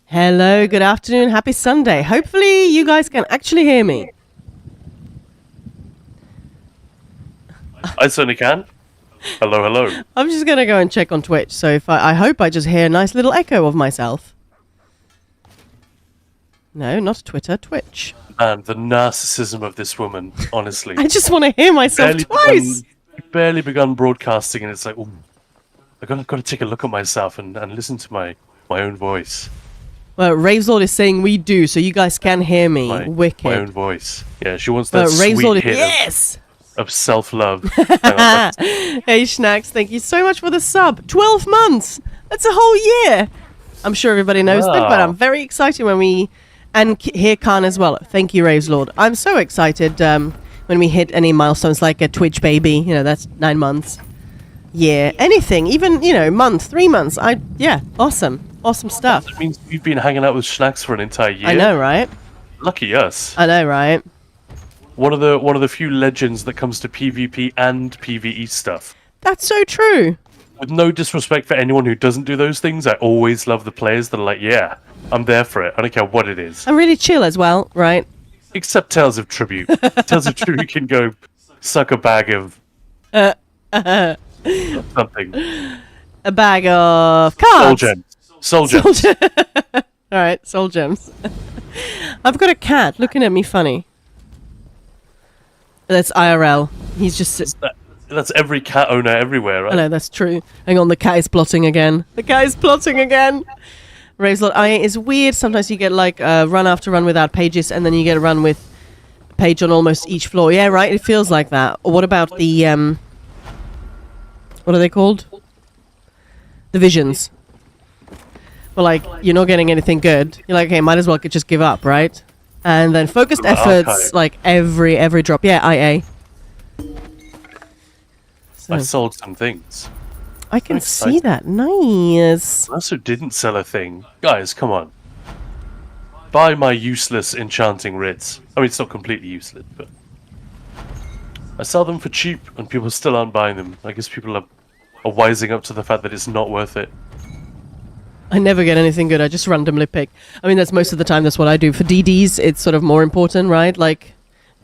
Hello, good afternoon, happy Sunday. Hopefully you guys can actually hear me. I certainly can. Hello, hello. I'm just going to go and check on Twitch, so if I hope I just hear a nice little echo of myself. No, not Twitter, Twitch. Man, the narcissism of this woman, honestly. I just want to hear myself twice. Barely begun broadcasting and it's like, ooh, I've got to take a look at myself and listen to my own voice. Well, Raveslord is saying we do, so you guys can hear me. Wicked. My own voice. Yeah, she wants that sweet hit yes! of self-love. Hey, Schnacks, thank you so much for the sub. 12 months! That's a whole year! I'm sure everybody knows that, but I'm very excited when we... And here Khan as well. Thank you, Raveslord. I'm so excited when we hit any milestones like a Twitch baby. You know, that's 9 months. Yeah, anything. Even, month, 3 months. Yeah, awesome. Awesome stuff. That means you've been hanging out with Schnacks for an entire year. I know, right? Lucky us. I know, right? One of the few legends that comes to PvP and PvE stuff. That's so true. With no disrespect for anyone who doesn't do those things, I always love the players that are like, yeah, I'm there for it. I don't care what it is. I'm really chill as well, right? Except Tales of Tribute. Tales of Tribute can go suck a bag of something. A bag of cards. Soul gems. Alright, soul gems. I've got a cat looking at me funny. That's IRL. He's just... That's every cat owner everywhere, right? I know, that's true. Hang on, the cat is plotting again. The cat is plotting again! Raveslord, it's weird. Sometimes you get like run after run without pages, and then you get a run with a page on almost each floor. Yeah, right? It feels like that. Or what about the... what are they called? The visions. Well, like, you're not getting anything good. You're like, okay, might as well just give up, right? And then focused efforts, archive. like every drop. Yeah, IA. So, I sold some things. I can see that. Nice. I also didn't sell a thing. Guys, come on. Buy my useless enchanting writs. I mean, it's not completely useless, but... I sell them for cheap, and people still aren't buying them. I guess people are wising up to the fact that it's not worth it. I never get anything good. I just randomly pick. I mean, that's most of the time. That's what I do. For DDs, it's sort of more important, right? Like,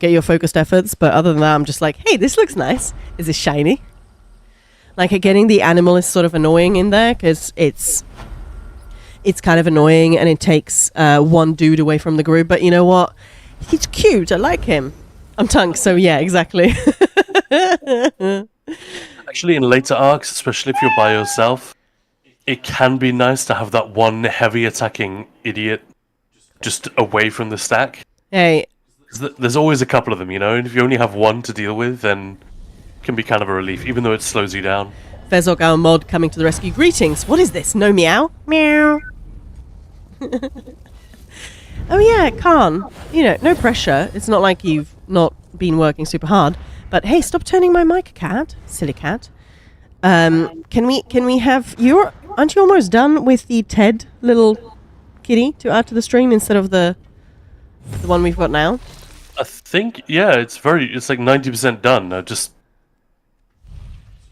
get your focused efforts. But other than that, I'm just like, hey, this looks nice. Is it shiny? Like, getting the animal is sort of annoying in there because it's kind of annoying and it takes one dude away from the group. But you know what? He's cute. I like him. I'm Tunk, so yeah, exactly. Actually, in later arcs, especially if you're by yourself, it can be nice to have that one heavy attacking idiot just away from the stack. Hey. There's always a couple of them, and if you only have one to deal with, then it can be kind of a relief, even though it slows you down. Fezok, our mod, coming to the rescue. Greetings. What is this? No meow? Meow. Oh yeah, Khan. No pressure. It's not like you've not been working super hard. But hey, stop turning my mic, cat. Silly cat. Can we have your... Aren't you almost done with the Ted little kitty to add to the stream instead of the one we've got now? I think, yeah, it's like 90% done. I'm just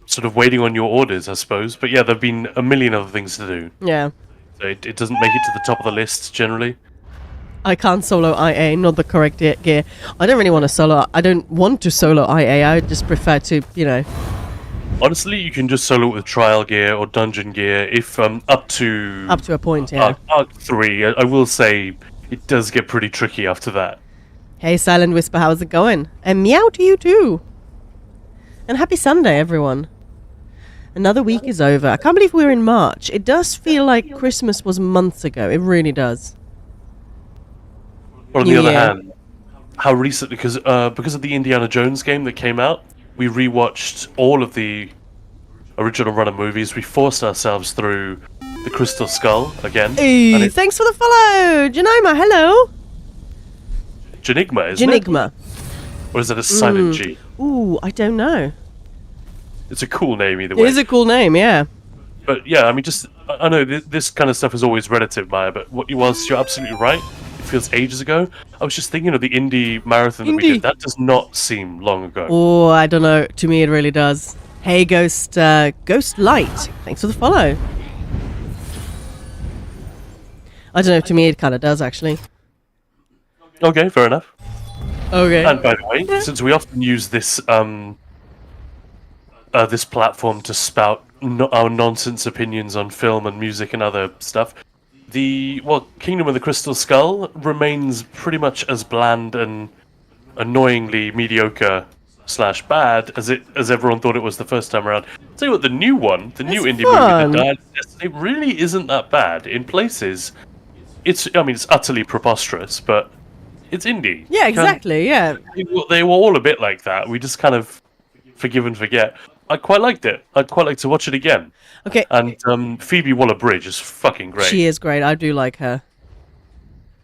sort of waiting on your orders, I suppose. But yeah, there've been a million other things to do. Yeah. So it doesn't make it to the top of the list, generally. I can't solo IA, not the correct gear. I don't really want to solo... I don't want to solo IA. I just prefer to, Honestly, you can just solo it with trial gear or dungeon gear if up to a point, yeah. Arc 3. I will say it does get pretty tricky after that. Hey, Silent Whisper, how's it going? And meow to you too. And happy Sunday, everyone. Another week is over. I can't believe we're in March. It does feel like Christmas was months ago. It really does. Or on the other hand, how recently, because of the Indiana Jones game that came out, we rewatched all of the original run of movies. We forced ourselves through the Crystal Skull again. Hey, thanks for the follow! Janima, hello! Janigma, isn't it? Janigma. Or is it a silent G? Ooh, I don't know. It's a cool name either way. It is a cool name, yeah. But yeah, I mean, I know this kind of stuff is always relative, Maya, but whilst you're absolutely right, it feels ages ago. I was just thinking of the indie marathon that we did. That does not seem long ago. Oh, I don't know. To me, it really does. Hey, Ghost Light. Thanks for the follow. I don't know. To me, it kind of does actually. Okay, fair enough. Okay. And by the way, since we often use this this platform to spout our nonsense opinions on film and music and other stuff, the Kingdom of the Crystal Skull remains pretty much as bland and annoyingly mediocre / bad as everyone thought it was the first time around. Tell you what, the new one, the new indie fun. movie that died, it really isn't that bad. In places, it's utterly preposterous, but it's indie. Yeah, exactly. Yeah. They were all a bit like that. We just kind of forgive and forget. I quite liked it. I'd quite like to watch it again. Okay. And Phoebe Waller-Bridge is fucking great. She is great. I do like her.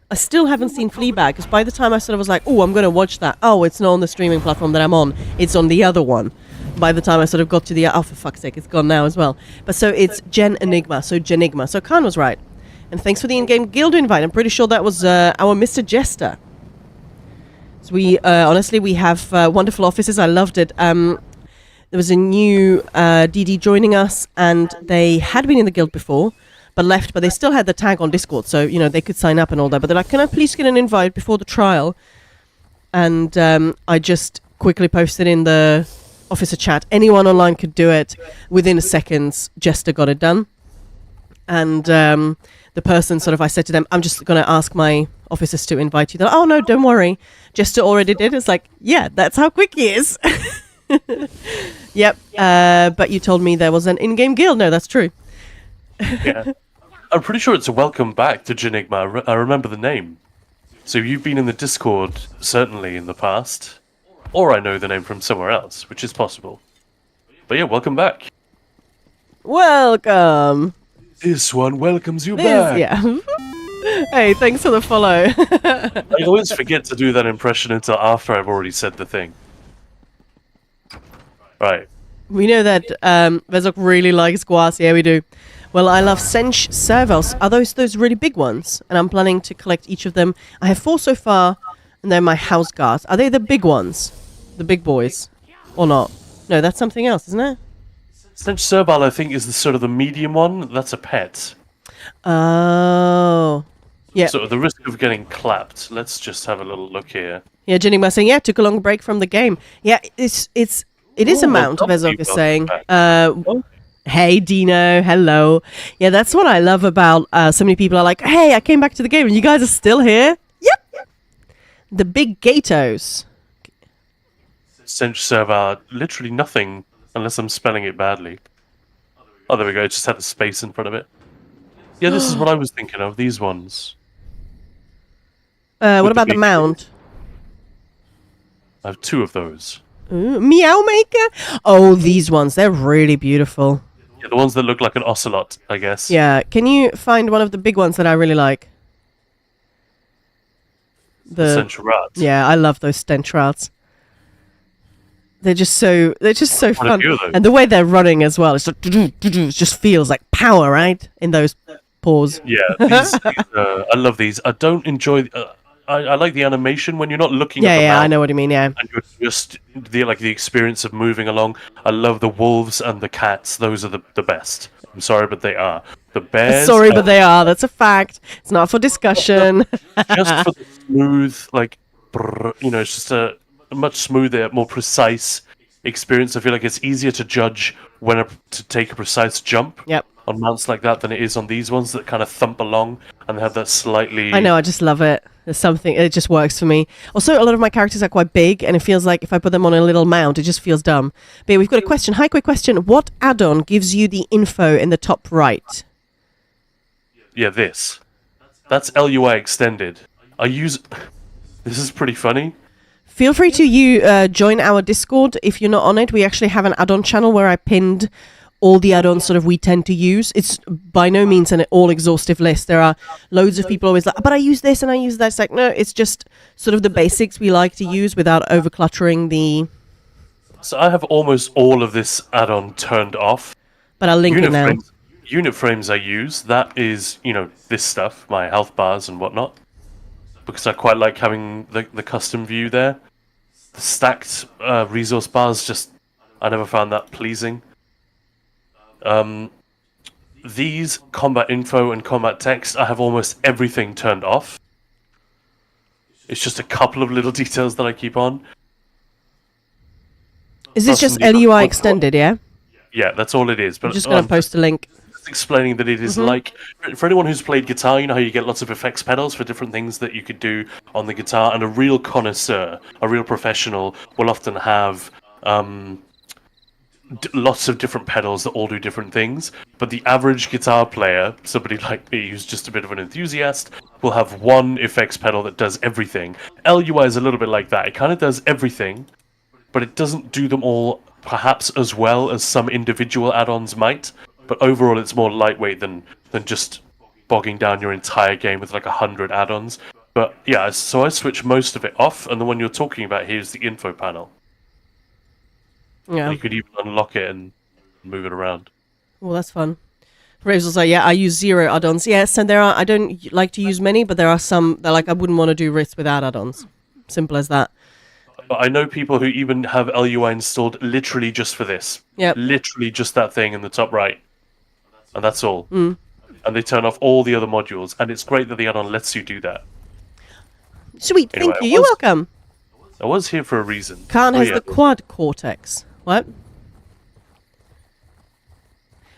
I still haven't seen Fleabag because by the time I sort of was like, oh, I'm going to watch that. Oh, it's not on the streaming platform that I'm on. It's on the other one. By the time I sort of got to the... Oh, for fuck's sake, it's gone now as well. But so it's Gen Enigma. So Genigma. So Khan was right. And thanks for the in-game guild invite. I'm pretty sure that was our Mr. Jester. So we, honestly, we have wonderful offices. I loved it. There was a new DD joining us, and they had been in the guild before, but left, but they still had the tag on Discord, so, you know, they could sign up and all that. But they're like, can I please get an invite before the trial? And I just quickly posted in the officer chat. Anyone online could do it. Within seconds, Jester got it done. And the person sort of, I said to them, I'm just going to ask my officers to invite you. They're like, oh, no, don't worry. Jester already did. It's like, yeah, that's how quick he is. Yep. But you told me there was an in-game guild. No, that's true. Yeah. I'm pretty sure it's a welcome back to Genigma. I remember the name. So you've been in the Discord, certainly, in the past. Or I know the name from somewhere else, which is possible. But yeah, welcome back. Welcome. This one welcomes you back. Yeah. Hey, thanks for the follow. I always forget to do that impression until after I've already said the thing. Right. We know that Vezok really likes Guas. Yeah, we do. Well, I love Sench Servals. Are those really big ones? And I'm planning to collect each of them. I have 4 so far, and they're my house guards. Are they the big ones? The big boys? Or not? No, that's something else, isn't it? Stench Serval, I think, is the sort of the medium one. That's a pet. Oh. Yeah. So the risk of getting clapped. Let's just have a little look here. Yeah, Jenny was saying, yeah, took a long break from the game. Yeah, it is a mount, Vezok is saying. Hey, Dino, hello. Yeah, that's what I love about so many people are like, hey, I came back to the game and you guys are still here? Yep. The big Gatos. Stench Serval, literally nothing, unless I'm spelling it badly. Oh, there we go, it just had the space in front of it. Yeah, this is what I was thinking of, these ones. What about the mount? I have 2 of those. Ooh, Meow Maker? Oh, these ones, they're really beautiful. Yeah, the ones that look like an ocelot, I guess. Yeah, can you find one of the big ones that I really like? The Stench Rats. Yeah, I love those Stench Rats. They're just so fun. And the way they're running as well, it's like, it just feels like power, right? In those paws. Yeah, I love these. I don't enjoy... I like the animation when you're not looking at the Yeah, mount, I know what you mean, yeah. and you're just the experience of moving along. I love the wolves and the cats. Those are the best. I'm sorry, but they are. The bears... Sorry, but they are. That's a fact. It's not for discussion. Just for the smooth, like, it's just a much smoother, more precise experience. I feel like it's easier to judge to take a precise jump. Yep. On mounts like that than it is on these ones that kind of thump along and they have that slightly... I know, I just love it. There's something, it just works for me. Also, a lot of my characters are quite big, and it feels like if I put them on a little mount, it just feels dumb. But yeah, we've got a question. Hi, quick question. What add-on gives you the info in the top right? Yeah, this. That's LUI extended. I use... This is pretty funny. Feel free to join our Discord if you're not on it. We actually have an add-on channel where I pinned all the add-ons sort of we tend to use. It's by no means an all-exhaustive list. There are loads of people always like, but I use this and I use that. It's like, no, it's just sort of the basics we like to use without over-cluttering the... So I have almost all of this add-on turned off. But I'll link it now. Unit frames I use, that is, this stuff, my health bars and whatnot. Because I quite like having the custom view there. The stacked resource bars, I never found that pleasing. these combat info and combat text, I have almost everything turned off. It's just a couple of little details that I keep on. Is this just LUI extended, yeah? Yeah, that's all it is. But I'm just going to post a link. Explaining that it is like, for anyone who's played guitar, you know how you get lots of effects pedals for different things that you could do on the guitar, and a real connoisseur, a real professional, will often have lots of different pedals that all do different things. But the average guitar player, somebody like me who's just a bit of an enthusiast, will have one effects pedal that does everything. LUI is a little bit like that. It kind of does everything, but it doesn't do them all perhaps as well as some individual add-ons might. But overall, it's more lightweight than just bogging down your entire game with like 100 add-ons. But yeah, so I switch most of it off, and the one you're talking about here is the info panel. Yeah. You could even unlock it and move it around. Well, that's fun. Raves was like, yeah, I use 0 add-ons. Yes, and I don't like to use many, but there are some that like I wouldn't want to do risks without add-ons. Simple as that. But I know people who even have LUI installed literally just for this. Yeah. Literally just that thing in the top right. And that's all. And they turn off all the other modules, and it's great that the add-on lets you do that. Sweet, Anyway, thank you. You're welcome. I was here for a reason. Khan has the quad cortex. What?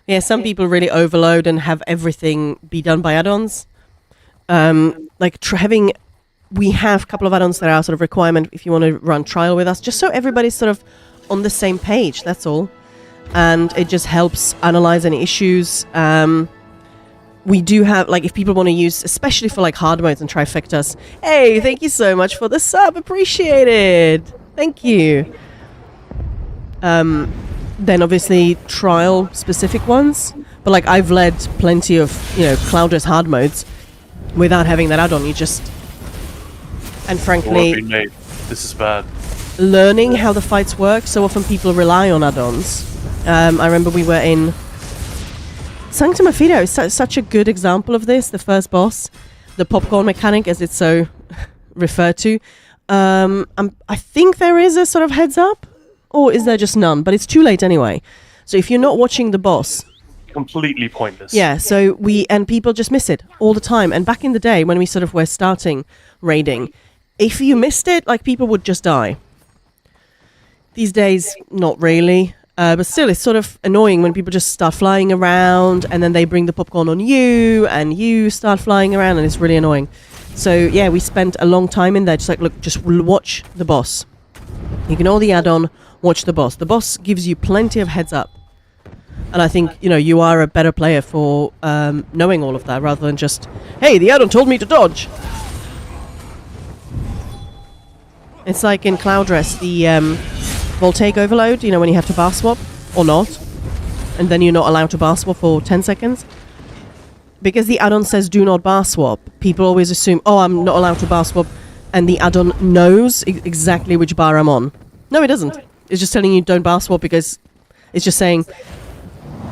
Yeah, some people really overload and have everything be done by add-ons. We have a couple of add-ons that are sort of requirement if you want to run trial with us, just so everybody's sort of on the same page, that's all. And it just helps analyze any issues. We do have, like, if people want to use, especially for like hard modes and trifectas, hey, thank you so much for the sub, appreciated. Thank you. Then obviously trial specific ones, but like I've led plenty of, Cloudress hard modes without having that add-on. You just, and frankly, this is bad. Learning how the fights work, so often people rely on add-ons. I remember we were in Sanctum Ophidio is such a good example of this. The first boss, the popcorn mechanic, as it's so referred to. I think there is a sort of heads up, or is there just none? But it's too late anyway. So if you're not watching the boss, completely pointless. Yeah. So people just miss it all the time. And back in the day when we sort of were starting raiding, if you missed it, like people would just die. These days, not really. But still, it's sort of annoying when people just start flying around and then they bring the popcorn on you and you start flying around, and it's really annoying. So, yeah, we spent a long time in there. Just like, look, just watch the boss. Ignore the add-on, watch the boss. The boss gives you plenty of heads up. And I think, you are a better player for knowing all of that rather than just, hey, the add-on told me to dodge. It's like in Cloudress, the Voltaic overload, when you have to bar swap or not, and then you're not allowed to bar swap for 10 seconds. Because the add-on says do not bar swap, people always assume, oh, I'm not allowed to bar swap, and the add-on knows exactly which bar I'm on. No, it doesn't. It's just telling you don't bar swap because it's just saying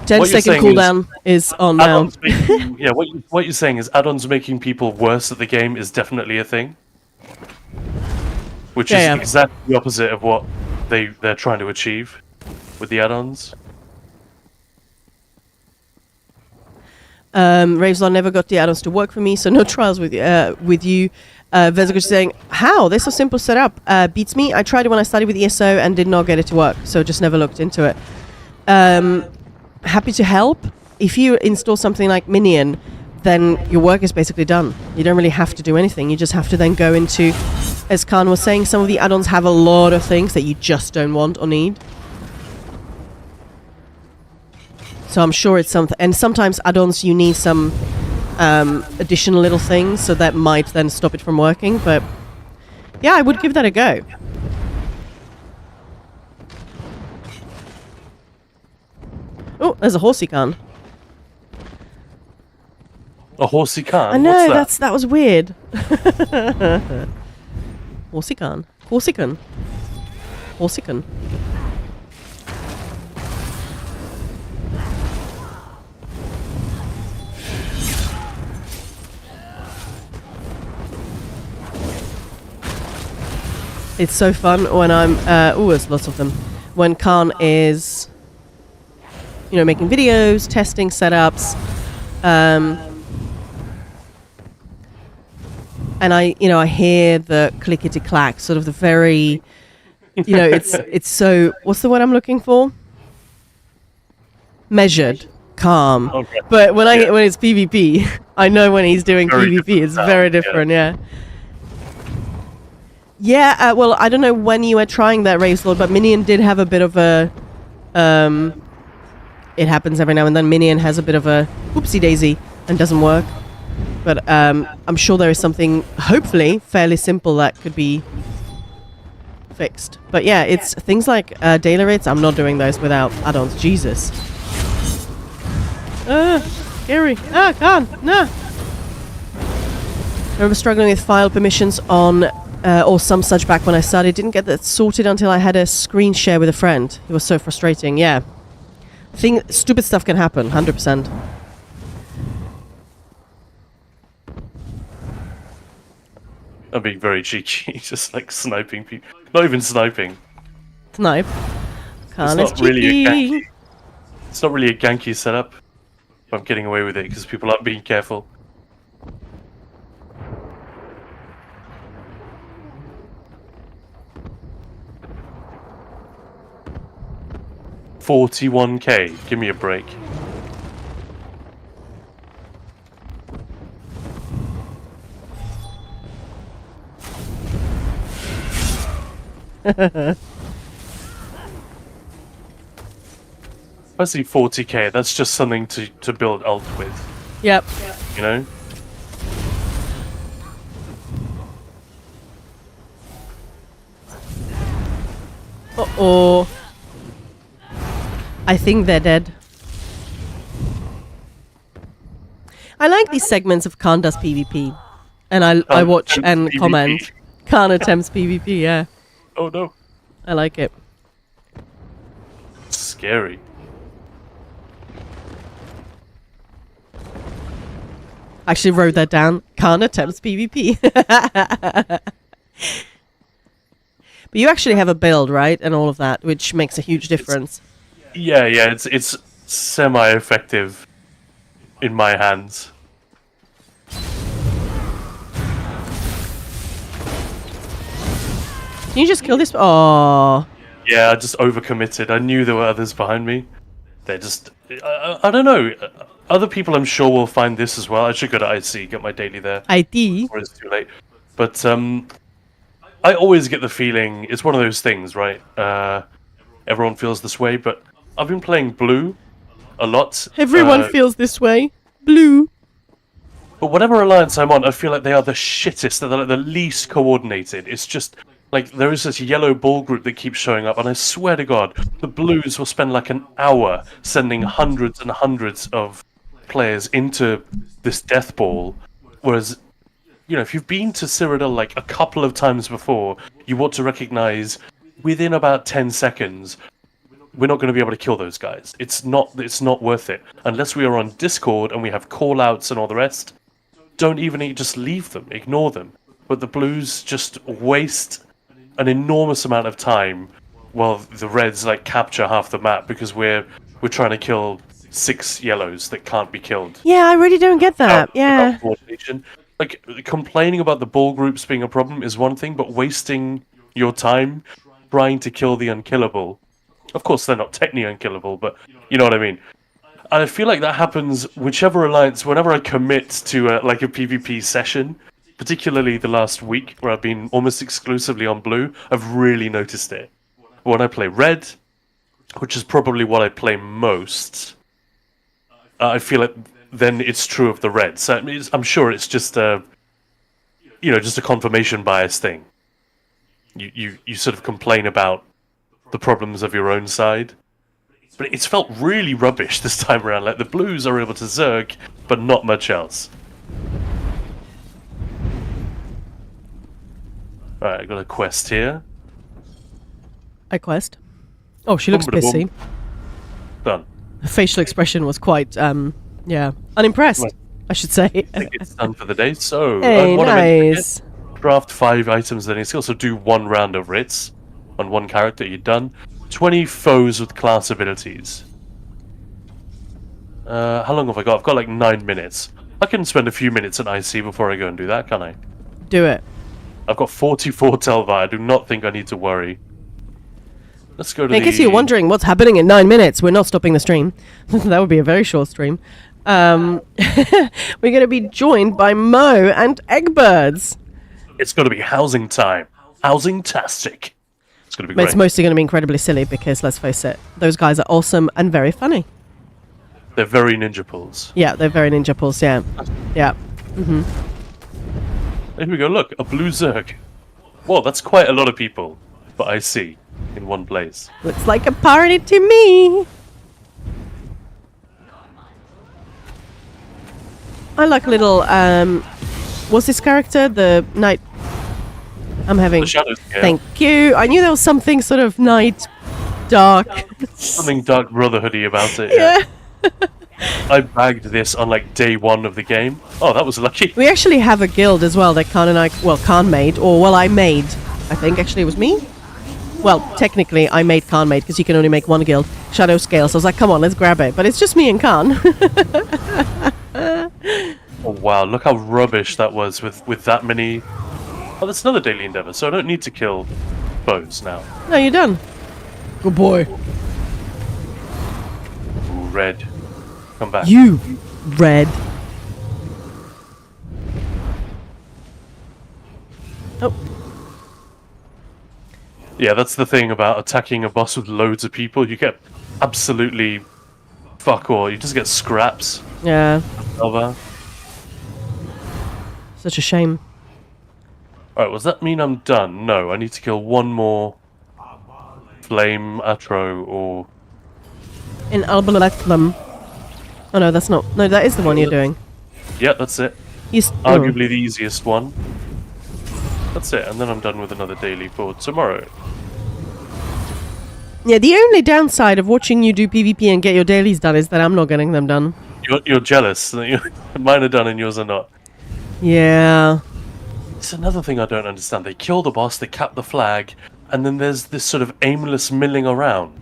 10-second cooldown is on now. What you're saying is add-ons making people worse at the game is definitely a thing. Which is exactly the opposite of what they're trying to achieve with the add-ons. Raveslon never got the add-ons to work for me, so no trials with you. Vezic is saying, how? They're so simple set up. Beats me. I tried it when I started with ESO and did not get it to work, so just never looked into it. Happy to help. If you install something like Minion, then your work is basically done. You don't really have to do anything. You just have to then go into, as Khan was saying, some of the add-ons have a lot of things that you just don't want or need. So I'm sure it's something. And sometimes add-ons, you need some additional little things, so that might then stop it from working. But yeah, I would give that a go. Oh, there's a horsey Khan. A horsey Khan? I know, What's that was weird. Horsey Khan. Corsican. Corsican. It's so fun when I'm... there's lots of them. When Khan is... making videos, testing setups, and I hear the clickety clack, sort of the very, it's so, what's the word I'm looking for? Measured, calm. Okay. But when it's PvP, I know when he's doing Very PvP, it's different very sound, different. Yeah. Yeah. Well, I don't know when you were trying that, Raves Lord, but Minion did have a bit of a. It happens every now and then. Minion has a bit of a whoopsie daisy and doesn't work. But I'm sure there is something, hopefully, fairly simple that could be fixed. But yeah, it's things like daily rates. I'm not doing those without add-ons. Jesus. Scary. Can't. No. I remember struggling with file permissions on, or some such back when I started. Didn't get that sorted until I had a screen share with a friend. It was so frustrating. Yeah. Stupid stuff can happen. 100%. I'm being very cheeky, just like sniping people. Not even sniping. Snipe. It's not really a ganky. It's not really a ganky setup. I'm getting away with it because people aren't being careful. $41K. Give me a break. I see 40K. That's just something to build ult with. Yep. You know. Uh-oh. I think they're dead. I like these segments of Khan does PvP. And I watch and PvP. comment. Khan attempts PvP, yeah. Oh no. I like it. Scary. I actually wrote that down. Khan attempts PvP. But you actually have a build, right? And all of that, which makes a huge difference. Yeah, it's semi-effective in my hands. Can you just kill this? Oh. Yeah, I just overcommitted. I knew there were others behind me. They're just... I don't know. Other people I'm sure will find this as well. I should go to IC, get my daily there. ID? Or it's too late. But I always get the feeling... It's one of those things, right? Everyone feels this way, but I've been playing blue a lot. Everyone feels this way. Blue. But whatever alliance I'm on, I feel like they are the shittest. They're like the least coordinated. It's just... Like, there is this yellow ball group that keeps showing up, and I swear to God, the Blues will spend like an hour sending hundreds and hundreds of players into this death ball, whereas, if you've been to Cyrodiil like a couple of times before, you want to recognize within about 10 seconds, we're not going to be able to kill those guys. It's not worth it. Unless we are on Discord and we have call-outs and all the rest, don't even just leave them, ignore them. But the Blues just waste an enormous amount of time while the Reds like capture half the map because we're trying to kill 6 yellows that can't be killed. Yeah, I really don't get that. Without coordination. Like, complaining about the ball groups being a problem is one thing, but wasting your time trying to kill the unkillable. Of course, they're not technically unkillable, but you know what I mean. And I feel like that happens whichever alliance, whenever I commit to a PvP session, particularly the last week where I've been almost exclusively on blue, I've really noticed it. When I play red, which is probably what I play most, I feel like then it's true of the red. So I'm sure it's just a confirmation bias thing. You sort of complain about the problems of your own side. But it's felt really rubbish this time around. Like, the Blues are able to zerg, but not much else. Alright, I got a quest here. I quest. Oh, she looks pissy. Done. Her facial expression was quite, unimpressed, I should say. I think it's done for the day, so... Hey, nice. Craft 5 items learning skills, so do 1 round of writs on 1 character, you're done. 20 foes with class abilities. How long have I got? I've got like 9 minutes. I can spend a few minutes at IC before I go and do that, can I? Do it. I've got 44 Telva. I do not think I need to worry. Let's go to In case you're wondering what's happening in 9 minutes, we're not stopping the stream. That would be a very short stream. We're going to be joined by Mo and Eggbirds. It's going to be housing time. Housing-tastic. It's going to be But great. it's mostly going to be incredibly silly because, let's face it, those guys are awesome and very funny. They're very ninja pulls. Yeah, they're very ninja pulls, yeah. Yeah. Here we go, look, a blue Zerg. Whoa, that's quite a lot of people. But I see, in one place. Looks like a party to me. I like little, what's this character? The knight. I'm having... The shadows, yeah. Thank you. I knew there was something sort of night, dark. Something Dark Brotherhoody about it. Yeah. I bagged this on like day 1 of the game. Oh, that was lucky. We actually have a guild as well that Khan and I, well, Khan made, or well, I made. I think actually it was me. Well, technically I made Khan made because you can only make one guild. Shadow Scale. So I was like, come on, let's grab it. But it's just me and Khan. Oh wow, look how rubbish that was with that many. Oh, that's another daily endeavor, so I don't need to kill foes now. No, you're done. Good boy. Ooh, red. Come back. You, Red. Oh. Yeah, that's the thing about attacking a boss with loads of people. You get absolutely fuck all. You just get scraps. Yeah. Over. Such a shame. Alright, does that mean I'm done? No, I need to kill one more Flame Atro or... In Albalathlam. Oh no, that's not. No, that is the one you're doing. Yeah, that's it. Oh. Arguably the easiest one. That's it, and then I'm done with another daily for tomorrow. Yeah, the only downside of watching you do PvP and get your dailies done is that I'm not getting them done. You're jealous. Mine are done and yours are not. Yeah. It's another thing I don't understand. They kill the boss, they cap the flag, and then there's this sort of aimless milling around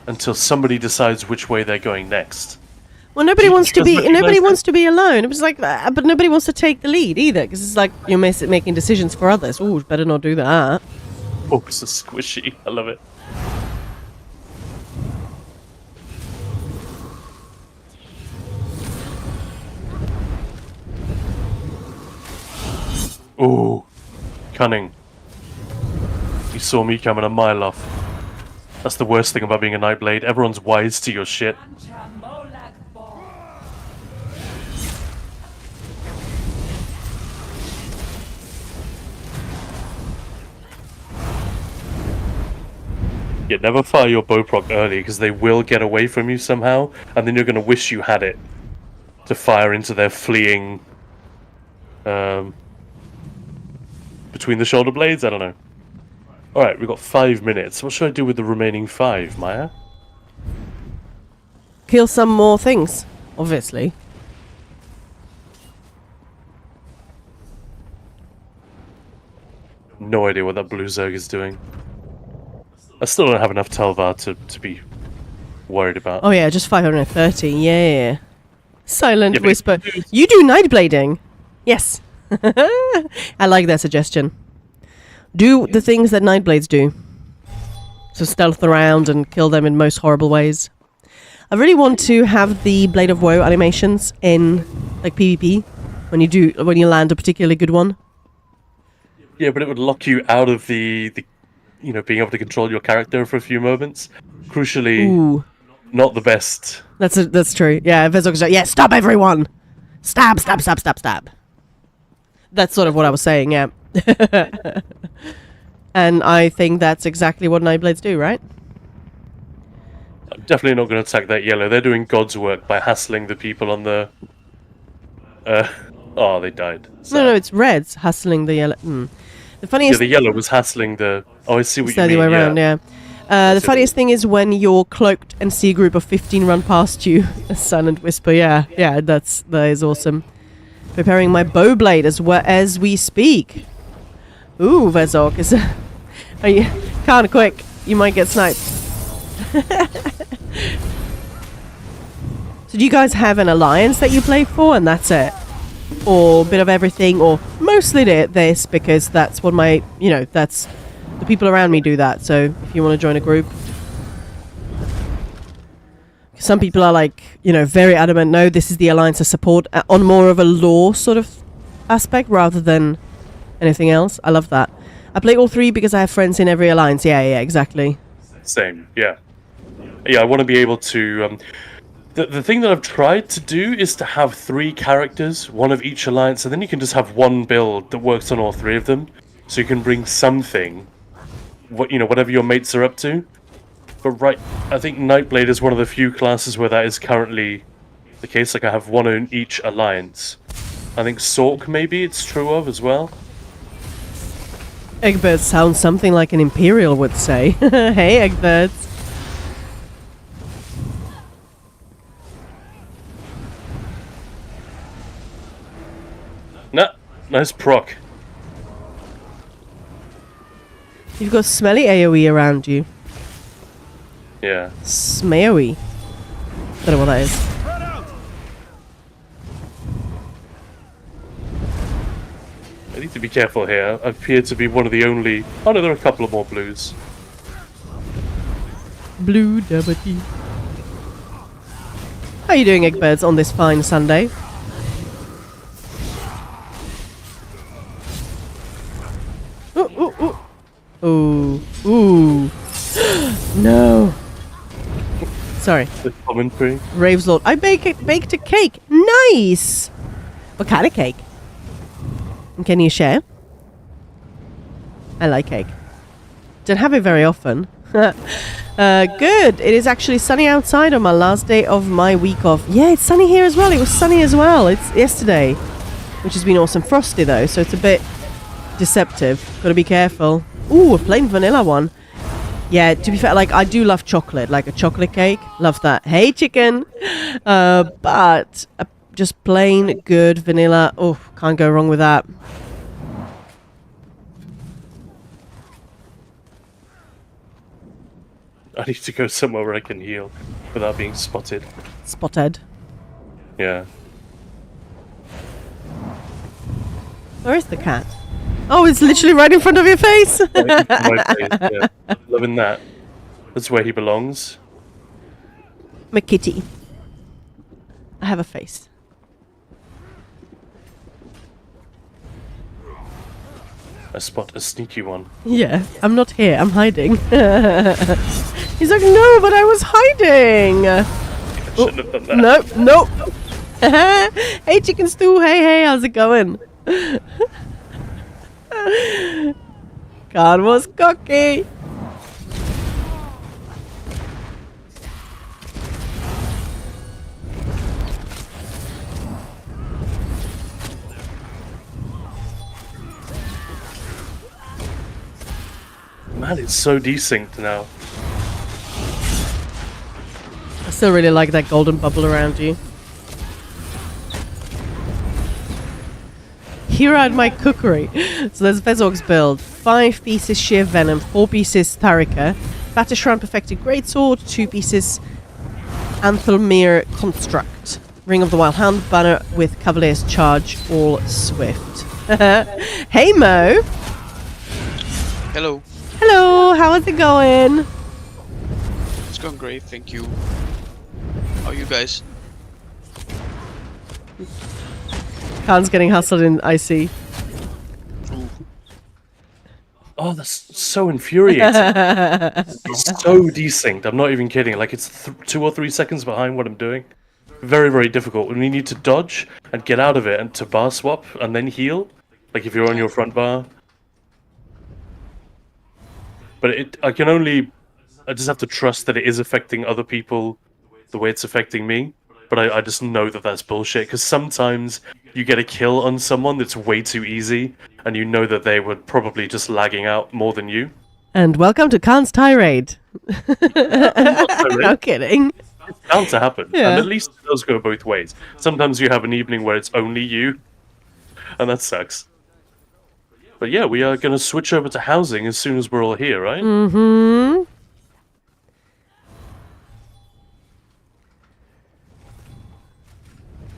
until somebody decides which way they're going next. Well, nobody wants to be. recognize Nobody that? wants to be alone. It was like that, but nobody wants to take the lead either, because it's like you're making decisions for others. Ooh, better not do that. Oh, it's so squishy. I love it. Ooh, cunning. You saw me coming a mile off. That's the worst thing about being a Nightblade. Everyone's wise to your shit. Yeah, never fire your bow proc early because they will get away from you somehow, and then you're going to wish you had it to fire into their fleeing between the shoulder blades. I don't know. Alright, we've got 5 minutes. What should I do with the remaining 5, Maya? Kill some more things, obviously. No idea what that blue Zerg is doing. I still don't have enough Telvar to be worried about. Oh yeah, just 530. Yeah. Silent Yeah, but Whisper. if you do- You do Nightblading. Yes. I like that suggestion. Do the things that Nightblades do. So stealth around and kill them in most horrible ways. I really want to have the Blade of Woe animations in like PvP when you land a particularly good one. Yeah, but it would lock you out of the being able to control your character for a few moments. Crucially, Ooh, not the best. that's true. Yeah, Vezok's like, yeah, stop everyone. Stab, stab, stab, stab, stab. That's sort of what I was saying, yeah. And I think that's exactly what Nightblades do, right? I'm definitely not going to attack that yellow. They're doing God's work by hassling the people on the... oh, they died. No, it's reds hustling the yellow. The Yeah, funniest... the yellow was hassling the... Oh, I see what It's you the mean. other way around, yeah. The see funniest thing is when your cloaked and sea group of 15 run past you. A silent whisper, yeah. Yeah, that is awesome. Preparing my bow blade as we speak. Ooh, Vezok is... Are you... Kinda quick. You might get sniped. So do you guys have an alliance that you play for and that's it? Or a bit of everything, or mostly this, because that's what my, that's the people around me do that. So if you want to join a group. Some people are like, very adamant, no, this is the alliance I support on more of a lore sort of aspect rather than anything else. I love that. I play all three because I have friends in every alliance. Yeah, exactly. Same, yeah. Yeah, I want to be able to... The thing that I've tried to do is to have 3 characters, one of each alliance, and then you can just have one build that works on all 3 of them. So you can bring something, whatever your mates are up to. But I think Nightblade is one of the few classes where that is currently the case. Like I have one in each alliance. I think Sork maybe it's true of as well. Egbert sounds something like an Imperial would say. Hey, Egbert. Nah, nice proc. You've got smelly AoE around you. Yeah. Smayoe. Don't know what that is. I need to be careful here. I appear to be one of the only... Oh no, there are a couple of more blues. Blue Dabberty. How are you doing, Eggbirds, on this fine Sunday? Ooh. Ooh. No. Sorry. The commentary. Raves Lord. I baked a cake. Nice. What kind of cake? And can you share? I like cake. Don't have it very often. Good. It is actually sunny outside on my last day of my week off. Yeah, it's sunny here as well. It was sunny as well. It's yesterday, which has been awesome. Frosty though, so it's a bit deceptive. Gotta be careful. Ooh, a plain vanilla one. Yeah, to be fair, like, I do love chocolate, like a chocolate cake. Love that. Hey, chicken! But just plain good vanilla. Oh, can't go wrong with that. I need to go somewhere where I can heal without being spotted. Spotted. Yeah. Where is the cat? Oh, it's literally right in front of your face! Yeah. Loving that. That's where he belongs. My kitty. I have a face. I spot a sneaky one. Yeah, I'm not here. I'm hiding. He's like, no, but I was hiding. I shouldn't have done that. Nope. Hey, chicken stew. Hey, how's it going? God was cocky. Man, it's so desynced now. I still really like that golden bubble around you. Here at my cookery. So there's Vezog's build. 5 pieces Sheer Venom, 4 pieces Tharika, Batishran Perfected Greatsword, 2 pieces Anthelmere Construct, Ring of the Wild Hound, Banner with Cavalier's Charge, all Swift. Hey Mo! Hello. Hello, how is it going? It's going great, thank you. How are you guys? Khan's getting hustled in IC. Ooh. Oh, that's so infuriating. It's so desynced. I'm not even kidding. Like, it's 2 or 3 seconds behind what I'm doing. Very, very difficult. When you need to dodge and get out of it and to bar swap and then heal. Like, if you're on your front bar. But I just have to trust that it is affecting other people the way it's affecting me. But I just know that that's bullshit, because sometimes you get a kill on someone that's way too easy, and you know that they were probably just lagging out more than you. And welcome to Khan's tirade. No kidding. It's bound to happen, Yeah. and at least it does go both ways. Sometimes you have an evening where it's only you, and that sucks. But yeah, we are going to switch over to housing as soon as we're all here, right? Mm-hmm.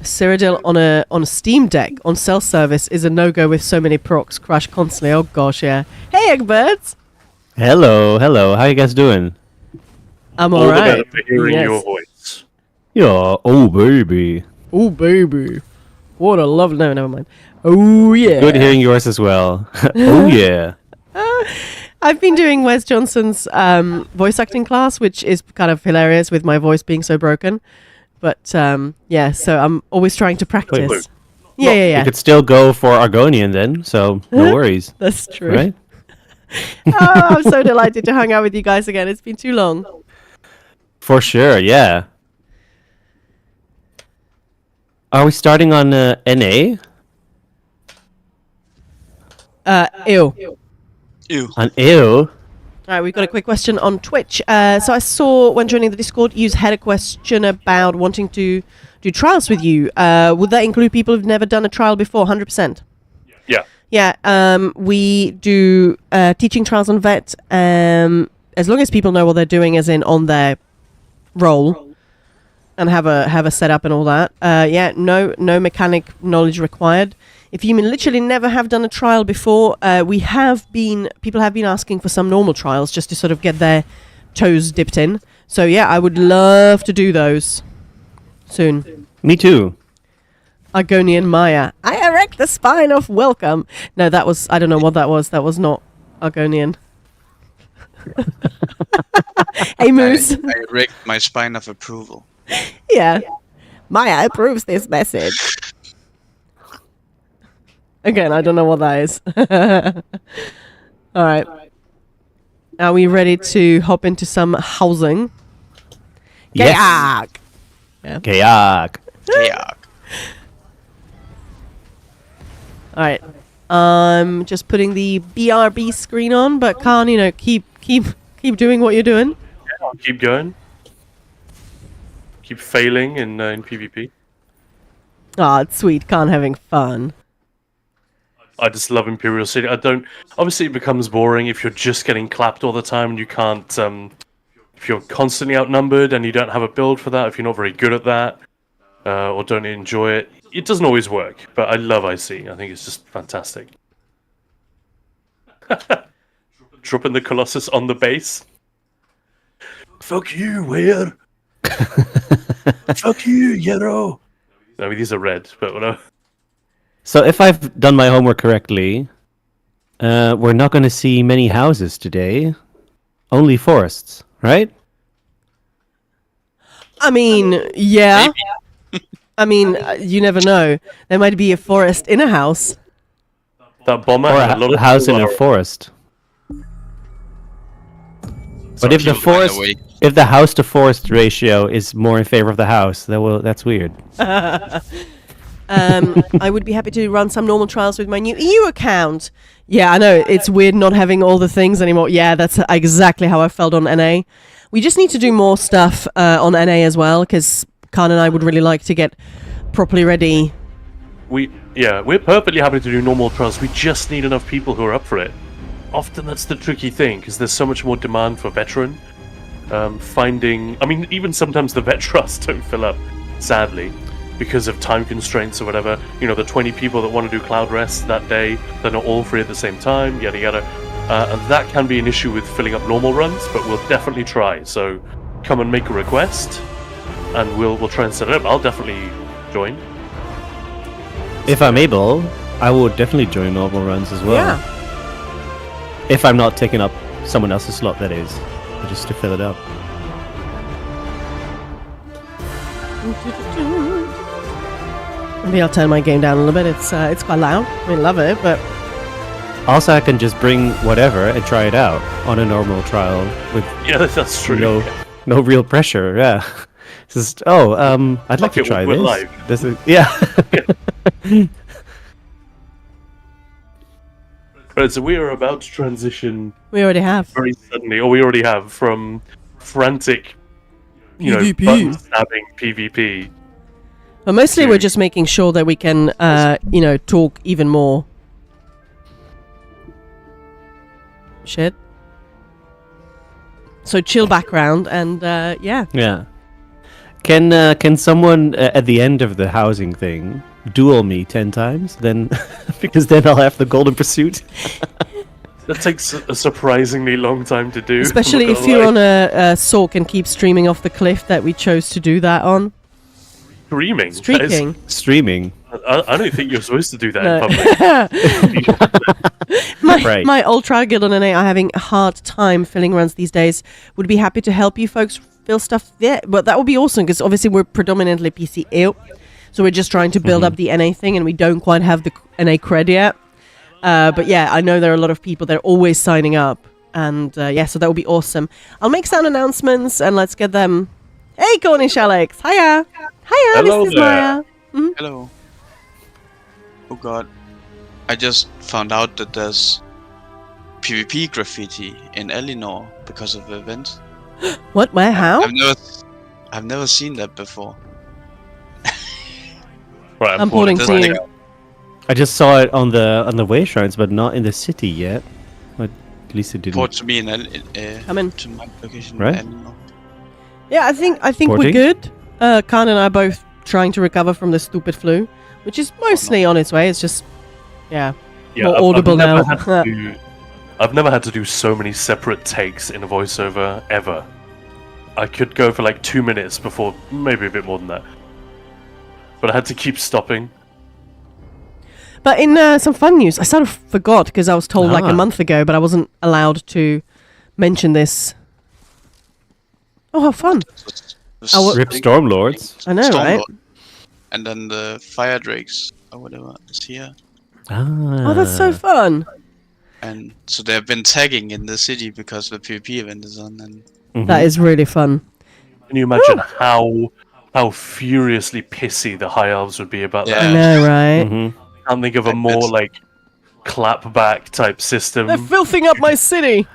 Cyrodiil on a Steam Deck on self-service is a no-go with so many procs. Crash constantly. Oh gosh, yeah. Hey, Eggbirds! Hello. How you guys doing? I'm All the alright. better for hearing Yes. your voice. Yeah. Oh, baby. Oh, baby. What a lovely... No, never mind. Oh, yeah. Good hearing yours as well. Oh, yeah. I've been doing Wes Johnson's voice acting class, which is kind of hilarious with my voice being so broken. But, yeah, so I'm always trying to practice. wait. Yeah. You could still go for Argonian then, so no worries. That's true. Right? Oh, I'm so delighted to hang out with you guys again. It's been too long. For sure, yeah. Are we starting on NA? Ew. Ew. On ew? All right, we've got a quick question on Twitch. So I saw when joining the Discord, you had a question about wanting to do trials with you. Would that include people who've never done a trial before? 100%. Yeah. Yeah, we do teaching trials on vet as long as people know what they're doing, as in on their role, and have a setup and all that. Yeah, no mechanic knowledge required. If you literally never have done a trial before, people have been asking for some normal trials just to sort of get their toes dipped in. So yeah, I would love to do those soon. Me too. Argonian Maya. I erect the spine of welcome. No, that was... I don't know what that was. That was not Argonian. Hey, Moose. I erect my spine of approval. Yeah. Maya approves this message. Again, I don't know what that is. All right. Are we ready to hop into some housing? Yes. Kayak! Kayak. Yeah. All right. I'm just putting the BRB screen on, but Khan, keep doing what you're doing. I'll keep going. Keep failing in PvP. Ah, it's sweet. Khan having fun. I just love Imperial City. I don't... Obviously, it becomes boring if you're just getting clapped all the time and you can't... if you're constantly outnumbered and you don't have a build for that, if you're not very good at that, or don't enjoy it, it doesn't always work. But I love IC. I think it's just fantastic. Dropping the Colossus on the base. Fuck you, where? Fuck you, Yero. No, these are red, but whatever. So if I've done my homework correctly, we're not going to see many houses today. Only forests, right? I mean, yeah. I mean, you never know. There might be a forest in a house. That bomber Or had a lot a of house in a people forest. But if the She'll find a forest, way. if the house to forest ratio is more in favor of the house, that's weird. I would be happy to run some normal trials with my new EU account. Yeah, I know. It's weird not having all the things anymore. Yeah, that's exactly how I felt on NA. We just need to do more stuff on NA as well, because Khan and I would really like to get properly ready. We're perfectly happy to do normal trials. We just need enough people who are up for it. Often that's the tricky thing, because there's so much more demand for veteran. Even sometimes the vet trusts don't fill up, sadly, because of time constraints or whatever. The 20 people that want to do cloud rest that day, they're not all free at the same time, yada yada. And that can be an issue with filling up normal runs, but we'll definitely try. So come and make a request, and we'll try and set it up. I'll definitely join. If I'm able, I will definitely join normal runs as well. Yeah. If I'm not taking up someone else's slot, that is, just to fill it up. Maybe I'll turn my game down a little bit. It's quite loud. I love it, but Also, I can just bring whatever and try it out on a normal trial with Yeah, that's true. no real pressure. Yeah, it's just I'd like to it, try we're this. live. This is yeah. Right, so we are about to transition we already have. very suddenly, or we already have, from frantic, PvP. button stabbing PvP. But mostly we're just making sure that we can, talk even more. Shit. So chill background and, yeah. Yeah. Can someone at the end of the housing thing duel me 10 times? Then because then I'll have the golden pursuit. That takes a surprisingly long time to do. Especially I'm not if gonna you're lie. on a Sork and keep streaming off the cliff that we chose to do that on. Streaming. Streaking. Streaming. I don't think you're supposed to do that No. in public. Right. My Ultra Guild on NA are having a hard time filling runs these days. Would be happy to help you folks fill stuff there. But that would be awesome because obviously we're predominantly PC EU. So we're just trying to build up the NA thing and we don't quite have the NA cred yet. But yeah, I know there are a lot of people that are always signing up. And yeah, so that would be awesome. I'll make some announcements and let's get them. Hey, Cornish Alex. Hiya. Hiya, Hello this is there. Maya. Hello. Oh god. I just found out that there's PvP graffiti in Elinor because of the event. What? Where? How? I've never seen that before. Right, I'm porting There's to like you. I just saw it on the way shrines, but not in the city yet. But at least it didn't. port to me in Come in. to my location Right. in Elinor. Yeah, I think we're Porting? good. Khan and I are both trying to recover from the stupid flu, which is mostly on its way. It's just, yeah, more audible now. I've never had to do so many separate takes in a voiceover ever. I could go for like 2 minutes before, maybe a bit more than that. But I had to keep stopping. But in some fun news, I sort of forgot because I was told like a Ah. month ago, but I wasn't allowed to mention this. Oh, how fun! I wa- Rip Stormlords. I know, right? And then the fire drakes or whatever is here. Ah. Oh, that's so fun. And so they've been tagging in the city because the PvP event is on. And That is really fun. Can you imagine how furiously pissy the High Elves would be about I Yeah. that? know, right? Mm-hmm. I can't think of a more like clapback type system. They're filthing up my city.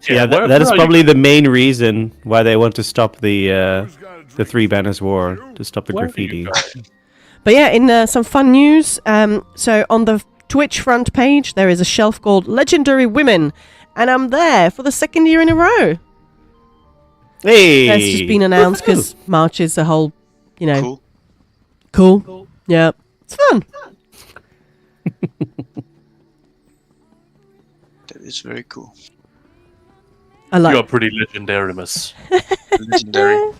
Yeah, where- that is where are probably the main reason why they want to stop the Three Banners War, to stop the Where are you graffiti. guys? But yeah, in some fun news, so on the Twitch front page, there is a shelf called Legendary Women, and I'm there for the second year in a row. Hey, That's just been announced because March is a whole, you know, cool. Yeah, it's fun. That is very cool. I like. You're pretty legendarimus. Legendary.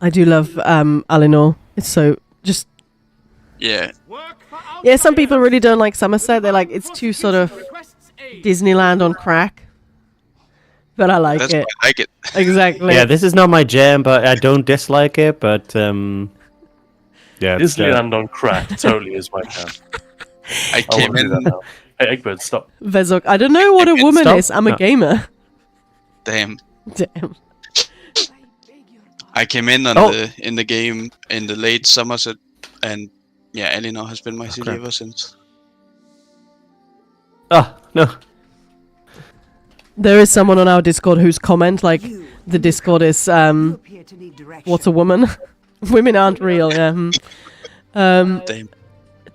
I do love Alinor. It's so just Yeah. yeah. Some people really don't like Somerset. They're like it's too sort of Disneyland on crack. But I like That's it. why I like it. Exactly. Yeah, this is not my jam, but I don't dislike it. But yeah, it's, Disneyland on crack totally is my jam. I I came want to do that in. now. Hey, Egbert, stop. Vezok. I don't know what a Okay, woman stop. is. I'm a No. gamer. Damn. Damn. I came in on Oh. in the game in the late Somerset, and yeah, Elinor has been my city Okay. ever since. ah no. There is someone on our Discord whose comment, like, the Discord is, what's a woman? Women aren't real, yeah. Damn.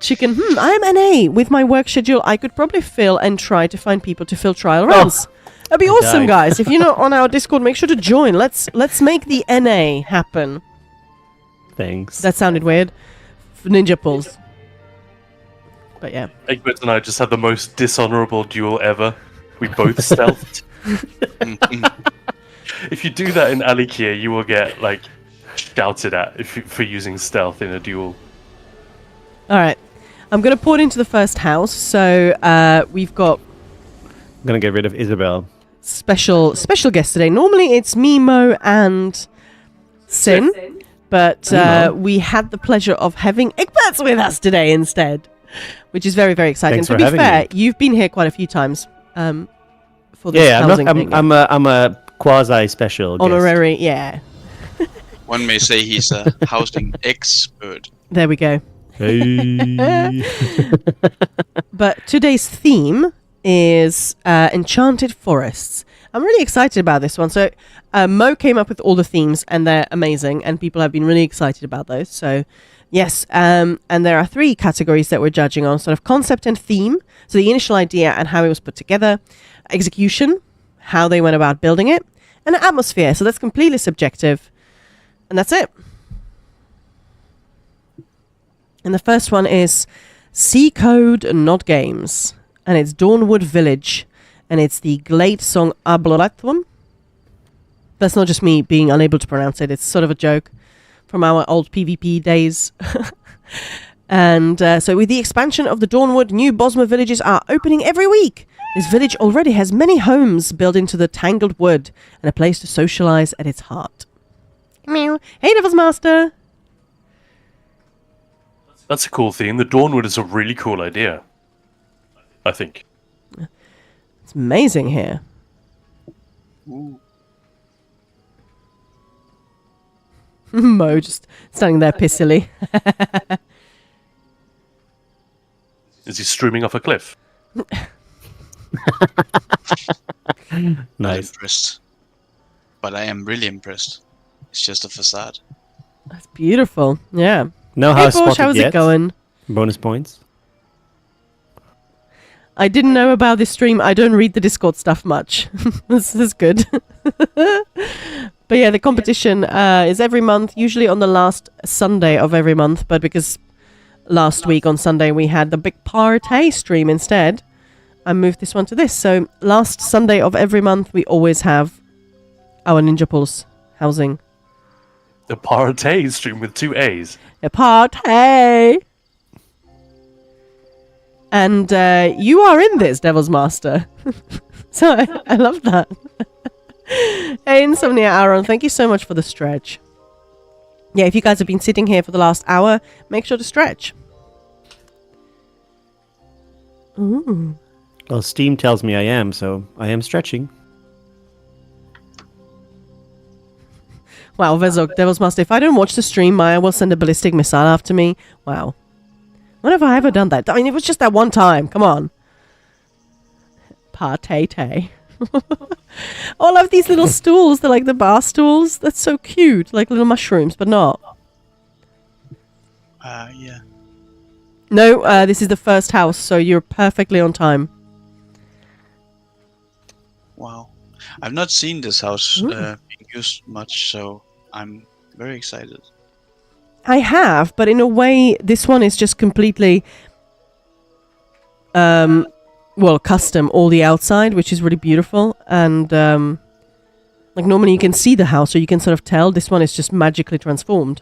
Chicken, I'm NA. With my work schedule, I could probably fill and try to find people to fill trial runs. That'd be awesome, died. guys. If you're not on our Discord, make sure to join. Let's make the NA happen. Thanks. That sounded weird. Ninja pulls. But yeah. Egbert and I just had the most dishonorable duel ever. We both stealthed. If you do that in Alikia, you will get like shouted at for using stealth in a duel. All right. I'm going to port into the first house. So we've got I'm gonna get rid of Isabel. special guest today. Normally it's Mimo and Sin, but Mimo. we had the pleasure of having Egberts with us today instead, which is very, very exciting. Thanks To for be having fair, me. you've been here quite a few times for this Yeah, housing thing. I'm a quasi special Honorary, yeah. One may say he's a housing expert. There we go. Hey. But today's theme is Enchanted Forests. I'm really excited about this one. So Mo came up with all the themes and they're amazing and people have been really excited about those. So yes, and there are 3 categories that we're judging on, sort of concept and theme. So the initial idea and how it was put together, execution, how they went about building it, and an atmosphere. So that's completely subjective. And that's it. And the first one is C Code, Not Games. And it's Dawnwood Village. And it's the Glade Song Abloratum. That's not just me being unable to pronounce it. It's sort of a joke from our old PvP days. And so with the expansion of the Dawnwood, new Bosmer villages are opening every week. This village already has many homes built into the tangled wood and a place to socialize at its heart. Meow. Hey, Devil's Master! That's a cool theme. The Dawnwood is a really cool idea, I think. It's amazing here. Ooh. Mo just standing there pissily. Is he streaming off a cliff? Not Nice. impressed. But I am really impressed. It's just a facade. That's beautiful. Yeah. Know Hey, how Bosch, spotted how's it gets? going? Bonus points. I didn't know about this stream. I don't read the Discord stuff much. This is good. But yeah, the competition is every month, usually on the last Sunday of every month. But because last week on Sunday we had the big party stream instead, I moved this one to this. So last Sunday of every month, we always have our Ninja Pulse housing. The party stream with 2 A's. A party! And you are in this, Devil's Master. So I love that. Hey, Insomnia Aaron, thank you so much for the stretch. Yeah, if you guys have been sitting here for the last hour, make sure to stretch. Ooh. Well, Steam tells me I am, so I am stretching. Wow, Vezok, Devil's Master, if I don't watch the stream, Maya will send a ballistic missile after me. Wow. When have I ever done that? I mean, it was just that one time. Come on. Partay. Oh, I love these little stools. They're like the bar stools. That's so cute. Like little mushrooms, but not. Yeah. No, this is the first house, so you're perfectly on time. Wow. I've not seen this house Ooh. being used much, so I'm very excited. I have, but in a way, this one is just completely, custom, all the outside, which is really beautiful. And, like, normally you can see the house, so you can sort of tell. This one is just magically transformed.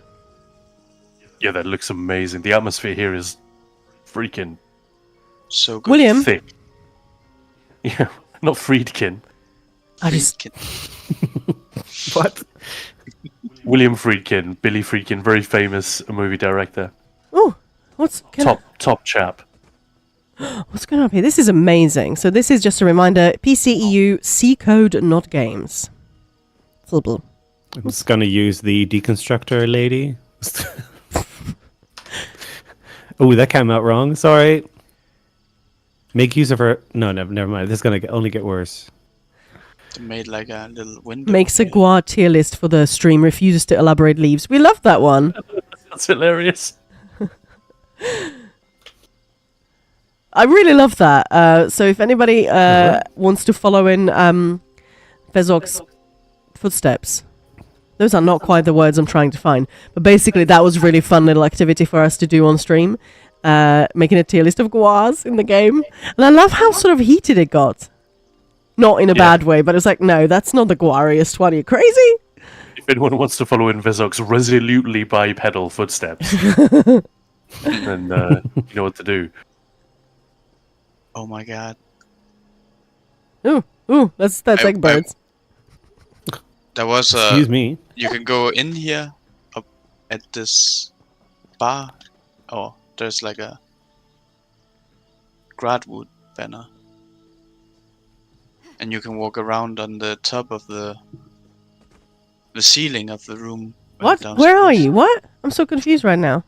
Yeah, that looks amazing. The atmosphere here is freaking So good. William, thick. Yeah, not Friedkin. I just... What? William Friedkin, Billy Friedkin, very famous movie director. Oh, what's Top chap. what's going on here? This is amazing. So this is just a reminder, PCEU, C Code, not games. I'm just gonna use the deconstructor lady. Oh, that came out wrong. Sorry. Make use of her. No, never mind. This is gonna only get worse. They made like a little window. Makes a Gua tier list for the stream, refuses to elaborate, leaves. We love that one. That's hilarious. I really love that. So if anybody wants to follow in Vezok's footsteps, those are not quite the words I'm trying to find. But basically, that was really fun little activity for us to do on stream, making a tier list of Guas in the game. And I love how sort of heated it got. Not in a bad way, but it's like, no, that's not the guariest one. Are you crazy? If anyone wants to follow in Vezok's resolutely bipedal footsteps, then you know what to do. Oh my god. Ooh, that's egg birds. There was a. Excuse me. You can go in here, up at this bar. Oh, there's like a Gradwood banner. And you can walk around on the top of the ceiling of the room. What? downstairs. Where are you? What? I'm so confused right now.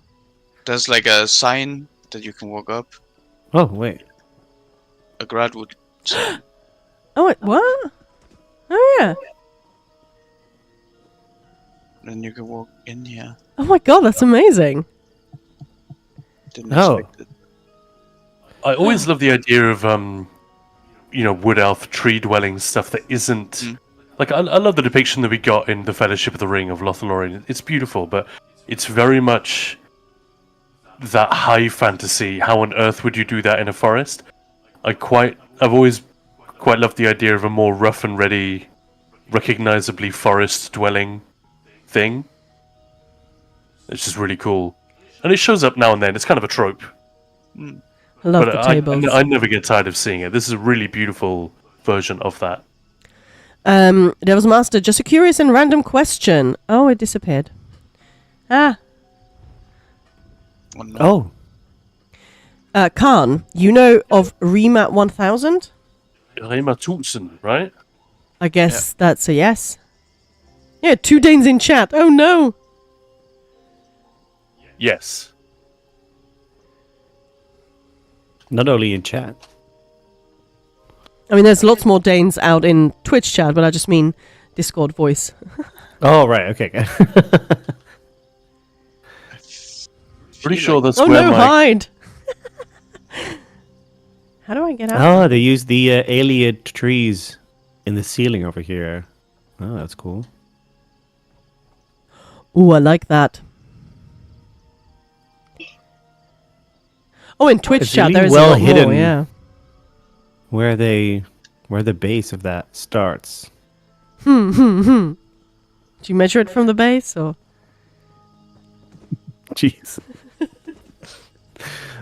There's like a sign that you can walk up. Oh wait. A Gradwood sign. Oh, wait, what? Oh, yeah. Then you can walk in here. Oh my god, that's amazing. Didn't Oh. expect it. I always love the idea of wood elf tree dwelling stuff that isn't like I love the depiction that we got in the Fellowship of the Ring of Lothlorien. It's beautiful, but it's very much that high fantasy. How on earth would you do that in a forest? I've always quite loved the idea of a more rough and ready, recognizably forest dwelling thing. It's just really cool, and it shows up now and then. It's kind of a trope. I love the tables. I never get tired of seeing it. This is a really beautiful version of that. Devil's Master, just a curious and random question. Oh, it disappeared. Ah. Oh, no. Khan, you know of Rema 1000? Rema 1000, right? I guess that's a yes. Yeah, 2 Danes in chat. Oh no. Yes. Not only in chat. I mean, there's lots more Danes out in Twitch chat, but I just mean Discord voice. Oh, right. Okay. Pretty sure that's Oh where no, my hide! How do I get out? Oh, they use the alien trees in the ceiling over here. Oh, that's cool. Ooh, I like that. Oh, in Twitch It's chat, really there is well a lot hidden. more, yeah. Where the base of that starts. Do you measure it from the base, or? Jeez.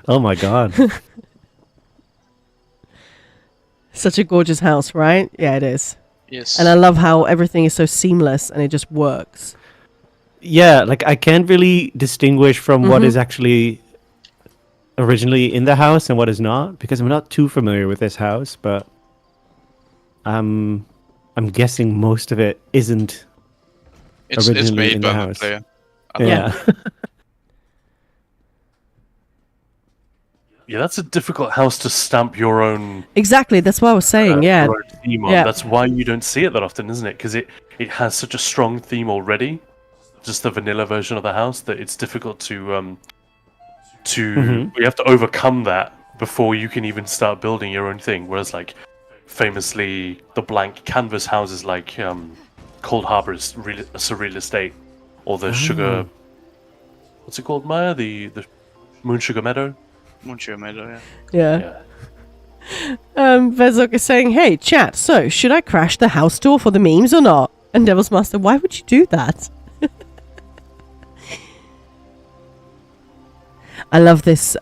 Oh my god. Such a gorgeous house, right? Yeah, it is. Yes. And I love how everything is so seamless and it just works. Yeah, like I can't really distinguish from what is actually originally in the house and what is not, because I'm not too familiar with this house, but I'm guessing most of it isn't it's originally made in the by the house. player. Yeah. Yeah, that's a difficult house to stamp your own. Exactly, that's what I was saying, yeah. your own theme on. Yeah. That's why you don't see it that often, isn't it? Because it has such a strong theme already, just the vanilla version of the house, that it's difficult to you have to overcome that before you can even start building your own thing. Whereas, like, famously, the blank canvas houses like Cold Harbor's a surreal estate, or the sugar. What's it called, Maya? The Moon Sugar Meadow. Monsieur Meadow, Yeah. Vezok is saying, hey, chat, so should I crash the house door for the memes or not? And Devil's Master, why would you do that? I love this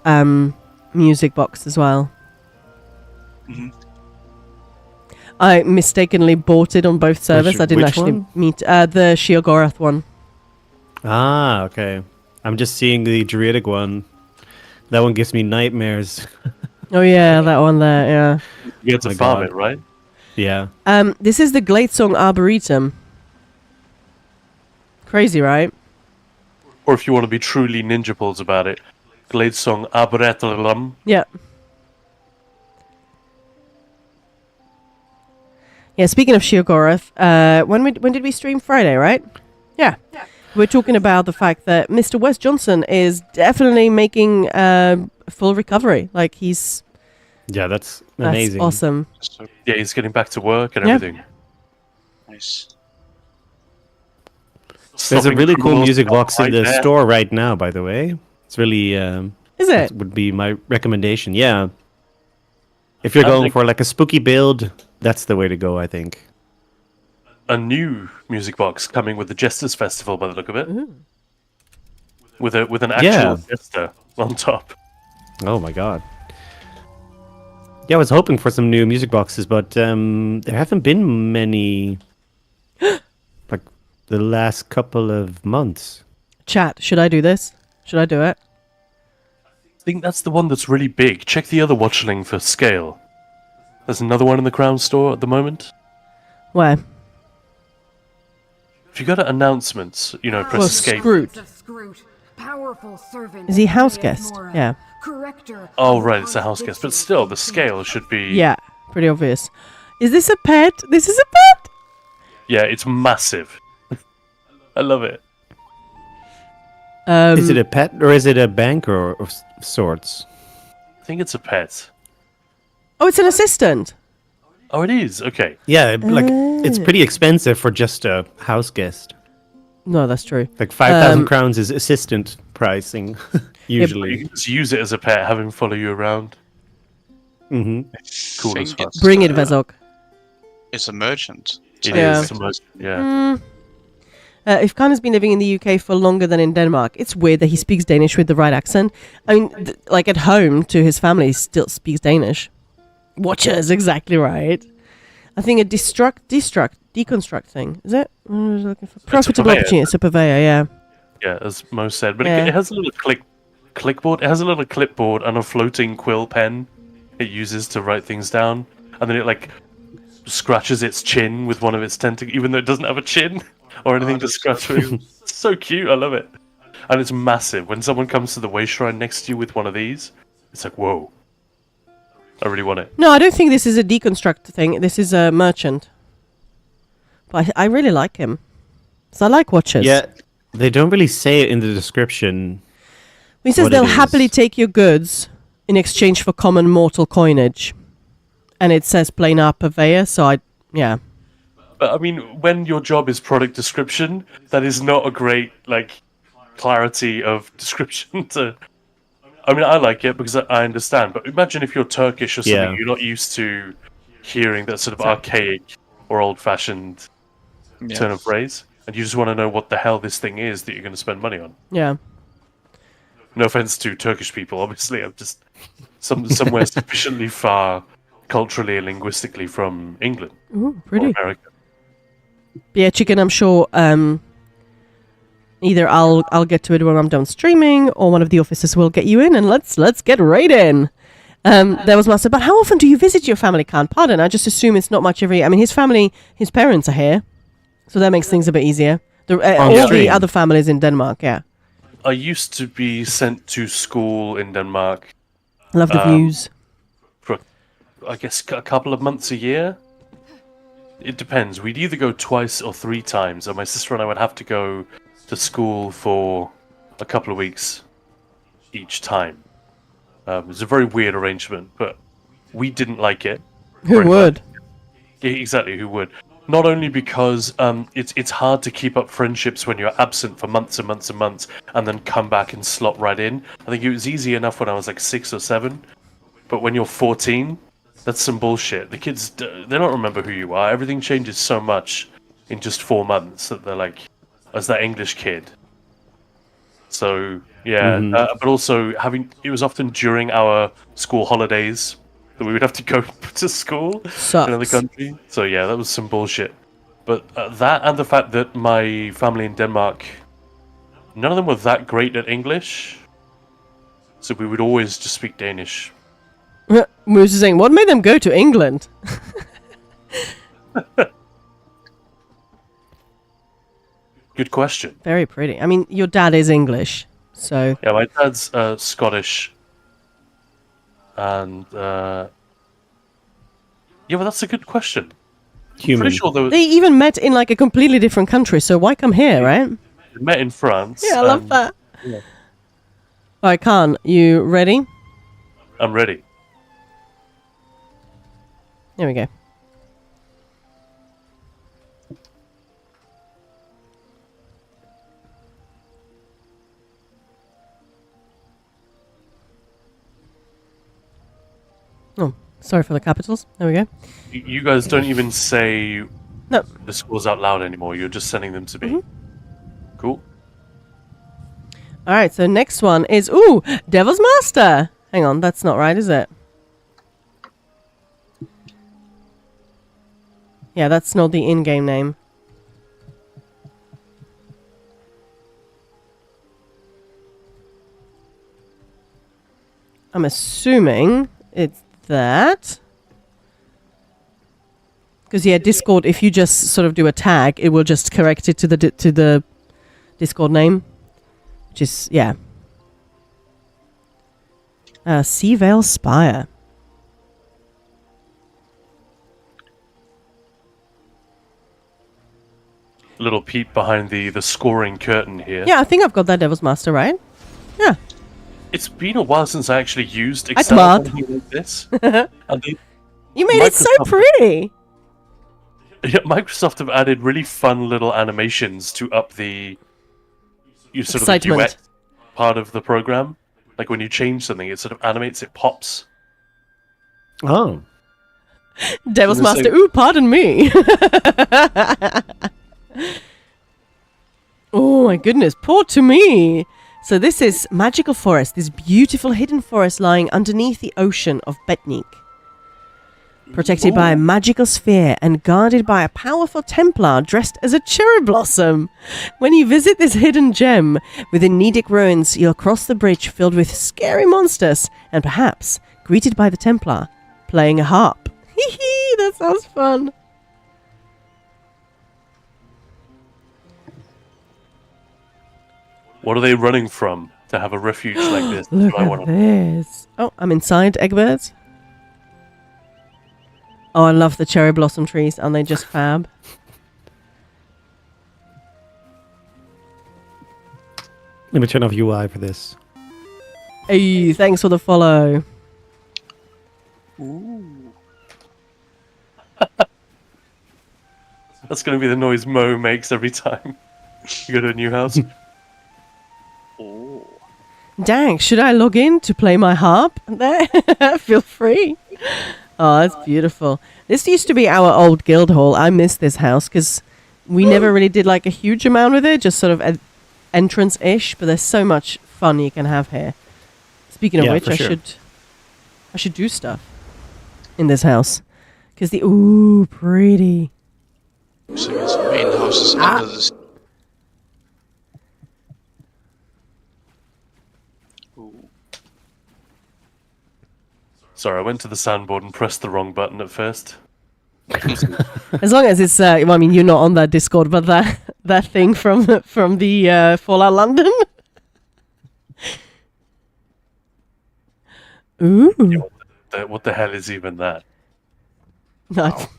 music box as well. I mistakenly bought it on both servers. I didn't which actually one? meet the Sheogorath one. Ah, okay. I'm just seeing the Druidic one. That one gives me nightmares. Oh yeah, that one there, yeah. You get to My farm God. it, right? Yeah. This is the Gladesong Arboretum. Crazy, right? Or if you want to be truly ninja pulls about it, Gladesong Arboretum. Yeah. Yeah, speaking of Sheogorath, when did we stream? Friday, right? Yeah. We're talking about the fact that Mr. Wes Johnson is definitely making full recovery. Like, that's Yeah, that's amazing. awesome. So Yeah, he's getting back to work and Yeah. everything. nice. There's a Stopping really cool criminals music box in right the there. store right now, by the way. It's really Is that it? would be my recommendation. Yeah. If you're I going think- for like a spooky build, that's the way to go, I think. A new music box coming with the Jesters Festival, by the look of it. With an actual Yeah. jester on top. Oh my god. Yeah, I was hoping for some new music boxes, but there haven't been many like the last couple of months. Chat, should I do this? Should I do it? I think that's the one that's really big. Check the other watchling for scale. There's another one in the Crown store at the moment. Where? If you go to announcements, press Well, escape. Scroot. Is he house guest? Yeah. Oh, right, it's a house guest. But still, the scale should be... Yeah, pretty obvious. Is this a pet? This is a pet? Yeah, it's massive. I love it. Is it a pet or is it a banker of sorts? I think it's a pet. Oh, it's an assistant. Oh, it is. Okay. Yeah, like it's pretty expensive for just a house guest. No, that's true. Like 5,000 crowns is assistant pricing You usually. can just use it as a pet, have him follow you around. Hmm. Cool Think as fuck. it's, Bring it, Vezok. It's a merchant. It Yeah. is. Yeah. If Khan has been living in the UK for longer than in Denmark, it's weird that he speaks Danish with the right accent. I mean, like at home to his family, he still speaks Danish. Watchers, exactly right. I think a deconstruct thing. Is it? What was I looking for? Profitable purveyor. opportunity. It's a purveyor, yeah. Yeah, as Mo said. But Yeah. it has a little clickboard. It has a little clipboard and a floating quill pen it uses to write things down. And then it like scratches its chin with one of its tentacles, even though it doesn't have a chin or anything to scratch with. It's so cute. I love it. And it's massive. When someone comes to the way shrine next to you with one of these, it's like, whoa. I really want it. No, I don't think this is a deconstruct thing. This is a merchant. But I really like him. So I like watchers. Yeah, they don't really say it in the description. He says what they'll it is. happily take your goods in exchange for common mortal coinage. And it says plain art purveyor, so yeah. But I mean, when your job is product description, that is not a great like clarity of description to. I mean, I like it because I understand. But imagine if you're Turkish or something, Yeah. you're not used to hearing that sort of archaic or old-fashioned turn of phrase, and you just want to know what the hell this thing is that you're going to spend money on. Yeah. No offense to Turkish people, obviously. I'm just somewhere sufficiently far culturally and linguistically from England Ooh, or pretty. America. Yeah, Chicken, I'm sure either I'll get to it when I'm done streaming, or one of the officers will get you in, and let's get right in. There was Master, but how often do you visit your family, Khan? Pardon, I just assume it's not much every. I mean, his parents are here, so that makes things a bit easier. All the stream. other families in Denmark, yeah. I used to be sent to school in Denmark Love the views. for, I guess, a couple of months a year. It depends. We'd either go twice or 3 times, and my sister and I would have to go to school for a couple of weeks each time. It was a very weird arrangement, but we didn't like it. Who very would? much. Yeah, exactly, who would? Not only because it's hard to keep up friendships when you're absent for months and months and months, and then come back and slot right in. I think it was easy enough when I was like 6 or 7, but when you're 14, that's some bullshit. The kids, they don't remember who you are. Everything changes so much in just 4 months that they're like, as that English kid. So yeah, but also it was often during our school holidays that we would have to go to school in another Sucks. country. So yeah, that was some bullshit. But that and the fact that my family in Denmark, none of them were that great at English, so we would always just speak Danish. Moose is saying, what made them go to England? Good question. Very pretty. I mean, your dad is English, so Yeah, my dad's Scottish, and yeah, well, that's a good question. Human. Pretty sure they even met in like a completely different country. So why come here, right? they met in France. Yeah, I love and that. All right, Khan, you ready? I'm ready. There we go. Oh, sorry for the capitals. There we go. You guys don't even say No. the scores out loud anymore. You're just sending them to me. Cool. All right, so next one is, Devil's Master. Hang on, that's not right, is it? Yeah, that's not the in-game name. I'm assuming it's that. Because, yeah, Discord, if you just sort of do a tag, it will just correct it to the Discord name. Which is, yeah. Sea Vale Spire. Little peep behind the scoring curtain here. Yeah, I think I've got that Devil's Master, right? Yeah. It's been a while since I actually used It's Excel mad. on something like this. And You made it so Microsoft- pretty. Yeah, Microsoft have added really fun little animations to up the sort of Excitement. UX part of the program. Like when you change something, it sort of animates, it pops. Oh. Devil's It's the Master. same- Ooh, pardon me. Oh my goodness, poor to me. So this is Magical Forest, this beautiful hidden forest lying underneath the ocean of Betnik. Protected by a magical sphere and guarded by a powerful Templar dressed as a cherry blossom. When you visit this hidden gem within Nedic ruins, you'll cross the bridge filled with scary monsters and perhaps greeted by the Templar playing a harp. Hee hee, that sounds fun. What are they running from to have a refuge like this? Look That's what I at wanna- this. Oh, I'm inside Eggbirds. Oh, I love the cherry blossom trees. Aren't they just fab? Let me turn off UI for this. Hey, thanks for the follow. Ooh. That's going to be the noise Mo makes every time you go to a new house. Oh. Dang, should I log in to play my harp there? Feel free. Oh, that's beautiful. This used to be our old guild hall. I miss this house because we never really did like a huge amount with it, just sort of entrance-ish, but there's so much fun you can have here. Speaking of Yeah, which, for I sure. should do stuff in this house. Because ooh, pretty. So yes, main house is under the sea. Ooh. Sorry, I went to the soundboard and pressed the wrong button at first. As long as it's, well, I mean, you're not on that Discord, but that thing from the Fallout London. Ooh. What the hell is even that? Not.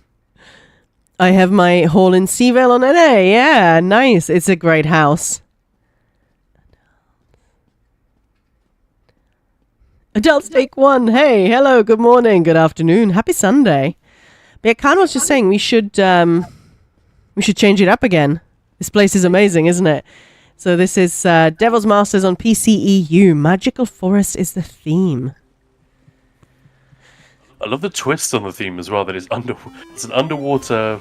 I have my hall in Seavale on NA. Yeah, nice. It's a great house. Adults take one. Hey, hello, good morning, good afternoon, happy Sunday. But yeah, Khan was just saying we should change it up again. This place is amazing, isn't it? So this is Devil's Masters on PCEU. Magical Forest is the theme. I love the twist on the theme as well. That it's an underwater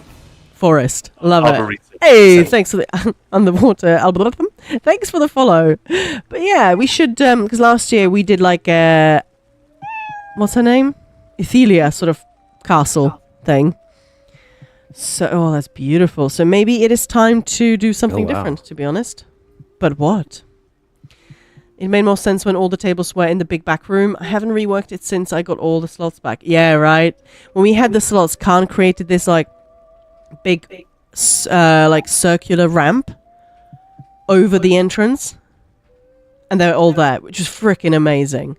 Forest. Love it. arboretum. Hey, Same. thanks for the underwater algorithm. Thanks for the follow. But yeah, we should because last year we did like what's her name? Ethelia sort of castle thing. So oh, that's beautiful. So maybe it is time to do something Oh, wow. different, to be honest. But what? It made more sense when all the tables were in the big back room. I haven't reworked it since I got all the slots back. Yeah, right. When we had the slots, Khan created this like big like circular ramp over the entrance, and they're all there, which is freaking amazing.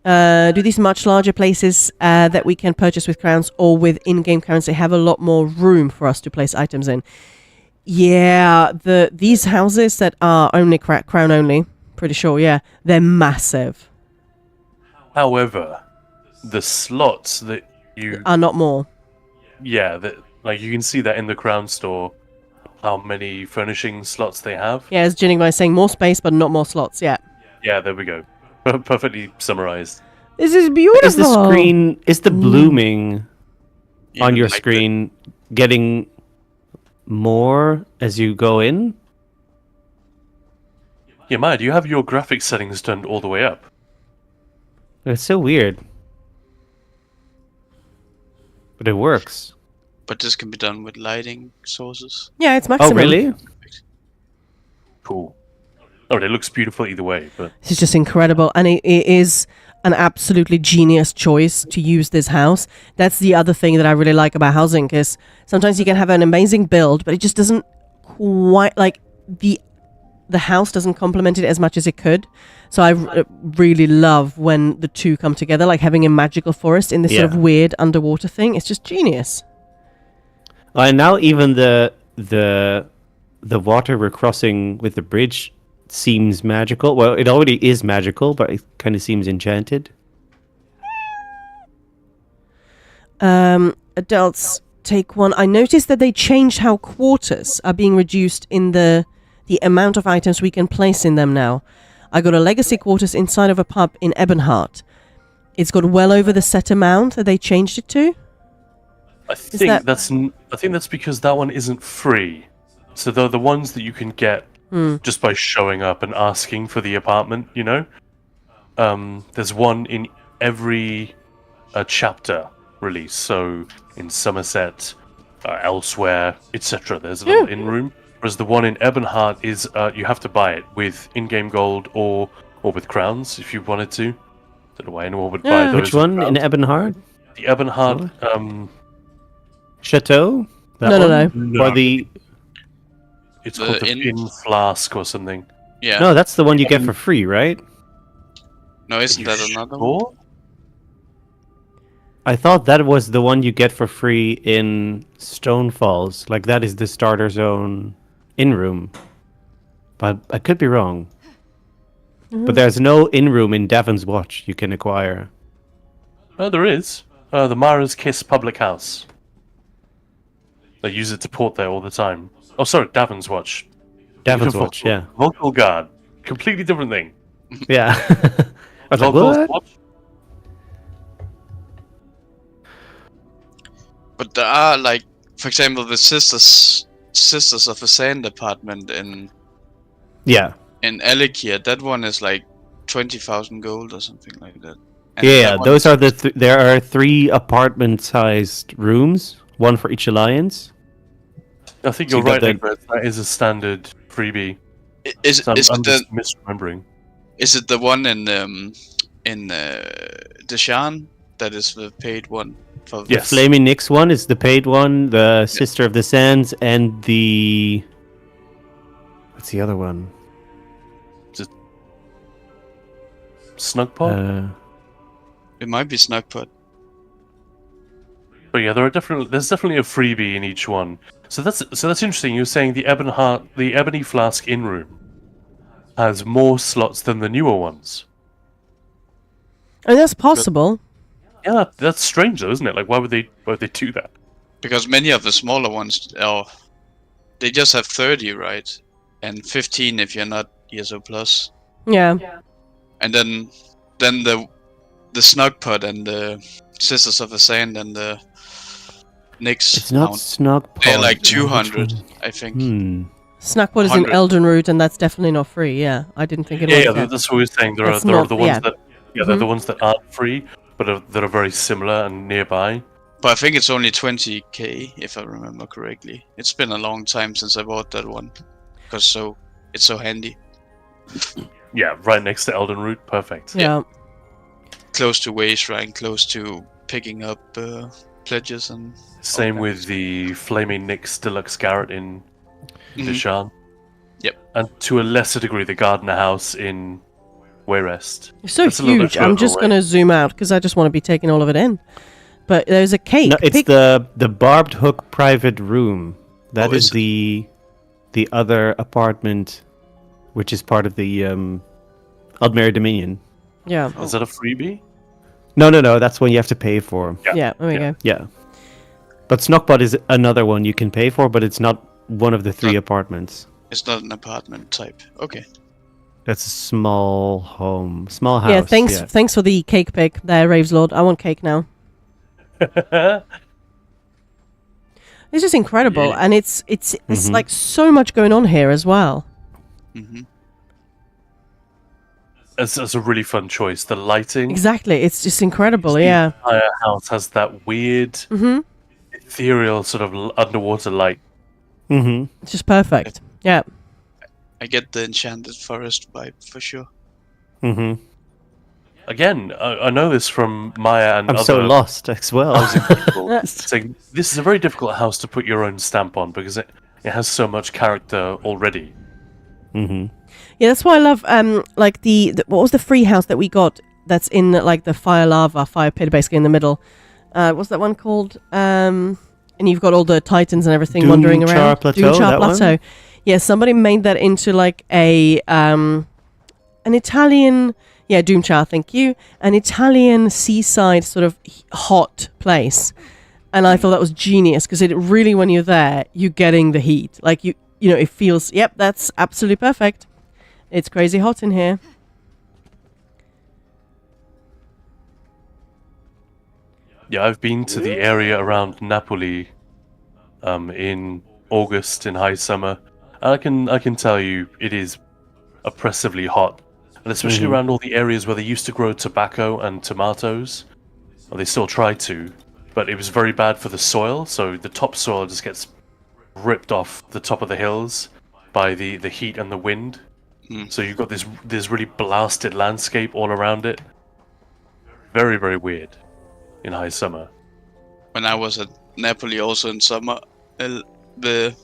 Do these much larger places that we can purchase with crowns or with in-game currency have a lot more room for us to place items in? Yeah, these houses that are only crown only, pretty sure, yeah, they're massive. However, the slots that you Are not more. that like you can see that in the Crown store, how many furnishing slots they have. Yeah, as Jinning was saying, more space but not more slots. Yeah, Yeah, there we go. Perfectly summarized. this is beautiful. Is the screen is the blooming You on your like the- screen getting more as you go in? Yeah, Maya, do you have your graphics settings turned all the way up? It's so weird. But it works. But this can be done with lighting sources. Yeah, it's Oh, maximum. really? Cool. Oh, it looks beautiful either way, but This is just incredible, and it is an absolutely genius choice to use this house. That's the other thing that I really like about housing, because sometimes you can have an amazing build, but it just doesn't quite like the house doesn't complement it as much as it could. So I really love when the two come together, like having a magical forest in this sort of Yeah. weird underwater thing. It's just genius. And now even the water we're crossing with the bridge seems magical. Well, it already is magical, but it kind of seems enchanted. Adults take one. I noticed that they changed how quarters are being reduced in the amount of items we can place in them now. I got a legacy quarters inside of a pub in Ebonheart. It's got well over the set amount that they changed it to. I think that's because that one isn't free. So they're the ones that you can get just by showing up and asking for the apartment. You know, there's one in every chapter release. So in Somerset, elsewhere, etc. There's a little in room. Whereas the one in Ebonheart is you have to buy it with in-game gold or with crowns if you wanted to. Don't know why anyone would buy those. Which one with in crowns. Ebonheart? The Ebonheart. Chateau? That No. one? No. Or the... It's called the Inn Flask or something. Yeah. No, that's the one you get for free, right? No, isn't Are you that another one? sure? I thought that was the one you get for free in Stone Falls. Like, that is the starter zone in-room. But I could be wrong. But there's no in-room in Davon's Watch you can acquire. Oh, there is. The Mara's Kiss Public House. They use it to port there all the time. Oh, sorry, Davon's Watch. Davon's Watch, yeah. Vocal Guard. Completely different thing. Yeah. I was like, Vocal's what? Watch. But there are, like, for example, the Sisters of the Sand apartment in Yeah. Alikir. That one is like 20,000 gold or something like that. And Yeah, that one those is- are there are 3 apartment-sized rooms, one for each alliance. I think So you're you right, got Egbert. That is a standard freebie. Is So I'm it just misremembering. the one in Deshan that is the paid one for The Yes. Flaming Nyx one is the paid one, the Sister of the Sands, and the... What's the other one? Snugpot? It might be Snugpot. But yeah, there's definitely a freebie in each one. So that's interesting. You're saying the Ebony Flask in room has more slots than the newer ones. I mean, that's possible. Yeah, that's strange though, isn't it? Like, why would they do that? Because many of the smaller ones they just have 30, right? And 15 if you're not ESO plus. Yeah. And then the Snugpot and the Sisters of the Sand and the Nyx It's not mount, Snugpot. they're like Which 200, one? I think. Snackpot is in 100. Elden Root, and that's definitely not free. Yeah, I didn't think it was. Yeah, Yeah. that's what we're saying. There That's are not- the ones yeah. that they're the ones that aren't free, but that are very similar and nearby. But I think it's only 20k if I remember correctly. It's been a long time since I bought that one, because it's so handy, Yeah, right next to Elden Root. Perfect. Yeah. close to Way Shrine, close to picking up pledges and. Same Okay. with the Flaming Nyx Deluxe Garret in Deshan. Yep. And to a lesser degree, the Gardener House in Wayrest. It's so That's a little bit huge. I'm further just away. going to zoom out because I just want to be taking all of it in. But there's a cake. No, it's Pick- the Barbed Hook private room. That Oh, is is the other apartment, which is part of the Aldmeri Dominion. Yeah. Is that a freebie? No, that's one you have to pay for. Yeah. There we Yeah. go. Yeah. But Snugpot is another one you can pay for, but it's not one of the 3 No. apartments. It's not an apartment type. Okay. That's a small home, small house. Yeah. Thanks for the cake pick there, Raves Lord. I want cake now. It's just incredible, Yeah. and it's like so much going on here as well. hmm It's a really fun choice. The lighting. Exactly. It's just incredible. The Yeah. entire house has that weird, Mhm. ethereal sort of underwater light. Mm-hmm. It's just perfect. Yeah. I get the Enchanted Forest vibe for sure. Mm-hmm. Again, I know this from Maya and I'm other so lost as well. housing people. Saying this is a very difficult house to put your own stamp on because it has so much character already. Mm-hmm. Yeah, that's why I love like the what was the free house that we got that's in like the fire pit basically in the middle. What's that one called? And you've got all the titans and everything wandering Doomchar around. Plateau, Doomchar that one? Plateau. Yeah, somebody made that into like a an Italian. Yeah, Doomchar, thank you. An Italian seaside sort of hot place. And I thought that was genius because it really, when you're there, you're getting the heat. Like, you know, it feels, yep, that's absolutely perfect. It's crazy hot in here. Yeah, I've been to the area around Napoli in August, in high summer. And I can tell you it is oppressively hot. And especially around all the areas where they used to grow tobacco and tomatoes. Well, they still try to, but it was very bad for the soil, so the topsoil just gets ripped off the top of the hills by the heat and the wind. So you've got this really blasted landscape all around it. Very, very weird in high summer. When I was at Napoli also in summer, the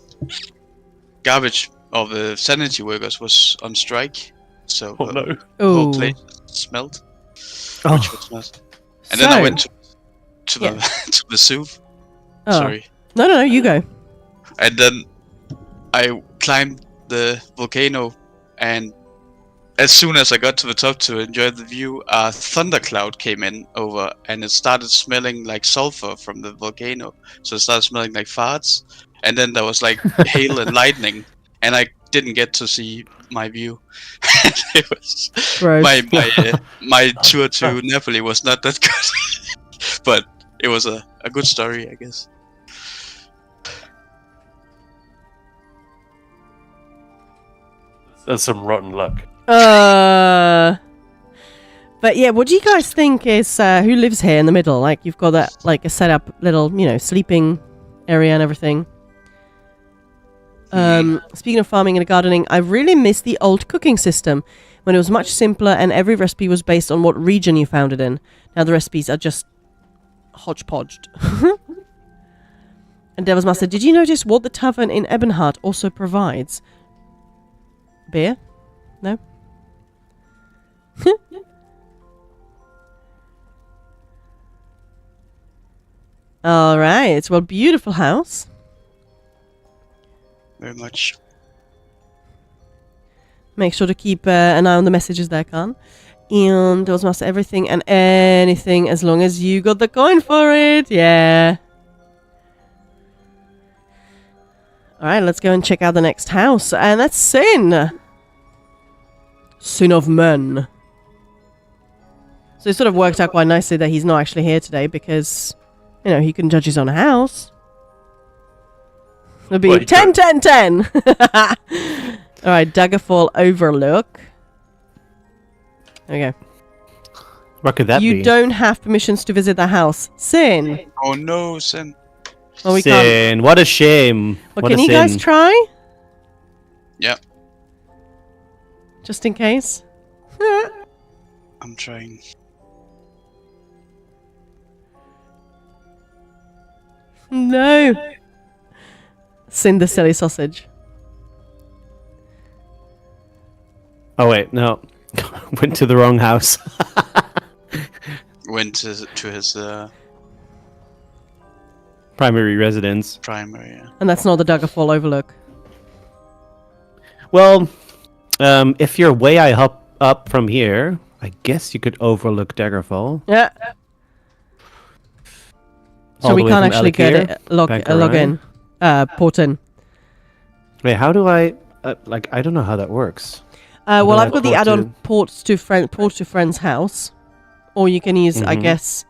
garbage of the sanitary workers was on strike. So Oh no. the Oh. whole place smelled. Oh. Which was nice. And then I So- went to the Yeah. to the zoo. Oh. Sorry. No, you go. And then I climbed the volcano, and as soon as I got to the top to enjoy the view, a thundercloud came in over, and it started smelling like sulfur from the volcano. So it started smelling like farts, and then there was like hail and lightning, and I didn't get to see my view. It was Gross. my tour to Napoli was not that good, but it was a good story, I guess. That's some rotten luck. But yeah, what do you guys think is who lives here in the middle? Like, you've got that, like, a set up little, you know, sleeping area and everything. Speaking of farming and gardening, I really miss the old cooking system when it was much simpler and every recipe was based on what region you found it in. Now the recipes are just hodgepodged. And Devil's Master, did you notice what the tavern in Ebonheart also provides? Beer? No? All right. Well, beautiful house. Very much. Make sure to keep an eye on the messages there, Khan. And Devil's Master, everything and anything as long as you got the coin for it. Yeah. All right, let's go and check out the next house. And that's Sin. Sin of Men. So it sort of worked out quite nicely that he's not actually here today because, you know, he can judge his own house. It'll be Well, he 10, 10, 10. All right, Daggerfall Overlook. There we go. What could that be? You don't have permissions to visit the house. Sin. Oh no, Sin. Well, we can't. Sin. What a shame. Well, What can a you guys sin. try? Yeah, Just in case. I'm trying. No. Sin the silly sausage. Oh wait, no. Went to the wrong house. Went to his Primary residence. primary. Yeah. And that's not the Daggerfall Overlook. Well, if you're way up from here, I guess you could overlook Daggerfall. Yeah. So All we the way can't from actually Alakir, get log back in. Port in. Wait, how do I? I don't know how that works. Well, do I I've got the port add-on to? port to friend's house, or you can use, I Mhm. guess,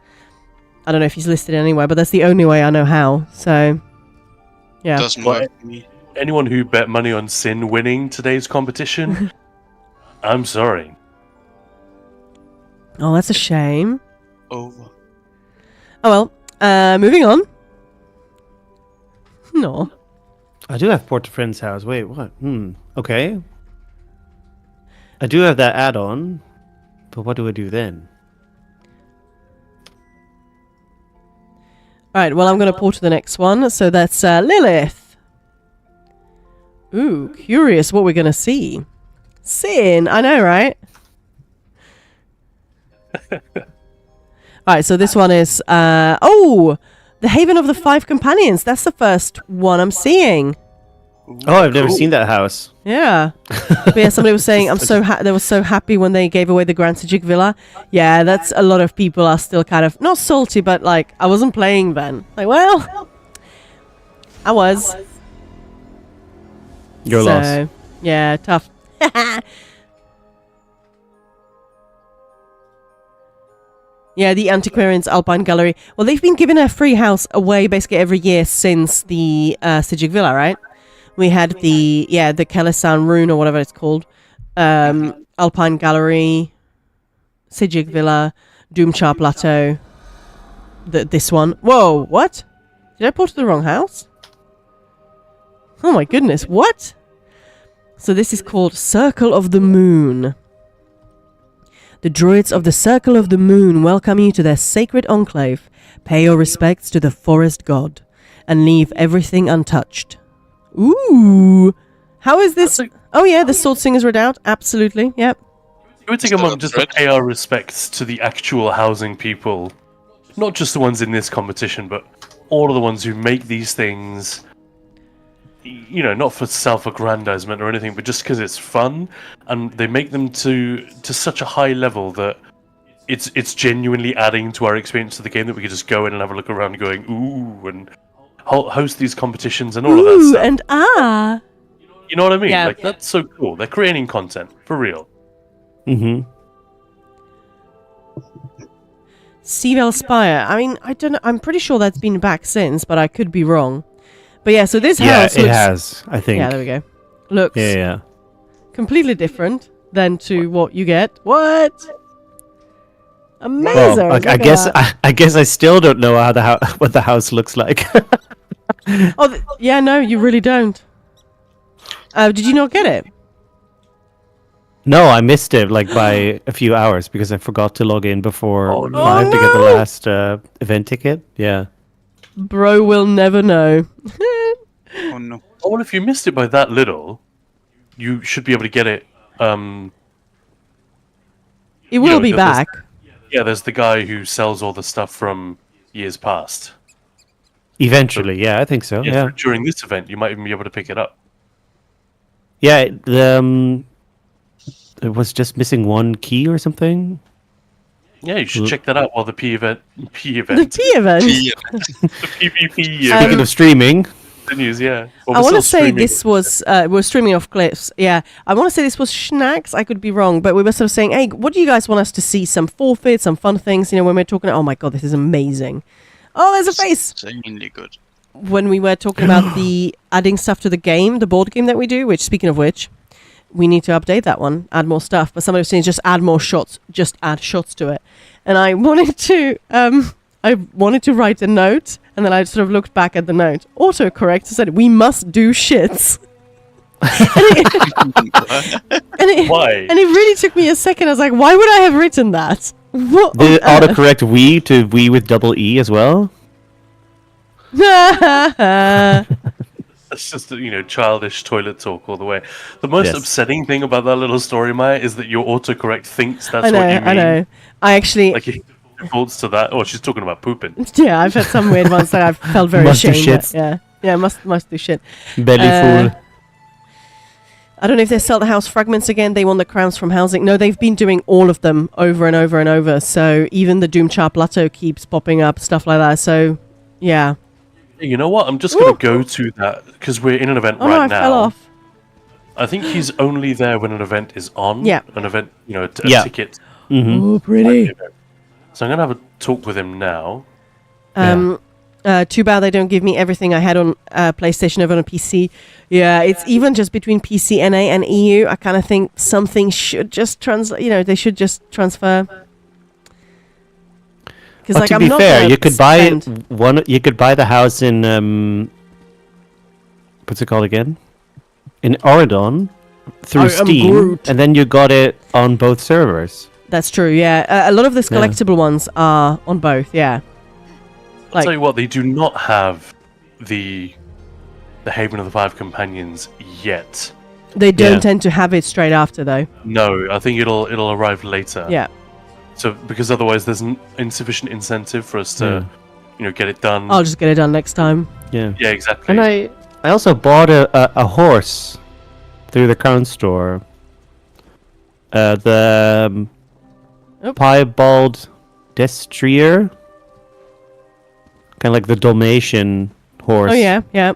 I don't know if he's listed anywhere, but that's the only way I know how. So, yeah. Doesn't Well, work for me. Anyone who bet money on Sin winning today's competition, I'm sorry. Oh, that's a shame. Over. Oh well. Moving on. No. I do have Port to Friend's house. Wait, what? Okay. I do have that add-on, but what do I do then? All right. Well, I'm going to port to the next one. So that's Lilith. Ooh, curious what we're going to see. Sin. I know, right? All right. So this one is the Haven of the Five Companions. That's the first one I'm seeing. Oh, I've never Cool. seen that house. Yeah. But yeah, somebody was saying they were so happy when they gave away the Grand Sijic Villa. Yeah, that's a lot of people are still kind of not salty, but like I wasn't playing then. Like, well, I was. Your loss. Yeah, tough. Yeah, the Antiquarians Alpine Gallery. Well, they've been giving a free house away basically every year since the Sijic Villa, right? We had the Kellesan Rune or whatever it's called. Alpine Gallery, Sijic Villa, Doomchar Plateau. This one. Whoa, what? Did I port to the wrong house? Oh my goodness, what? So this is called Circle of the Moon. The druids of the Circle of the Moon welcome you to their sacred enclave. Pay your respects to the forest god and leave everything untouched. Ooh. How is this? Oh yeah, the Sword Singers Redoubt. Absolutely. Yep. You would take a moment just to pay our respects to the actual housing people. Not just the ones in this competition, but all of the ones who make these things. You know, not for self-aggrandizement or anything, but just because it's fun, and they make them to such a high level that it's genuinely adding to our experience of the game that we could just go in and have a look around, going ooh, and host these competitions and all of that Ooh, stuff. and ah. You know what I mean? Yeah. Like that's so cool. They're creating content for real. Mm-hmm. Seavale Spire. I mean, I don't know. I'm pretty sure that's been back since, but I could be wrong. But yeah, so this Yeah, house it looks, has. I think. Yeah, there we go. Looks Yeah. completely different than to what you get. What? Amazing. Well, Look I at guess that. I guess I still don't know how what the house looks like. Oh, yeah, no, you really don't. Did you not get it? No, I missed it like by a few hours because I forgot to log in before Oh, no. 5 to get the no. last event ticket. Yeah. Bro will never know. Oh no. Oh, well, if you missed it by that little, you should be able to get it. It will know, be there's- back. Yeah, there's the guy who sells all the stuff from years past. Eventually, yeah, I think so. Yeah. During this event, you might even be able to pick it up. Yeah, it was just missing one key or something. Yeah, you should check that out while the P event The P event. the PvP Speaking of streaming, continues. Yeah, well, I we're want to still say streaming. this was we're streaming off clips. Yeah, I want to say this was Schnacks. I could be wrong, but we were sort of saying, hey, what do you guys want us to see? Some forfeits, some fun things. You know, when we're talking. Oh my god, this is amazing. Oh, there's a face. Insanely good. When we were talking about the adding stuff to the game, the board game that we do. Which, speaking of which, we need to update that one, add more stuff. But somebody was saying, just add more shots, just add shots to it. And I wanted to write a note, and then I sort of looked back at the note. Autocorrect said, "We must do shits." Why? And it really took me a second. I was like, why would I have written that? What did it on earth? autocorrect we to we with double E as well? That's just childish toilet talk all the way. The most Yes. upsetting thing about that little story, Maya, is that your autocorrect thinks that's I know, what you mean. I know. I actually, Like it defaults to that. Oh, she's talking about pooping. yeah, I've had some weird ones that I've felt very Must do ashamed. shits. Yeah, must do shit. Belly Uh, full. I don't know if they sell the house fragments again. They want the crowns from housing. No, they've been doing all of them over and over and over. So even the Doomchar Plateau keeps popping up, stuff like that. So, yeah. You know what? I'm just going to go to that because we're in an event Oh right no, I now. fell off. I think he's only there when an event is on. Yeah. An event, a Yeah. ticket. Mm-hmm. Oh, pretty. So I'm going to have a talk with him now. Too bad they don't give me everything I had on PlayStation over on PC. Yeah, it's even just between PC, NA, and EU. I kind of think something should just they should just transfer. Because But to be fair, you could buy one. You could buy the house in what's it called again? In Oregon through I am Steam, Groot. and then you got it on both servers. That's true. Yeah, a lot of the Yeah. collectible ones are on both. Yeah. I'll tell you what, they do not have the Haven of the Five Companions yet. They don't Yeah. tend to have it straight after, though. No, I think it'll arrive later. Yeah. So because otherwise there's insufficient incentive for us to, get it done. I'll just get it done next time. Yeah, Yeah, exactly. and I also bought a horse through the crown store. The Oop. piebald destrier, kind of like the Dalmatian horse. Oh yeah, yeah.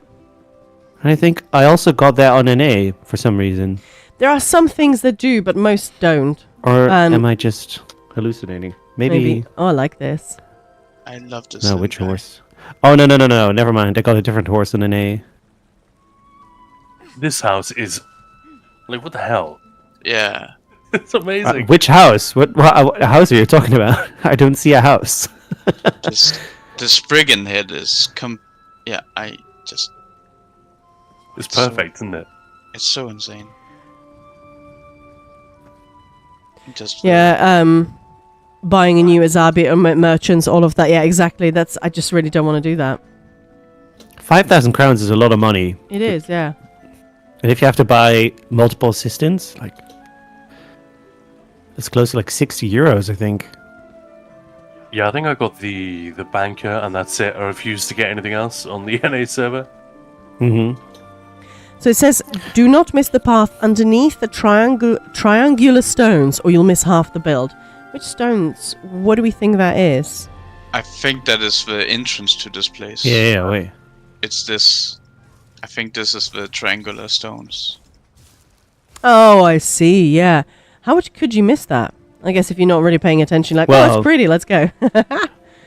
And I think I also got that on NA for some reason. There are some things that do, but most don't. Or am I just hallucinating? Maybe. Oh, I like this. I love this. No, little which guy. horse? Oh, no. Never mind. I got a different horse on NA. This house is like, what the hell? Yeah. It's amazing. Which house? What house are you talking about? I don't see a house. Just the Spriggan head is Yeah, It's perfect, isn't it? it's so insane. Just Yeah, buying a new Azabi or merchants, all of that. Yeah, exactly. I just really don't want to do that. 5,000 crowns is a lot of money. It is, yeah. And if you have to buy multiple assistants, like, it's close to like 60 euros, I think. Yeah, I think I got the banker, and that's it. I refuse to get anything else on the NA server. Mm-hmm. So it says, do not miss the path underneath the triangular stones, or you'll miss half the build. Which stones? What do we think that is? I think that is the entrance to this place. Yeah, wait. It's this. I think this is the triangular stones. Oh, I see, yeah. How much could you miss that? I guess if you're not really paying attention, like, oh, Well- it's pretty, let's go.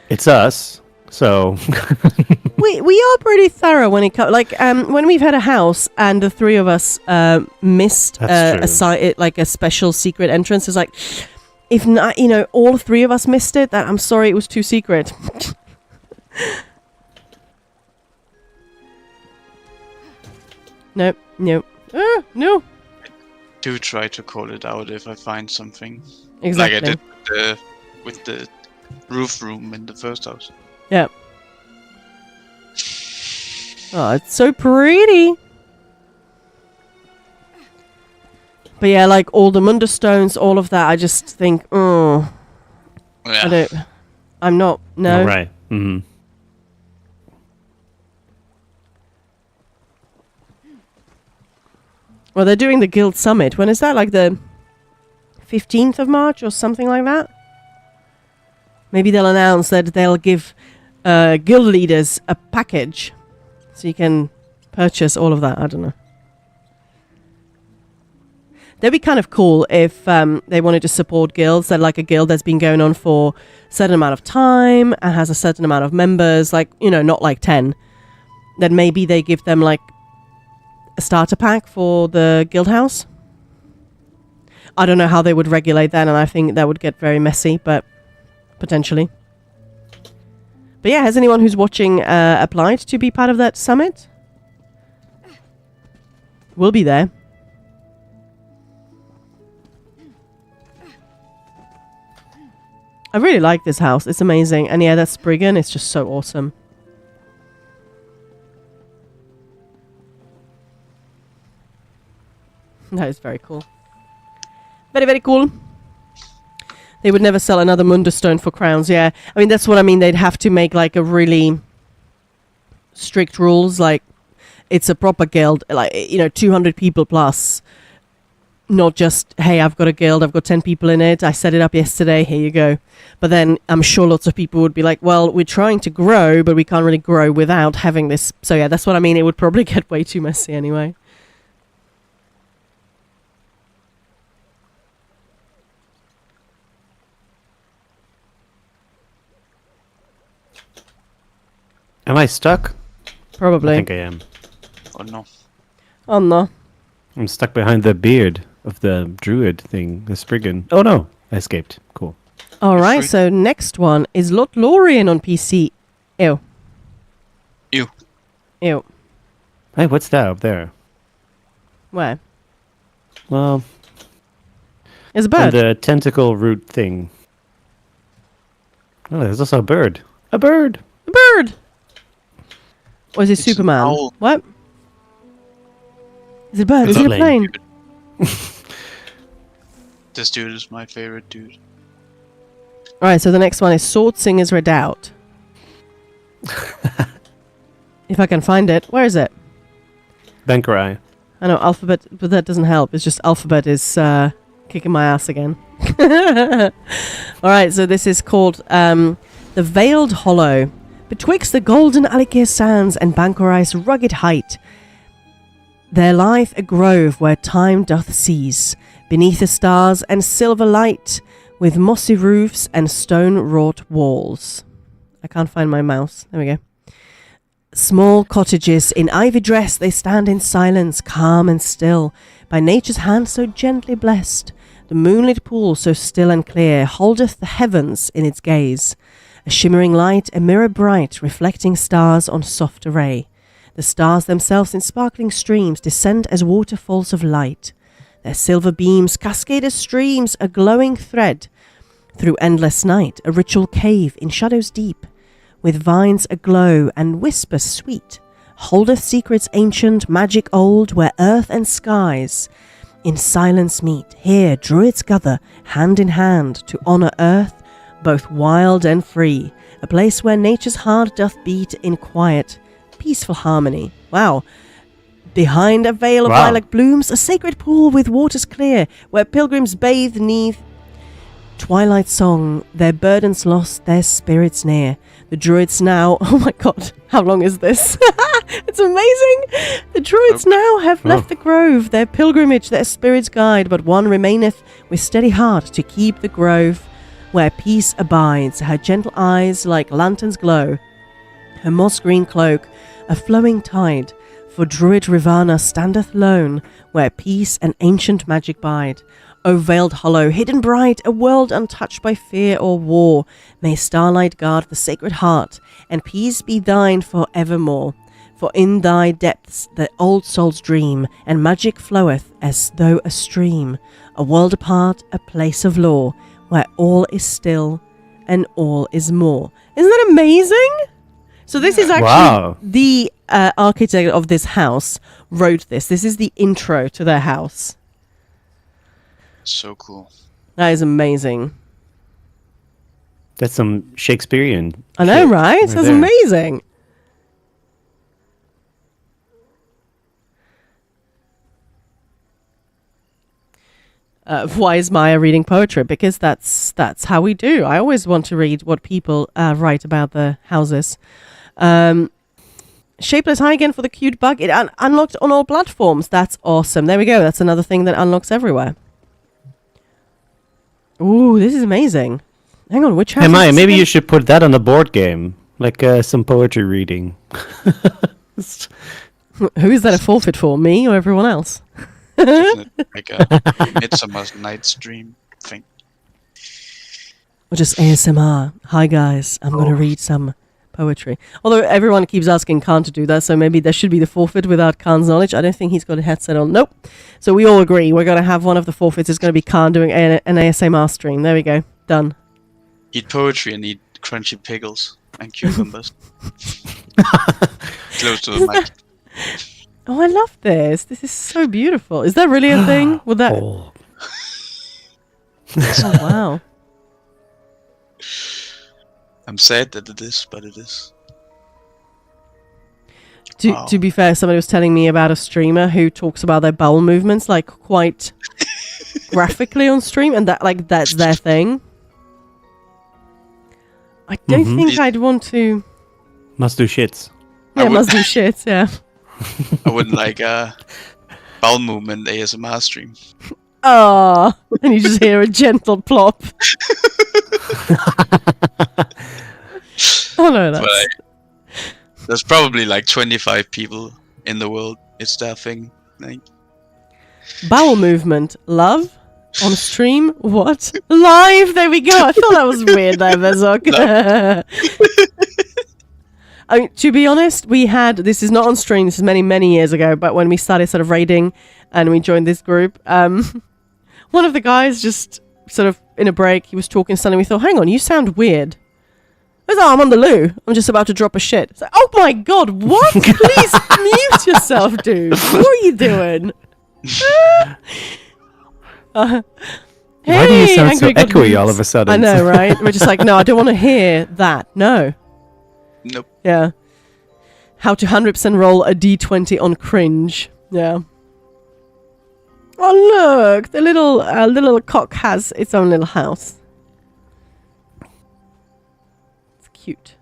It's us, so... we are pretty thorough when it comes, like, when we've had a house and the three of us missed That's true. like a special secret entrance. It's like, if not, all three of us missed it, that I'm sorry, it was too secret. Nope, nope. No. Do try to call it out if I find something. Exactly. Like I did with the roof room in the first house. Yeah. Oh, it's so pretty. But yeah, like all the Munda stones, all of that, I just think, oh, Yeah. I'm not, no. All right. Mm-hmm. Well, they're doing the Guild Summit. When is that? Like the 15th of March or something like that? Maybe they'll announce that they'll give guild leaders a package so you can purchase all of that. I don't know. That'd be kind of cool if they wanted to support guilds. That like a guild that's been going on for a certain amount of time and has a certain amount of members, like, not like 10. Then maybe they give them like a starter pack for the guild house. I don't know how they would regulate that, and I think that would get very messy, but potentially. But yeah, has anyone who's watching applied to be part of that summit? We'll be there. I really like this house. It's amazing. And yeah, that Spriggan is just so awesome. That is very cool. Very, very cool. They would never sell another Munda stone for crowns, yeah. I mean, that's what I mean. They'd have to make like a really strict rules. Like, it's a proper guild. Like, 200 people plus. Not just, hey, I've got a guild, I've got 10 people in it, I set it up yesterday, here you go. But then I'm sure lots of people would be like, well, we're trying to grow, but we can't really grow without having this. So yeah, that's what I mean. It would probably get way too messy anyway. Am I stuck? Probably. I think I am. Oh no. Oh no. I'm stuck behind the beard of the druid thing, the Spriggan. Oh no, I escaped. Cool. All You're right, free. so next one is Lotlorian on PC. Ew. Ew. Ew. Hey, what's that up there? Where? Well, There's a on bird. the tentacle root thing. Oh, there's also a bird. A bird! A bird! Or is it It's an Superman? owl. What? Is it a bird? It's Is a it a plane? This dude is my favorite dude. Alright, so the next one is Sword Singer's Redoubt. If I can find it. Where is it? Bankerai. I know Alphabet, but that doesn't help. It's just Alphabet is kicking my ass again. All right, so this is called The Veiled Hollow. Betwixt the golden Alikir sands and Bankorai's rugged height, there lieth a grove where time doth cease, beneath the stars and silver light, with mossy roofs and stone-wrought walls. I can't find my mouse. There we go. Small cottages in ivy dress, they stand in silence, calm and still, by nature's hand so gently blessed. The moonlit pool so still and clear holdeth the heavens in its gaze. A shimmering light, a mirror bright, reflecting stars on soft array. The stars themselves in sparkling streams descend as waterfalls of light. Their silver beams cascade as streams, a glowing thread. Through endless night, a ritual cave in shadows deep, with vines aglow and whispers sweet, holdeth secrets ancient, magic old, where earth and skies in silence meet. Here druids gather, hand in hand, to honour earth, both wild and free, a place where nature's heart doth beat in quiet, peaceful harmony. Wow. Behind a veil of lilac blooms, a sacred pool with waters clear, where pilgrims bathe neath twilight song, their burdens lost, their spirits near. The druids now, oh my god, how long is this? It's amazing! The druids now have left the grove, their pilgrimage, their spirits guide, but one remaineth with steady heart to keep the grove where peace abides. Her gentle eyes like lanterns glow, her moss-green cloak a flowing tide, for druid Ravana standeth lone, where peace and ancient magic bide. O veiled hollow, hidden bright, a world untouched by fear or war, may starlight guard the sacred heart, and peace be thine for evermore. For in thy depths the old souls dream, and magic floweth as though a stream, a world apart, a place of lore, where all is still and all is more. Isn't that amazing? So this is actually the architect of this house wrote this. This is the intro to their house. So cool. That is amazing. That's some Shakespearean. I know, right? That's there. amazing. Why is Maya reading poetry? Because that's how we do. I always want to read what people write about the houses. Shapeless, hi again for the cute bug. It unlocked on all platforms. That's awesome. There we go. That's another thing that unlocks everywhere. Ooh, this is amazing. Hang on, which house? Hey Maya, maybe you should put that on the board game, like some poetry reading. Who is that a forfeit for? Me or everyone else? Like a Midsummer Night's Dream thing. Or just ASMR. Hi guys, I'm going to read some poetry. Although everyone keeps asking Khan to do that, so maybe there should be the forfeit without Khan's knowledge. I don't think he's got a headset on. Nope. So we all agree we're going to have one of the forfeits. It's going to be Khan doing an ASMR stream. There we go. Done. Eat poetry and eat crunchy pickles and cucumbers. Close to the mic. Oh, I love this. This is so beautiful. Is that really a thing? Would that? Oh. Oh, wow. I'm sad that it is, but it is. To be fair, somebody was telling me about a streamer who talks about their bowel movements like quite graphically on stream, and that's their thing. I don't think I'd want to. Must do shits. Yeah, must do shit. Yeah. I would like a bowel movement ASMR stream. Oh, and you just hear a gentle plop. Oh no, that's. There's probably like 25 people in the world. It's their thing. Like, bowel movement, love on stream. What? Live? There we go. I thought that was weird, there, Vezok. I mean, to be honest, we had, this is not on stream, this is many, many years ago, but when we started sort of raiding and we joined this group, one of the guys just sort of in a break, he was talking, suddenly we thought, hang on, you sound weird. I was like, oh, I'm on the loo. I'm just about to drop a shit. It's like, oh my god, what? Please mute yourself, dude. What are you doing? Why do you sound so echoey all of a sudden? I know, right? We're just like, no, I don't want to hear that. No. nope. Yeah. How to 100% roll a d20 on cringe. Yeah. Oh look, the little cock has its own little house. It's cute.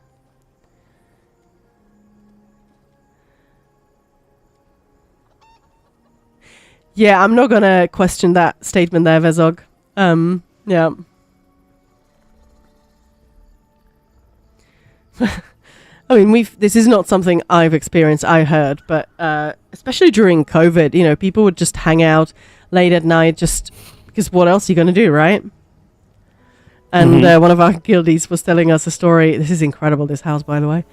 Yeah, I'm not gonna question that statement there, Vezog. Yeah. I mean, this is not something I've experienced, I heard, but especially during COVID, you know, people would just hang out late at night just because what else are you going to do, right? And one of our guildies was telling us a story. This is incredible, this house, by the way.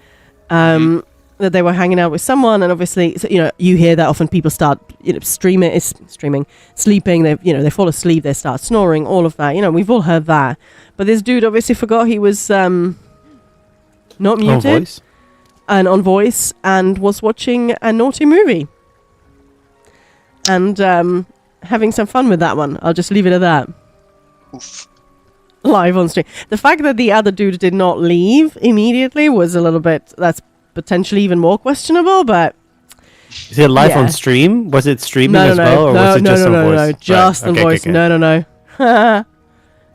That they were hanging out with someone, and obviously, so, you know, you hear that often people start, you know, sleeping. They fall asleep, they start snoring, all of that. You know, we've all heard that. But this dude obviously forgot he was not muted. On voice? And on voice, and was watching a naughty movie. And having some fun with that one. I'll just leave it at that. Oof. Live on stream. The fact that the other dude did not leave immediately was a little bit, that's potentially even more questionable, but... Is it live Yeah. on stream? Was it streaming as no, well, or was it just on voice? No, just Right, on okay, voice. okay. No.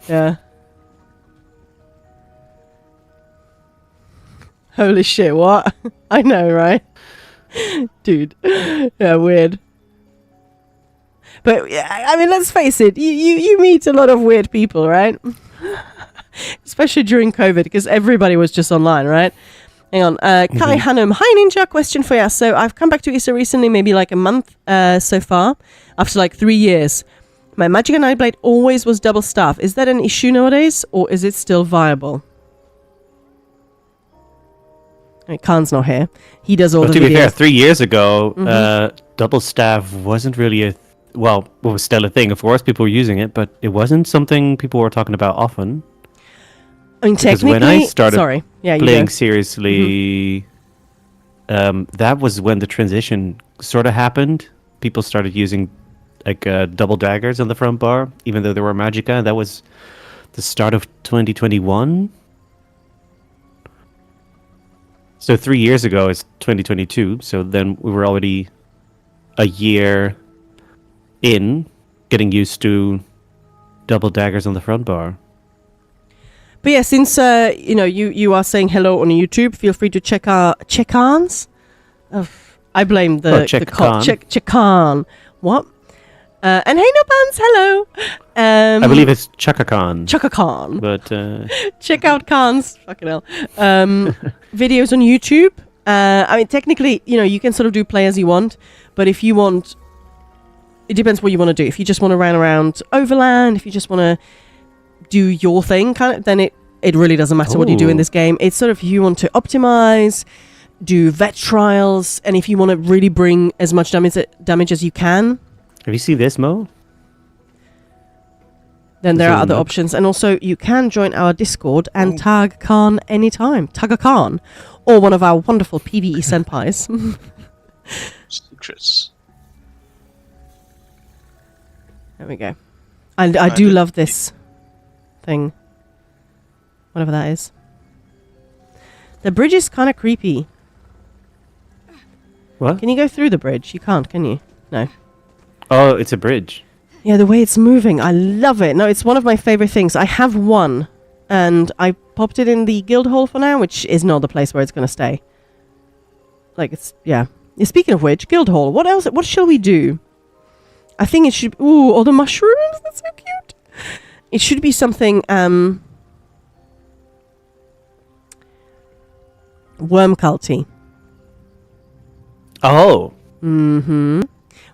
Yeah. Holy shit, what? I know, right? Dude. Yeah, weird. But, yeah, I mean, let's face it. You meet a lot of weird people, right? Especially during COVID, because everybody was just online, right? Hang on. Kai Hanum. Hi, Ninja. Question for you. So, I've come back to ESO recently, maybe like a month so far, after like 3 years. My Magic and Nightblade always was double staff. Is that an issue nowadays, or is it still viable? I mean, Khan's not here. He does all Well, the to videos. be fair, 3 years ago, double staff wasn't really it was still a thing. Of course, people were using it, but it wasn't something people were talking about often. I mean, Because technically... when I started Sorry. Yeah, you playing go. seriously, that was when the transition sort of happened. People started using like double daggers on the front bar, even though they were Magicka. That was the start of 2021. So 3 years ago is 2022. So then we were already a year in getting used to double daggers on the front bar. But yeah, since you are saying hello on YouTube, feel free to check our check-ons. I blame the cop. Check-on. What? And hey, no buns, hello. I believe it's Chaka Khan. Chaka Khan. But Check out Khan's fucking hell. Videos on YouTube. I mean, technically, you can sort of do play as you want, but if you want, it depends what you want to do. If you just want to run around Overland, if you just want to do your thing, then it really doesn't matter what you do in this game. It's sort of if you want to optimize, do vet trials, and if you want to really bring as much damage as you can. have you seen this, Mo? Then there are Zoom other up. options. And also, you can join our Discord and tag Khan anytime. Tag a Khan. Or one of our wonderful PvE senpais. Secrets. There we go. And I do love this thing. Whatever that is. The bridge is kind of creepy. What? Can you go through the bridge? You can't, can you? No. Oh, it's a bridge. Yeah, the way it's moving. I love it. No, it's one of my favorite things. I have one. And I popped it in the guild hall for now, which is not the place where it's going to stay. Like, it's... Yeah. Speaking of which, guild hall. What else? What shall we do? I think it should... Ooh, all the mushrooms. That's so cute. It should be something... Worm culty. Oh. Mm-hmm.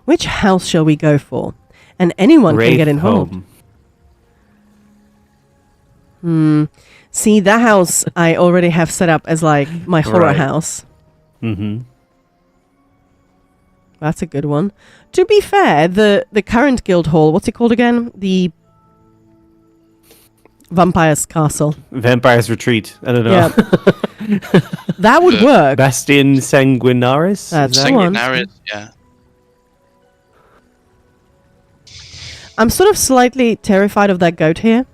Which house shall we go for? And anyone can get involved. Home. See, that house I already have set up as like my horror Right. house. Mm-hmm. That's a good one. To be fair, the current guild hall, what's it called again? The Vampire's Castle. Vampire's Retreat. I don't know. Yeah. That would work. Bastion Sanguinaris? That's Is the that- one. Sanguinaris, yeah. I'm sort of slightly terrified of that goat here.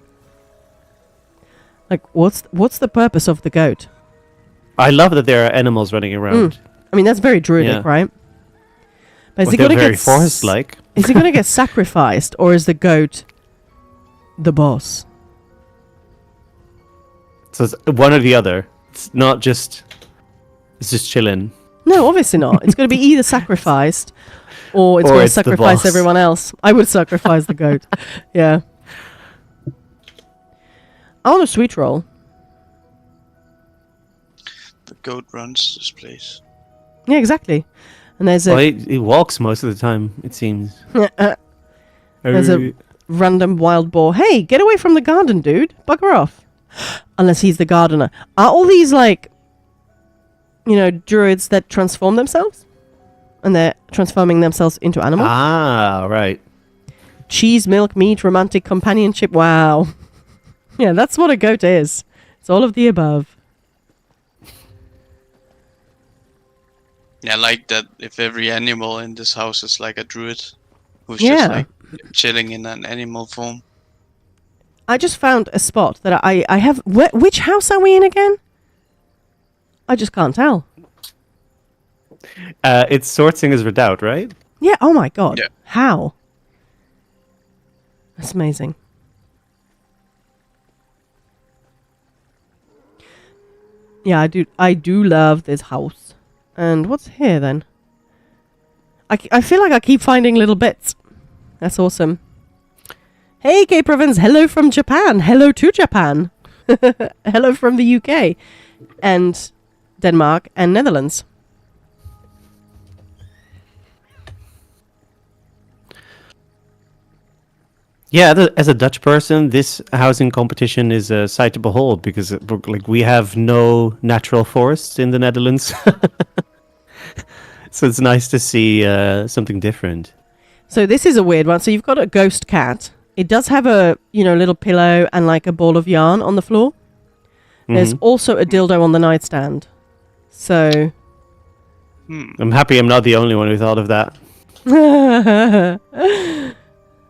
Like, what's the purpose of the goat? I love that there are animals running around. I mean, that's very druidic, Yeah. right? But is Well, he they're going to very get forest-like. Is he going to get sacrificed, or is the goat the boss? So it's one or the other. It's not just. It's just chilling. No, obviously not. It's going to be either sacrificed, or it's Or going to it's the sacrifice boss. everyone else. I would sacrifice the goat. Yeah. I want a sweet roll. The goat runs this place. Yeah, exactly. And there's Well, a he walks most of the time, it seems. There's a random wild boar. Hey, get away from the garden, dude. Bugger off. Unless he's the gardener. Are all these like, druids that transform themselves? And they're transforming themselves into animals? Ah, right. Cheese, milk, meat, romantic companionship. Wow. Yeah, that's what a goat is. It's all of the above. Yeah, I like that if every animal in this house is like a druid who's Yeah. just like chilling in an animal form. I just found a spot that I have. Which house are we in again? I just can't tell. It's Sorting as Redoubt, right? Yeah, oh my god. Yeah. How? That's amazing. Yeah, I do love this house. And what's here then? I feel like I keep finding little bits. That's awesome. Hey, Cape Province. Hello from Japan. Hello to Japan. Hello from the UK. And Denmark and Netherlands. Yeah, as a Dutch person, this housing competition is a sight to behold because we have no natural forests in the Netherlands. So it's nice to see something different. So this is a weird one. So you've got a ghost cat. It does have a, little pillow and like a ball of yarn on the floor. There's also a dildo on the nightstand. So I'm happy I'm not the only one who thought of that.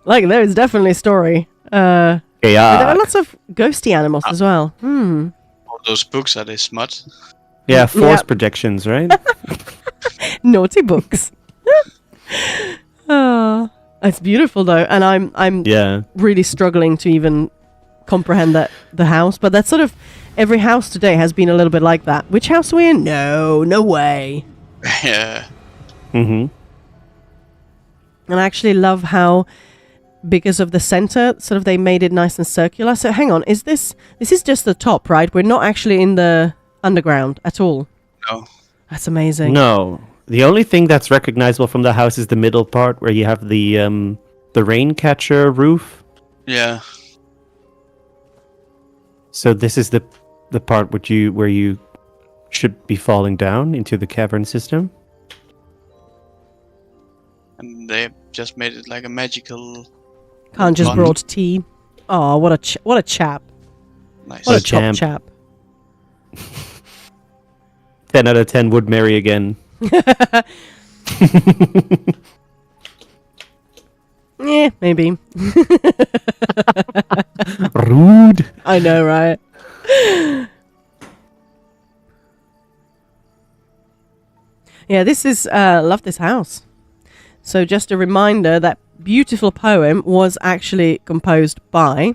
like there is definitely a story. There Yeah. are lots of ghosty animals as well. All those books, are they smut? Yeah, force Yeah. projections, right? Naughty books. Oh, it's beautiful though, and I'm Yeah. really struggling to even comprehend the house. But that's sort of every house today has been a little bit like that. Which house are we in? No way. Yeah. Mm-hmm. And I actually love how, because of the center, sort of they made it nice and circular. So hang on, this is just the top, right? We're not actually in the underground at all. No. That's amazing. No. The only thing that's recognizable from the house is the middle part where you have the rain catcher roof. Yeah. So this is the part where you should be falling down into the cavern system. And they just made it like a magical. Khan just Fun. brought tea. Oh, what a chap. Nice. What a a top champ. chap. 10 out of 10 would marry again. Yeah, maybe. Rude. I know, right? Yeah, this is love this house. So just a reminder that beautiful poem was actually composed by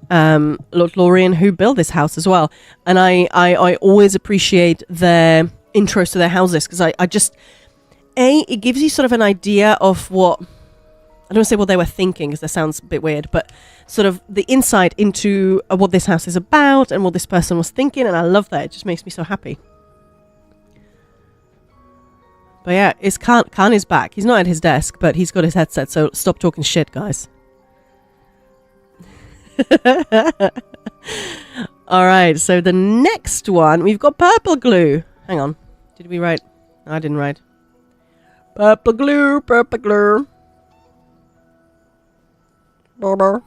Lord Lorien, who built this house as well. And I always appreciate their intros to their houses because I just it gives you sort of an idea of what, I don't want to say what they were thinking because that sounds a bit weird, but sort of the insight into what this house is about and what this person was thinking, and I love that. It just makes me so happy. But yeah, it's Khan is back. He's not at his desk, but he's got his headset, so stop talking shit, guys. Alright, so the next one, we've got purple glue. Hang on. Did we write? No, I didn't write. Purple glue, purple glue. Alright.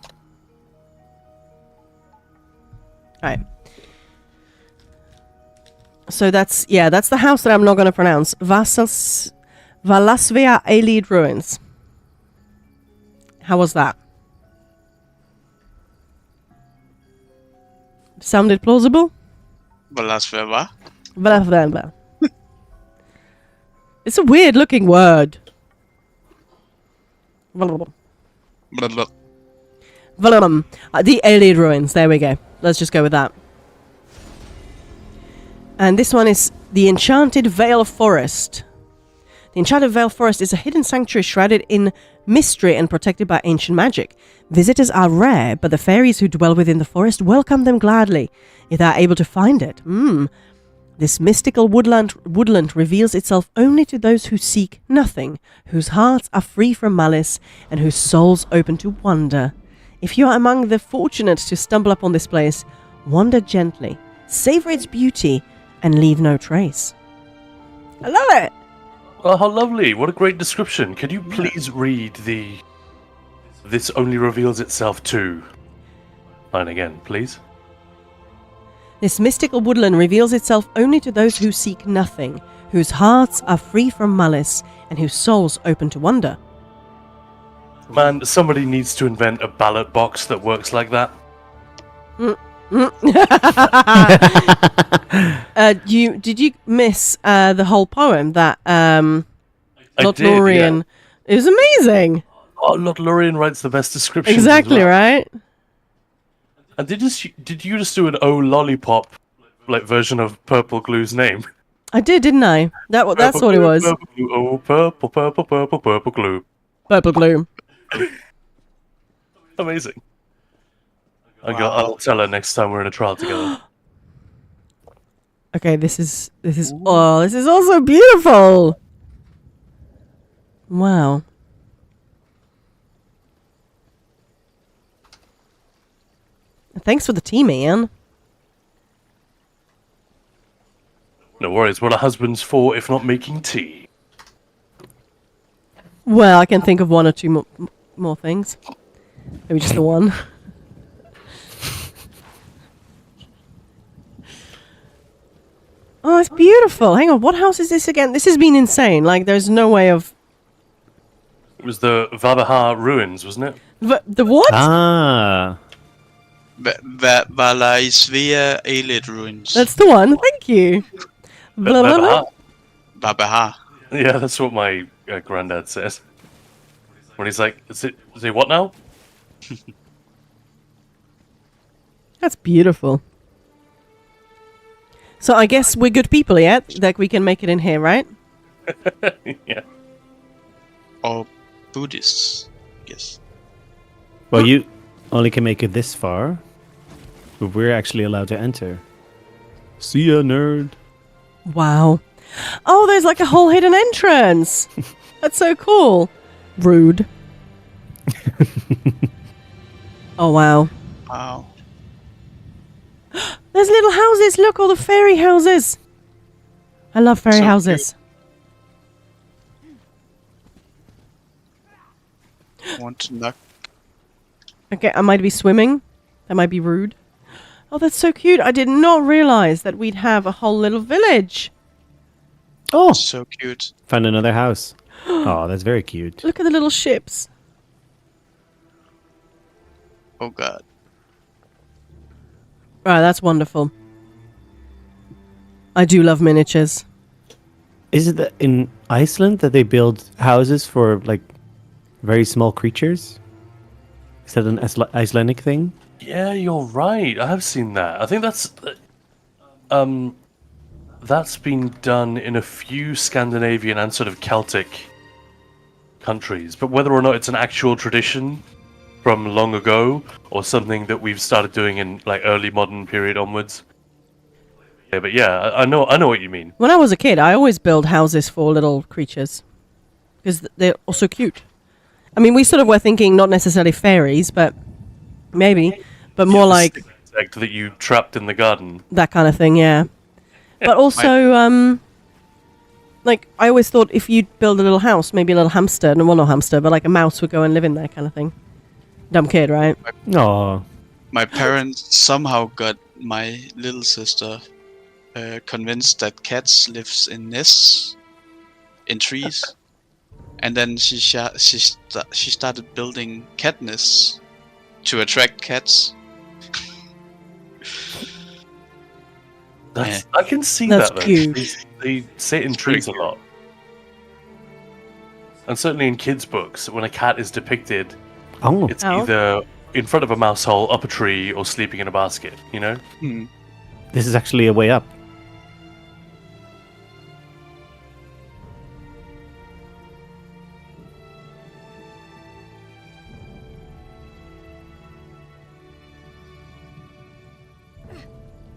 So that's the house that I'm not going to pronounce. Valasvia Aelid Ruins. How was that? Sounded plausible? Valasvia. Blah, blah, blah. It's a weird looking word. Blah, blah. The Aelid ruins. There we go. Let's just go with that. And this one is the Enchanted Vale Forest. The Enchanted Vale Forest is a hidden sanctuary shrouded in mystery and protected by ancient magic. Visitors are rare, but the fairies who dwell within the forest welcome them gladly if they are able to find it. This mystical woodland reveals itself only to those who seek nothing, whose hearts are free from malice, and whose souls open to wonder. If you are among the fortunate to stumble upon this place, wander gently, savor its beauty, and leave no trace. I love it! Oh, how lovely. What a great description. Could you please read the... This only reveals itself to... line again, please. This mystical woodland reveals itself only to those who seek nothing, whose hearts are free from malice, and whose souls open to wonder. Man, somebody needs to invent a ballot box that works like that. Did you miss the whole poem that I did, Lothlorien? yeah. It was amazing. Oh, Lothlorien writes the best descriptions. Exactly as well. right. And did you just do an Oh Lollipop like version of Purple Glue's name? I did, didn't I? That's Purple what it glue, was. Purple glue, oh, purple, purple, purple, purple glue. Purple glue. Amazing. I'll tell her next time we're in a trial together. Okay, this is also beautiful. Wow. Thanks for the tea, man. No worries, what are husbands for if not making tea? Well, I can think of one or two more things. Maybe just the one. Oh, it's beautiful. Hang on, what house is this again? This has been insane. Like, there's no way of... It was the Vabaha ruins, wasn't it? The what? Ah. Valaisvea Aelid ruins. That's the one. Thank you. Blah, blah, blah. Vabaha? Babaha. Yeah, that's what my granddad says. When he's like, is it what now? That's beautiful. So I guess we're good people, yeah? Like we can make it in here, right? Yeah. Or Buddhists, yes. Well, you only can make it this far, but we're actually allowed to enter. See ya, nerd. Wow. Oh, there's like a whole hidden entrance. That's so cool. Rude. Oh, wow. Wow. There's little houses. Look, all the fairy houses. I love fairy So houses. Want to knock? Okay, I might be swimming. That might be rude. Oh, that's so cute. I did not realize that we'd have a whole little village. Oh, So cute. found another house. Oh, that's very cute. Look at the little ships. Oh god. Right, that's wonderful. I do love miniatures. Is it that in Iceland that they build houses for like very small creatures? Is that an Icelandic thing? Yeah, you're right. I have seen that. I think that's been done in a few Scandinavian and sort of Celtic countries. But whether or not it's an actual tradition from long ago or something that we've started doing in like early modern period onwards. Yeah, but yeah, I know what you mean. When I was a kid, I always built houses for little creatures. Because they're also cute. I mean, we sort of were thinking not necessarily fairies, but maybe. But more The like stick insect that you trapped in the garden. that kind of thing, yeah. But also, like, I always thought if you'd build a little house, maybe a little hamster, well, not hamster, but like a mouse would go and live in there kind of thing. Dumb kid, right? Oh, My parents somehow got my little sister convinced that cats lives in nests in trees, and then she started building cat nests to attract cats. I can see That's that though. cute. They sit in It's pretty trees a lot. And certainly in kids' books, when a cat is depicted, Oh, it's Oh. either in front of a mouse hole, up a tree, or sleeping in a basket, you know? Hmm. this is actually a way up.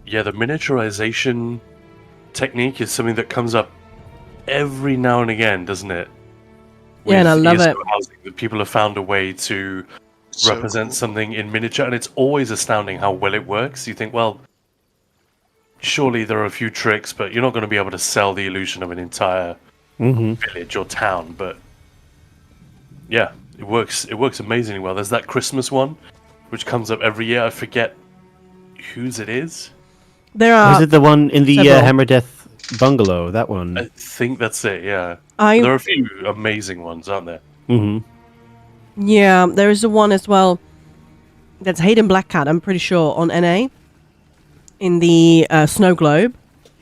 Yeah, the miniaturization technique is something that comes up every now and again, doesn't it? Yeah, and I love ESO it. Housing, that people have found a way to So represent cool. something in miniature, and it's always astounding how well it works. You think, well, surely there are a few tricks, but you're not going to be able to sell the illusion of an entire village or town. But yeah, it works. It works amazingly well. There's that Christmas one, which comes up every year. I forget whose it is. There Or are. is it the one in the several. Hammer Death bungalow? That one. I think that's it. Yeah, I there are a few amazing ones, aren't there? Yeah, there is a one as well. That's Hayden Black Cat. I'm pretty sure on NA in the snow globe.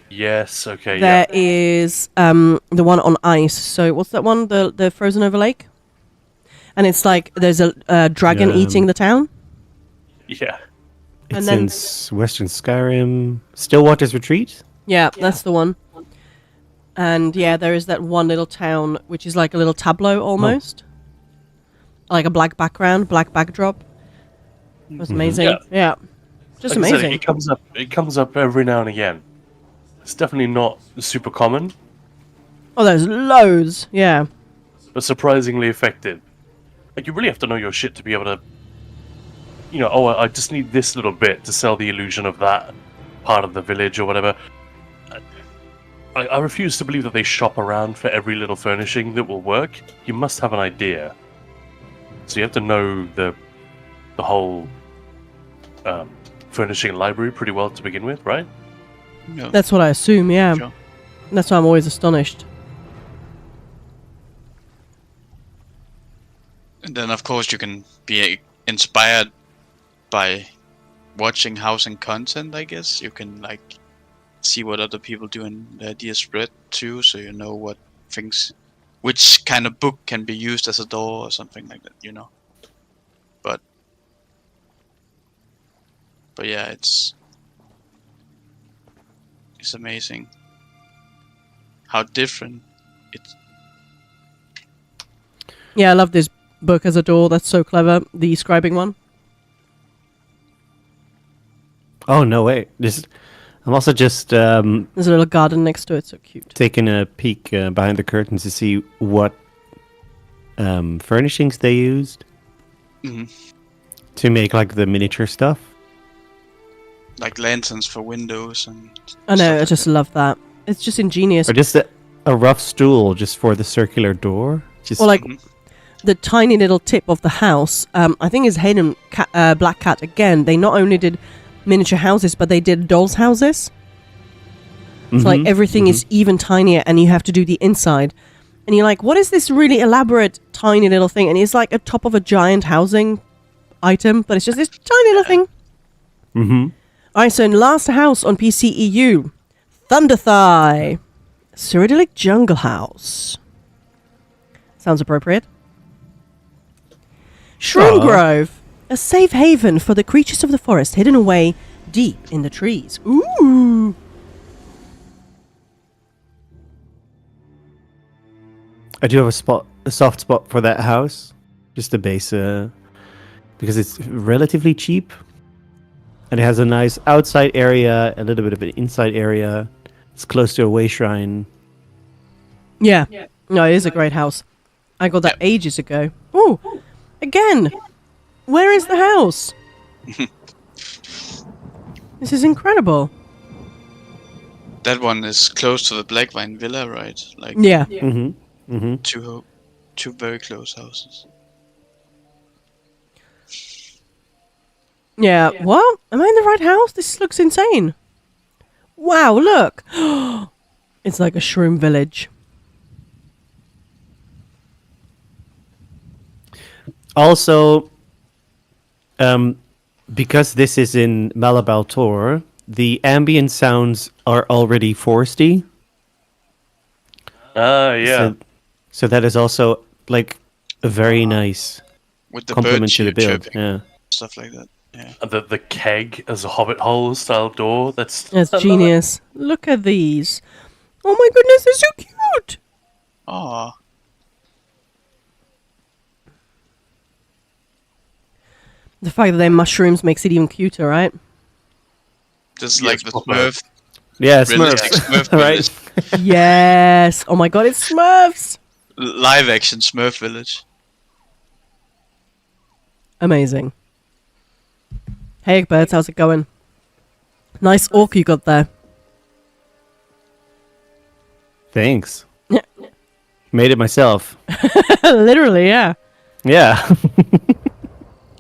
Yes. Okay. There is the one on ice. So what's that one? The frozen over lake. And it's like there's a dragon Yeah. eating the town. Yeah. It's and then- in Western Skyrim. Stillwater's Retreat? Yeah, that's the one. And yeah, there is that one little town which is like a little tableau almost. Like a black background, black backdrop. It was amazing. Yeah. Yeah. Just Like I said, amazing. it comes up. It comes up every now and again. It's definitely not super common, Oh, there's loads. Yeah. but surprisingly effective. Like you really have to know your shit to be able to, you know, oh, I just need this little bit to sell the illusion of that part of the village or whatever. I refuse to believe that they shop around for every little furnishing that will work. You must have an idea, so you have to know the whole furnishing library pretty well to begin with, right? Yeah. That's what I assume, yeah. Sure. That's why I'm always astonished. And then, of course, you can be inspired by watching housing content, I guess. You can, like, see what other people do in the idea spread, too, so you know what things... Which kind of book can be used as a door or something like that, you know? But yeah, it's amazing how different it's... Yeah, I love this book as a door. That's so clever. The scribing one. Oh, no, wait. I'm also just There's a little garden next to it. So cute. taking a peek behind the curtains to see what furnishings they used Mhm. to make like the miniature stuff. Like lanterns for windows and I know. stuff I like just love that. It's just ingenious. Or just a rough stool just for the circular door. Just Or like Mhm. the tiny little tip of the house. I think is Hayden Black Cat again. They not only did miniature houses, but they did dolls' houses. So like everything is even tinier, and you have to do the inside. And you're like, what is this really elaborate tiny little thing? And it's like a top of a giant housing item, but it's just this tiny little thing. Mm-hmm. All right, so in last house on PCEU, Thunder Thigh, Cyrodiilic Jungle House. Sounds appropriate. Shroom Aw. Grove, a safe haven for the creatures of the forest hidden away deep in the trees. Ooh. I do have a soft spot for that house, just the base, because it's relatively cheap, and it has a nice outside area, a little bit of an inside area. It's close to a way shrine. Yeah. No, it is a great house. I got that ages ago. Ooh. Again. Where is the house? This is incredible. that one is close to the Blackvine Villa, right? Like Yeah. Mm-hmm. Mm-hmm. two very close houses. Yeah. What? Am I in the right house? This looks insane. Wow, look. It's like a shroom village. Also, because this is in Malabal Tor, the ambient sounds are already foresty. Yeah. So that is also like a very nice With the bird compliment to the build. chirping, Yeah. stuff like that. Yeah. And the keg as a hobbit hole style door. That's I love it. genius. Look at these. Oh my goodness, they're so cute. Oh, The fact that they're mushrooms makes it even cuter, right? this is Yes, like the proper. Smurf. Yeah, Realistic Smurf. Smurf right? village. Yes. Oh my god, it's Smurfs. Live action Smurf village. Amazing. Hey, Birds, how's it going? Nice orc you got there. Thanks. Yeah. Made it myself. Literally, yeah. Yeah.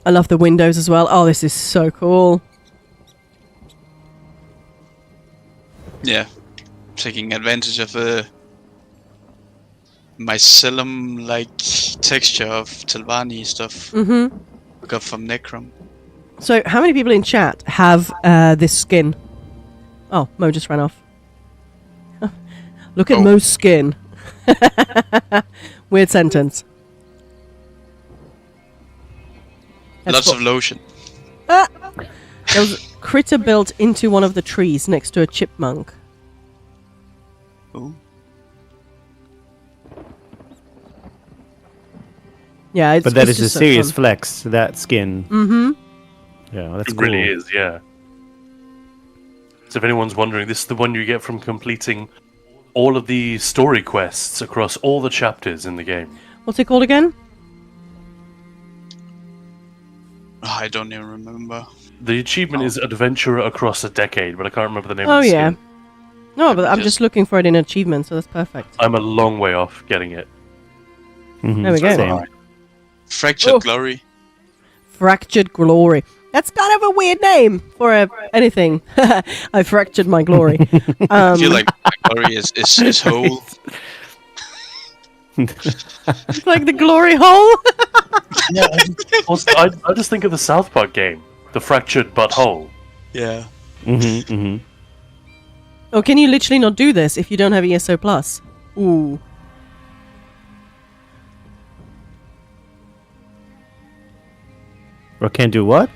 I love the windows as well. Oh, this is so cool. Yeah, taking advantage of the mycelium-like texture of Telvanni stuff Mm-hmm. we got from Necrom. So, how many people in chat have this skin? Oh, Mo just ran off. Look at Oh. Mo's skin. Weird sentence. That's Lots what- of lotion. There was a critter built into one of the trees next to a chipmunk. Ooh. Yeah, it's But that it's is a just so serious fun. flex, that skin. Mm-hmm. Yeah, that's It cool. really is, yeah. So if anyone's wondering, this is the one you get from completing all of the story quests across all the chapters in the game. What's it called again? Oh, I don't even remember. The achievement is Adventurer Across a Decade, but I can't remember the name Oh, of the yeah. skin. No, but I'm Just- just looking for it in achievements, so that's perfect. I'm a long way off getting it. Mhm, There we go. same. Fractured Oh. Glory. Fractured Glory. That's kind of a weird name for anything. I fractured my glory. I feel like my glory is whole. Like the glory hole. Yeah, I just think of the South Park game, the Fractured Butthole. Yeah. Oh, can you literally not do this if you don't have ESO Plus? Ooh. Or can do what?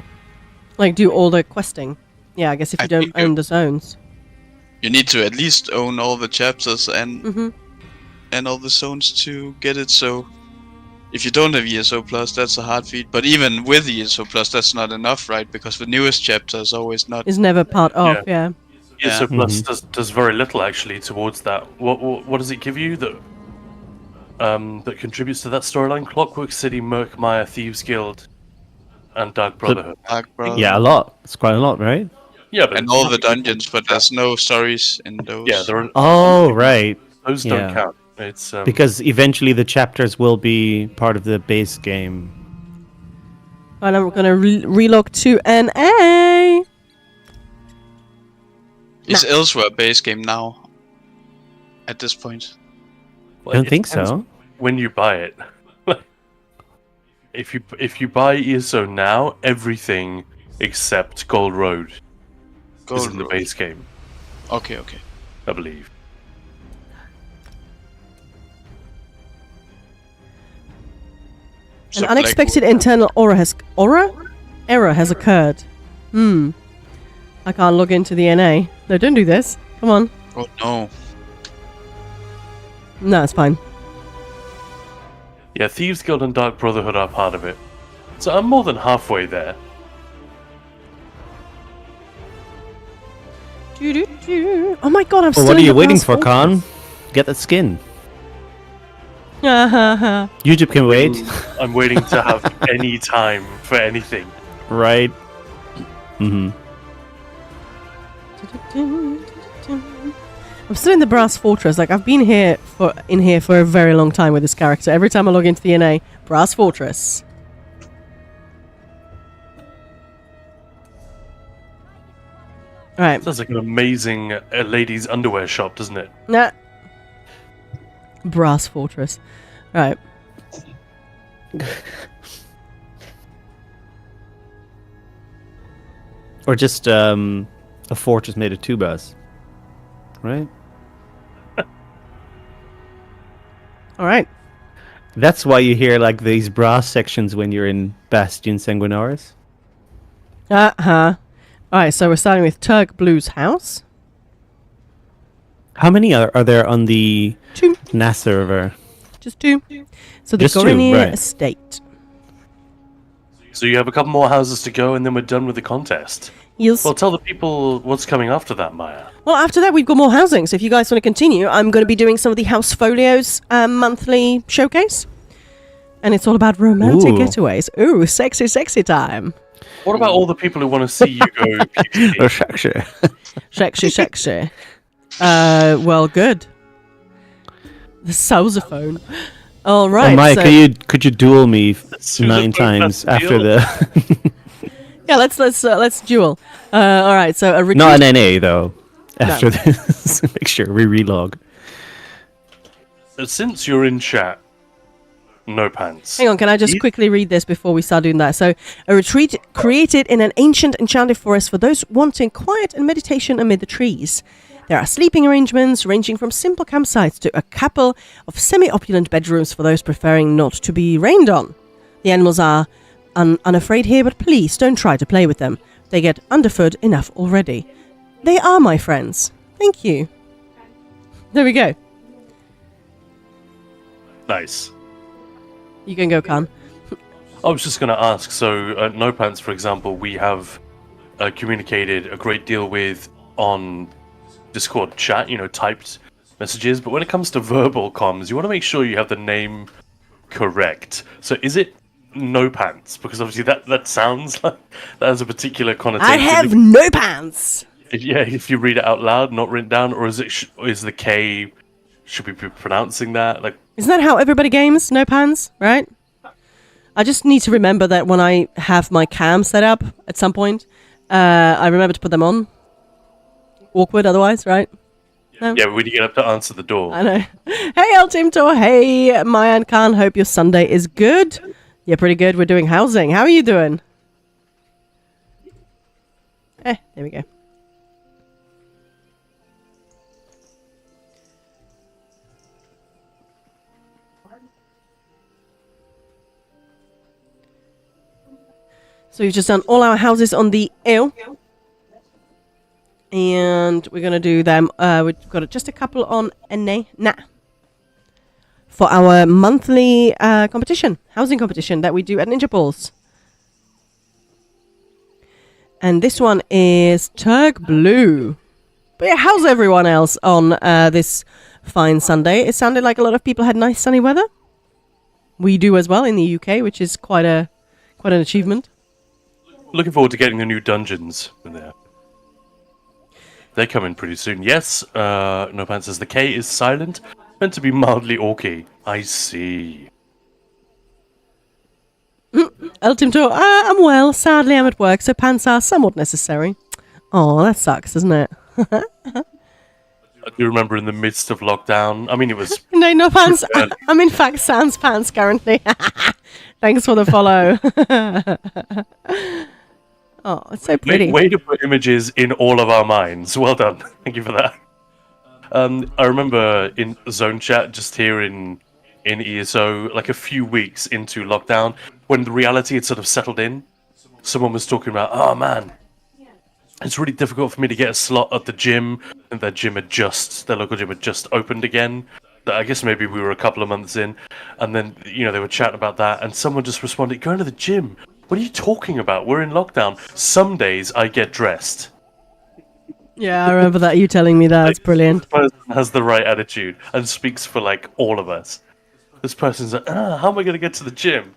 Like do all the questing. Yeah, I guess if you I don't think you- own the zones. You need to at least own all the chapters and Mm-hmm. and all the zones to get it. So if you don't have ESO Plus, that's a hard feat. But even with ESO Plus, that's not enough, right? Because the newest chapter is always not. Is never part of, yeah. ESO Yeah. Plus does very little actually towards that. What does it give you that that contributes to that storyline? Clockwork City, Murkmire, Thieves Guild, and Dark Brotherhood. Dark Brother. Yeah, a lot. It's quite a lot, right? Yeah, but And all the dungeons, but there's no stories in those. yeah, there are, Oh, right. those yeah. don't count. It's Because eventually the chapters will be part of the base game. And I'm gonna relog to NA. Is Elsewhere base game now? At this point. I don't it think depends so. when you buy it. If you buy ESO now, everything except Gold Road is in the Road. base game, Okay. I believe. So An unexpected Blackwood- internal error has occurred. I can't log into the NA. No, don't do this. Come on. Oh no. No, it's fine. Yeah, Thieves Guild and Dark Brotherhood are part of it. So I'm more than halfway there. Oh my god, I'm Well, still what are in you the waiting brass for, Khan? Get that skin. fortress. YouTube can wait. I'm waiting to have any time for anything. Right. Mm-hmm. I'm still in the brass fortress. Like I've been in here for a very long time with this character. Every time I log into the NA, brass fortress. All right. Sounds like an amazing ladies' underwear shop, doesn't it? Nah. Brass fortress. All right. Or just a fortress made of tubas. Right? All right. That's why you hear like these brass sections when you're in Bastion Sanguinaris. All right, so we're starting with Turk Blue's house. How many are there on the 2. NAS server? Just 2. So the Just 2, Gorinier right. estate. So you have a couple more houses to go, and then we're done with the contest. Yes. Well, tell the people what's coming after that, Maya. Well, after that, we've got more housing. So if you guys want to continue, I'm going to be doing some of the House Folios monthly showcase. And it's all about romantic Ooh. getaways. Ooh, sexy, sexy time. What about all the people who want to see you go PvP? Oh, sure. Sexy, sexy. Well, good. The sousaphone. All right. Oh, Maya, so could you duel me Sousaphone 9 times best after deal. the? yeah, let's duel. All right. So a retreat. Not an NA though. After this, make sure we relog. Since you're in chat, no pants. Hang on, can I just quickly read this before we start doing that? So, a retreat created in an ancient enchanted forest for those wanting quiet and meditation amid the trees. There are sleeping arrangements ranging from simple campsites to a couple of semi-opulent bedrooms for those preferring not to be rained on. The animals are unafraid here, but please don't try to play with them. They get underfoot enough already. They are my friends. Thank you. There we go. Nice. You can go, Khan. I was just going to ask, so at No Pants, for example, we have communicated a great deal with on Discord chat, typed messages, but when it comes to verbal comms, you want to make sure you have the name correct. So is it No Pants? Because obviously that sounds like that has a particular connotation. I have no pants! If you read it out loud, not written down, or is it is the K, should we be pronouncing that? Like, Isn't that how everybody games? No pants, right? I just need to remember that when I have my cam set up at some point, I remember to put them on. Awkward otherwise, right? No? yeah, when you get up to answer the door. I know. Hey, El Timtor. Hey, Maya and Khan. Hope your Sunday is good. Yeah, pretty good. We're doing housing. How are you doing? There we go. So we've just done all our houses on the L. And we're going to do them. We've got just a couple on NA. For our monthly competition, housing competition that we do at Ninja Balls. And this one is Turk Blue. But yeah, how's everyone else on this fine Sunday? It sounded like a lot of people had nice sunny weather. We do as well in the UK, which is quite an achievement. Looking forward to getting the new dungeons in there. They come in pretty soon. Yes, No Pants says the K is silent, meant to be mildly orky. I see. El Timtor, I'm well. Sadly, I'm at work, so pants are somewhat necessary. Oh, that sucks, doesn't it? I do remember in the midst of lockdown. I mean, it was. No pants. I'm in fact sans pants currently. Thanks for the follow. Oh, it's so pretty. Way to put images in all of our minds. Well done. Thank you for that. I remember in Zone Chat, just here in ESO, like a few weeks into lockdown, when the reality had sort of settled in, someone was talking about, oh man, it's really difficult for me to get a slot at the gym, and their local gym had just opened again. I guess maybe we were a couple of months in, and then, they were chatting about that, and someone just responded, going to the gym? What are you talking about? We're in lockdown. Some days I get dressed. Yeah, I remember that. You telling me that. It's brilliant. This person has the right attitude and speaks for, all of us. This person's like, how am I going to get to the gym?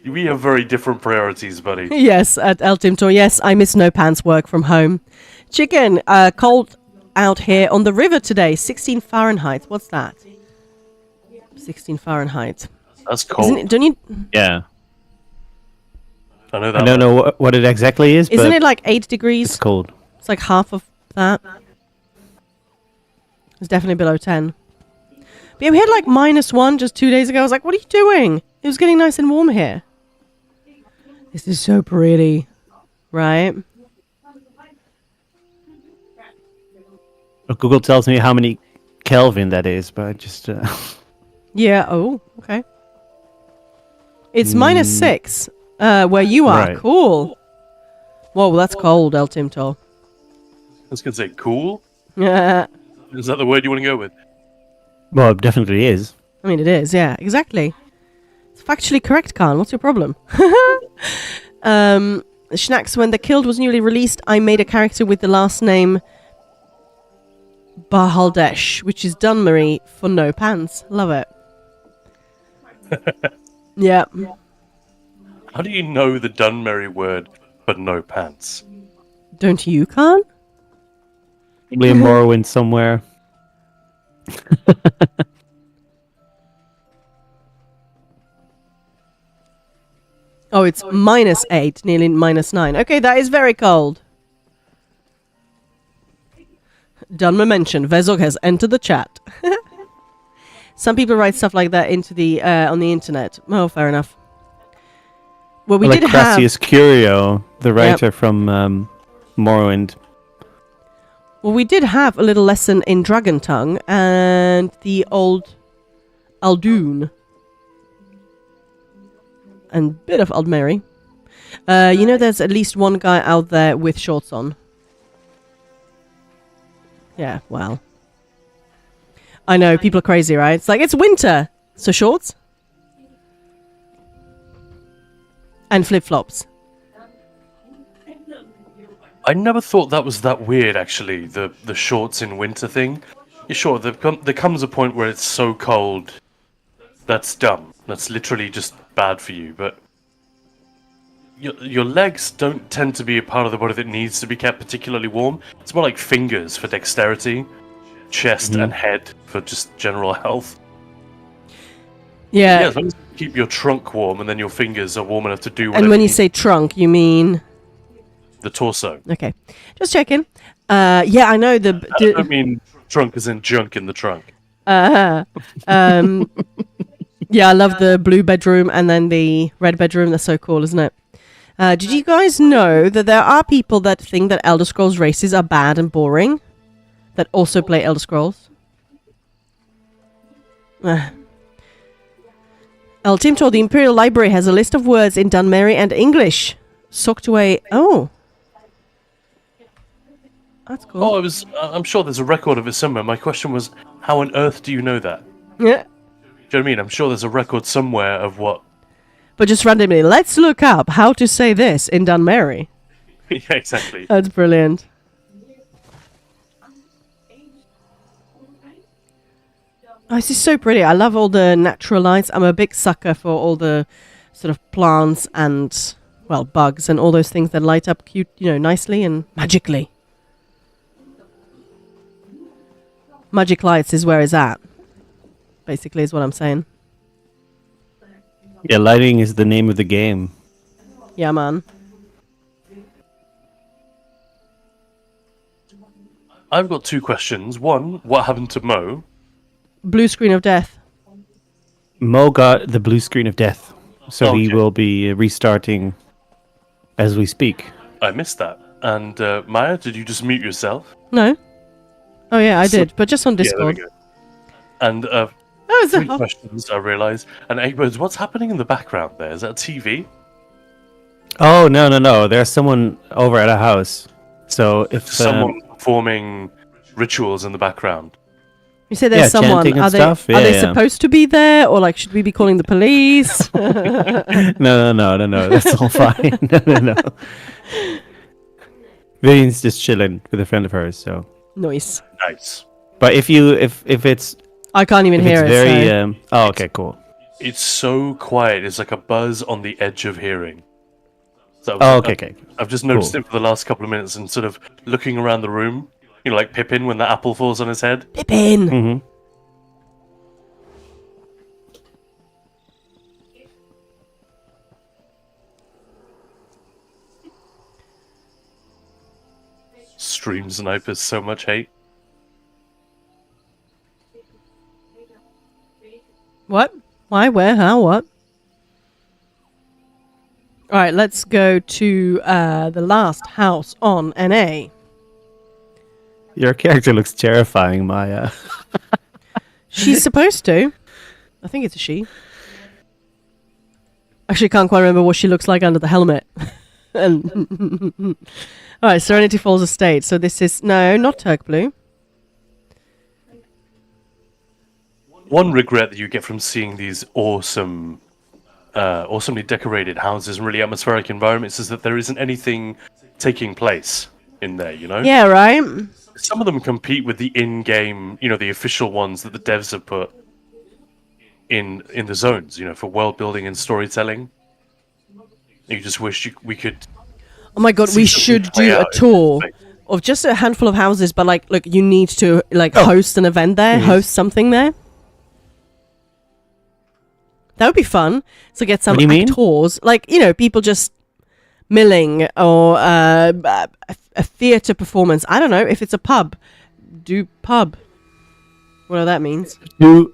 We have very different priorities, buddy. Yes, at El Timtor. Yes, I miss no pants work from home. Chicken, cold out here on the river today. 16 Fahrenheit. What's that? 16 Fahrenheit. That's cold. Isn't it, don't you? Yeah. I know that. I don't know what it exactly is, Isn't but it like 8 degrees? it's cold. It's like half of that. It's definitely below 10. But yeah, we had like -1 just 2 days ago. I was like, what are you doing? It was getting nice and warm here. This is so pretty. Right? Google tells me how many Kelvin that is, but I just... Yeah. Oh, okay. It's -6 where you are. Right. Cool. Whoa, that's cold, El Timto. I was gonna say cool. Yeah. Is that the word you want to go with? Well, it definitely is. I mean, it is. Yeah, exactly. It's factually correct, Khan. What's your problem? Schnacks, when The Killed was newly released, I made a character with the last name Bahaldesh, which is Dunmurray for no pants. Love it. Yeah. How do you know the Dunmerry word but no pants? Don't you, Khan? Probably in Morrowind somewhere. Oh, it's -8, nearly -9. Okay, that is very cold. Dunmer mentioned Vezog has entered the chat. Some people write stuff like that into the on the internet. Oh, fair enough. Well, we like did have. Crassius Curio, the writer from Morrowind. Well, we did have a little lesson in Dragon Tongue and the old Aldoon. And bit of Aldmeri. You know there's at least one guy out there with shorts on. Yeah, well. I know, people are crazy, right? It's like, it's winter! So shorts? And flip-flops. I never thought that was that weird, actually, the shorts in winter thing. Yeah, sure, there comes a point where it's so cold. That's dumb. That's literally just bad for you, but... Your legs don't tend to be a part of the body that needs to be kept particularly warm. It's more like fingers for dexterity, chest and head for just general health. Yeah. Yeah, as long as you keep your trunk warm and then your fingers are warm enough to do whatever And when you say trunk, you mean... the torso. Okay. Just checking. Yeah, I know the... I don't mean trunk as in junk in the trunk. Yeah, I love the blue bedroom and then the red bedroom. That's so cool, isn't it? Did you guys know that there are people that think that Elder Scrolls races are bad and boring? That also play Elder Scrolls? El Timtor, the Imperial Library has a list of words in Dunmeri and English. Socked away... Oh. That's cool. Oh, I'm sure there's a record of it somewhere. My question was, how on earth do you know that? Yeah. Do you know what I mean? I'm sure there's a record somewhere of what... But just randomly, let's look up how to say this in Dunmeri. Yeah, exactly. That's brilliant. Oh, this is so pretty. I love all the natural lights. I'm a big sucker for all the sort of plants and, well, bugs and all those things that light up cute, nicely and magically. Magic lights is where it's at, basically, is what I'm saying. Yeah, lighting is the name of the game. Yeah, man. I've got two questions. One, what happened to Mo? Blue screen of death. Mo got the blue screen of death, so he Okay. will be restarting as we speak. I missed that. And Maya, did you just mute yourself? No. Oh, yeah, I So- did, but just on Yeah, there we Discord. go. And Oh, is three it? questions, I realise. And Eggbirds, what's happening in the background there? Is that a TV? Oh, no. There's someone over at a house. So if Someone performing rituals in the background. You say there's Yeah, someone. chanting and Are they, stuff. are Yeah, they yeah. supposed to be there, or like should we be calling the police? No, that's all fine. No. Vivian's just chilling with a friend of hers. So, Noise. Nice. but if it's I can't even hear it. very so- oh, okay, cool. It's so quiet. It's like a buzz on the edge of hearing. So Oh, okay. I've just noticed Cool. it for the last couple of minutes and sort of looking around the room. Like Pippin when the apple falls on his head. Pippin. Mm-hmm. Stream snipers, so much hate. What? Why? Where? How? What? All right, let's go to the last house on NA. Your character looks terrifying, Maya. She's supposed to. I think it's a she. Actually, can't quite remember what she looks like under the helmet. And all right, Serenity Falls Estate. So this is no, not Turk Blue. One regret that you get from seeing these awesomely decorated houses and really atmospheric environments is that there isn't anything taking place in there, you know? Yeah, right. Some of them compete with the in-game, the official ones that the devs have put in the zones, for world building and storytelling. You just wish we could. Oh my god, see we something should play do a out in tour face. of just a handful of houses, but look, you need to host an event there, host something there. That would be fun. So get some What do you mean? tours, people just milling or a theatre performance. I don't know if it's a pub. Do pub. Whatever that means. Do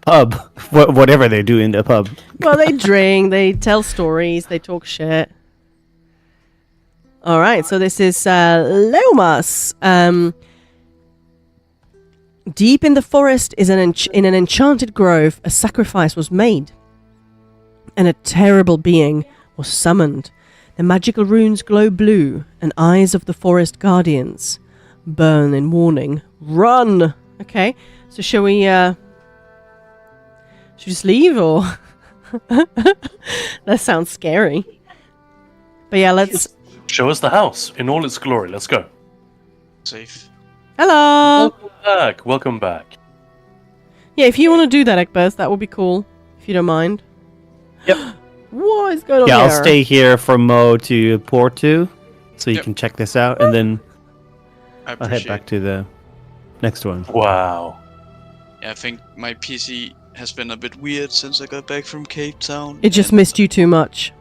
pub. Whatever they do in the pub. Well, they drink, they tell stories, they talk shit. All right, so this is Lomas. Deep in the forest is in an enchanted grove, a sacrifice was made, and a terrible being was summoned. The magical runes glow blue, and eyes of the forest guardians burn in warning. Run! Okay, so shall we just leave, or... That sounds scary. But yeah, let's... Show us the house in all its glory. Let's go. Safe. Hello! Welcome back. Yeah, if you want to do that, Ekbeth, that would be cool. If you don't mind. Yep. What is going on Yeah, here? I'll stay here for Mo to port to, so you Yep. can check this out, and then I I'll head appreciate back to the next one. Wow. Yeah, I think my PC has been a bit weird since I got back from Cape Town. It just and missed you too much.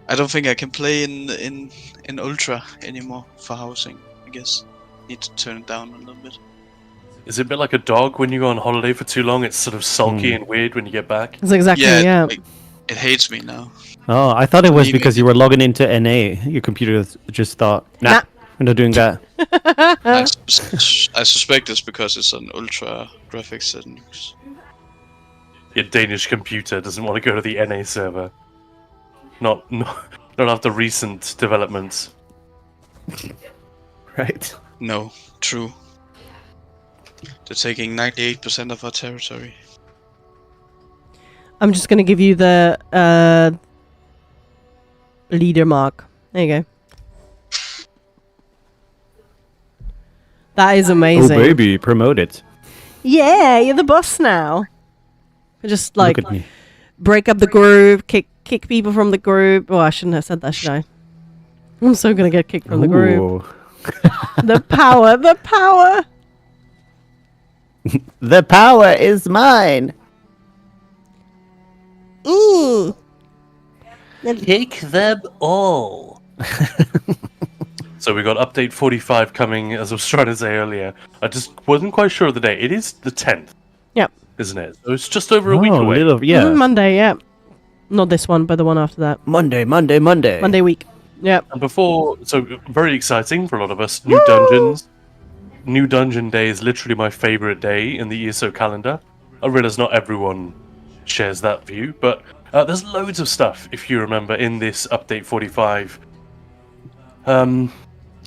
I don't think I can play in Ultra anymore for housing. I guess need to turn it down a little bit. Is it a bit like a dog when you go on holiday for too long? It's sort of sulky and weird when you get back. It's exactly, yeah. It hates me now. Oh, I thought it was Maybe- because you were logging into NA. Your computer just thought, nah, I'm not doing that. I suspect it's because it's an Ultra graphics settings. Your Danish computer doesn't want to go to the NA server. Not after recent developments. Right. No, true. They're taking 98% of our territory. I'm just going to give you the leader mark. There you go. That is amazing. Oh, baby, promote it. Yeah, you're the boss now. Just Look at me. break up the group, kick people from the group. Oh, I shouldn't have said that, should I? I'm so gonna get kicked from the group. Ooh. The power, the power. The power is mine. Take them all. So we got update 45 coming, as I was trying to say earlier. I just wasn't quite sure of the date. It is the 10th. Yep. Isn't it? So it's just over a week away. Yeah. Monday, yeah. Not this one, but the one after that. Monday. Monday week. Yep. And before, so very exciting for a lot of us. New dungeons. New dungeon day is literally my favorite day in the ESO calendar. I realize not everyone shares that view, but there's loads of stuff, if you remember, in this update 45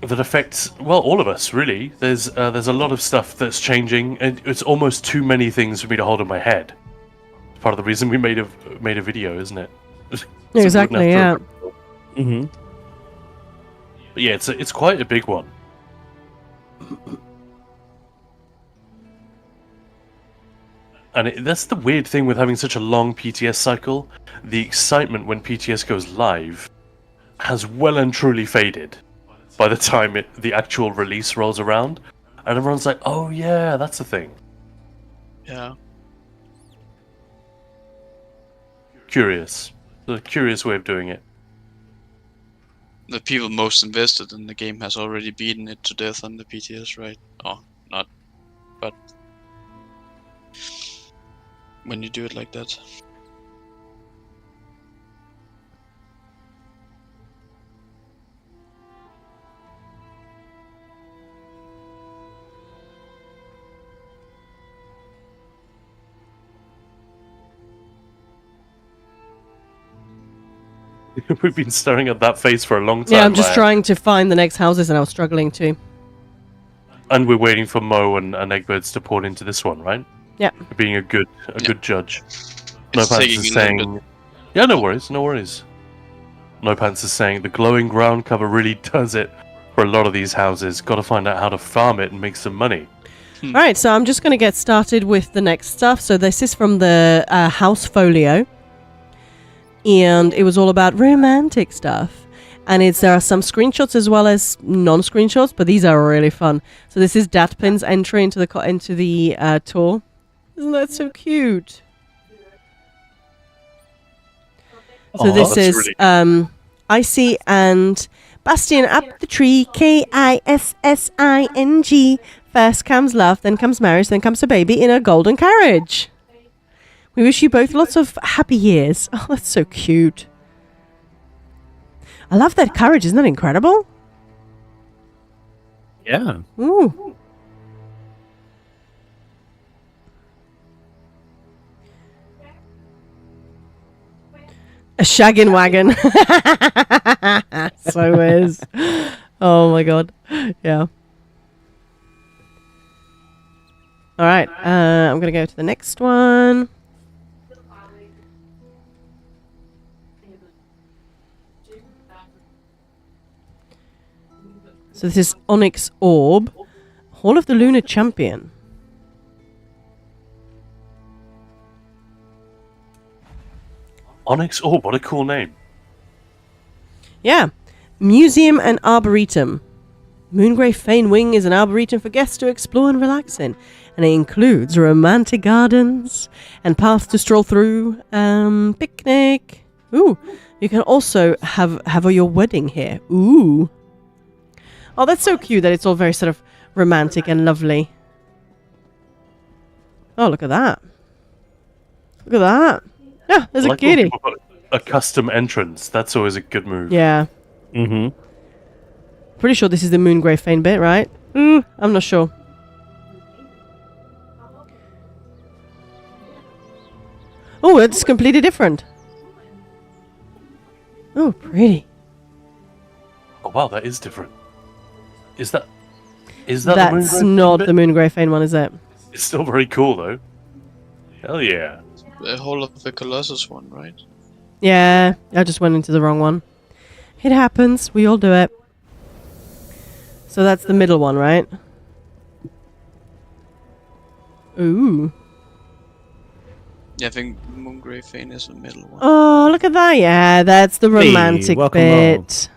that affects, well, all of us, really. There's a lot of stuff that's changing, and it's almost too many things for me to hold in my head. It's part of the reason we made a video, isn't it? So we wouldn't Exactly, have to yeah. Mm-hmm. But yeah, it's quite a big one. And that's the weird thing with having such a long PTS cycle. The excitement when PTS goes live has well and truly faded by the time the actual release rolls around. And everyone's like, oh yeah, that's a thing. Yeah. Curious. A curious way of doing it. The people most invested in the game has already beaten it to death on the PTS, right? Oh, not. But when you do it like that. We've been staring at that face for a long time. Yeah, I'm just Maya. trying to find the next houses, and I was struggling to. And we're waiting for Mo and Eggbirds to port into this one, right? Yeah. Being a good judge. No It's Pants taking is a little saying, yeah, no worries, no worries. No Pants is saying the glowing ground cover really does it for a lot of these houses. Got to find out how to farm it and make some money. All right, so I'm just going to get started with the next stuff. So this is from the house folio, and it was all about romantic stuff. And there are some screenshots as well as non-screenshots, but these are really fun. So this is Datpin's entry into the tour. Isn't that so cute? So this that's is really Icy and Bastian up the tree, Kissing. First comes love, then comes marriage, then comes a baby in a golden carriage. We wish you both lots of happy years. Oh, that's so cute. I love that carriage. Isn't that incredible? Yeah. Ooh. A shaggin' wagon. So is. Oh my god. Yeah. All right. I'm going to go to the next one. So this is Onyx Orb. Hall of the Lunar Champion. Onyx Orb, what a cool name. Yeah. Museum and Arboretum. Moongrave Fane Wing is an arboretum for guests to explore and relax in. And it includes romantic gardens and paths to stroll through. Picnic. Ooh. You can also have your wedding here. Ooh. Oh, that's so cute that it's all very sort of romantic and lovely. Oh, look at that. Look at that. Yeah, there's I a like when kitty. people put a custom entrance. That's always a good move. Yeah. Mm-hmm. Pretty sure this is the Moongrave Fane bit, right? I'm not sure. Oh, it's completely different. Oh, pretty. Oh wow, that is different. Is that That's the Moongrave not bit? the Moongrave Fane one, is it? It's still very cool though. Hell yeah. The whole of the Colossus one, right? Yeah, I just went into the wrong one. It happens. We all do it. So that's the middle one, right? Ooh. Yeah, I think Moongrave Fane is the middle one. Oh, look at that. Yeah, that's the Hey, romantic welcome bit.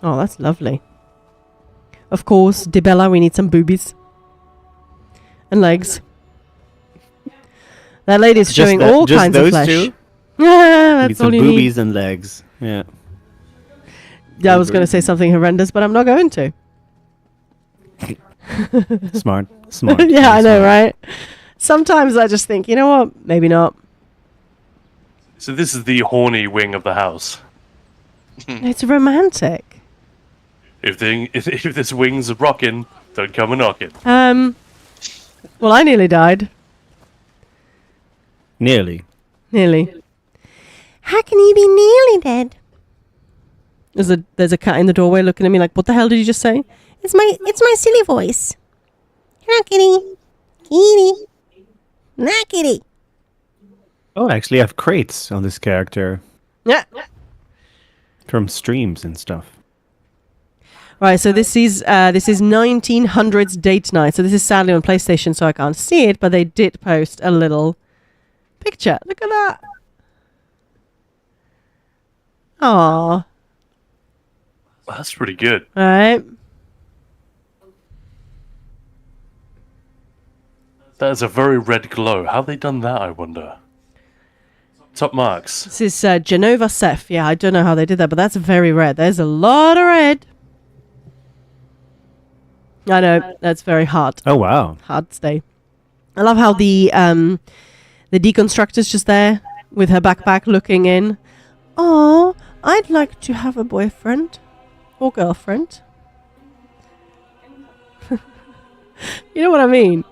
Oh, that's lovely. Of course, Dibella, we need some boobies. And legs. That lady's showing all just kinds of those flesh. two? Yeah, Need that's some all you boobies and legs. Yeah. need. Yeah, I was going to say something horrendous, but I'm not going to. Smart. Smart. Yeah, I know, Smart. right? Sometimes I just think, you know what? Maybe not. So this is the horny wing of the house. It's romantic. If this wing's rocking, don't come a knocking. Well, I nearly died. Nearly. Nearly. How can you be nearly dead? There's a cat in the doorway looking at me like, what the hell did you just say? It's my silly voice. Hello, kitty. Kitty. Not kitty. Oh, I actually have crates on this character Yeah. from streams and stuff. Right, so this is 1900s date night. So this is sadly on PlayStation, so I can't see it, but they did post a little picture. Look at that. Aww. That's pretty good. All right. That is a very red glow. How they done that, I wonder? Top marks. This is Genova Seth. Yeah, I don't know how they did that, but that's very red. There's a lot of red. I know, that's very hard. Oh, wow. Hard to stay. I love how the deconstructor's just there with her backpack looking in. Oh, I'd like to have a boyfriend or girlfriend. You know what I mean?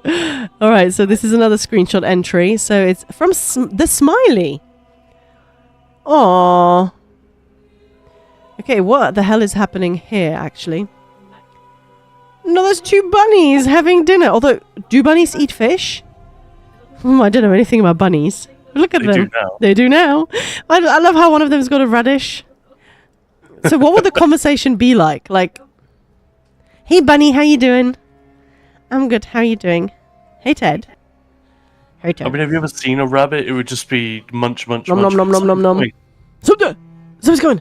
All right, so this is another screenshot entry. So it's from the Smiley. Aww. Okay, what the hell is happening here, actually? No, there's 2 bunnies having dinner. Although, do bunnies eat fish? I don't know anything about bunnies. Look at They them. do now. They do now. I love how one of them's got a radish. So what would the conversation be like? Like, hey, bunny, how you doing? I'm good. How you doing? Hey, Ted. Hey, Ted. I mean, have you ever seen a rabbit? It would just be munch, munch, Nom, munch. nom, nom, nom, nom, nom. Wait. Something's going.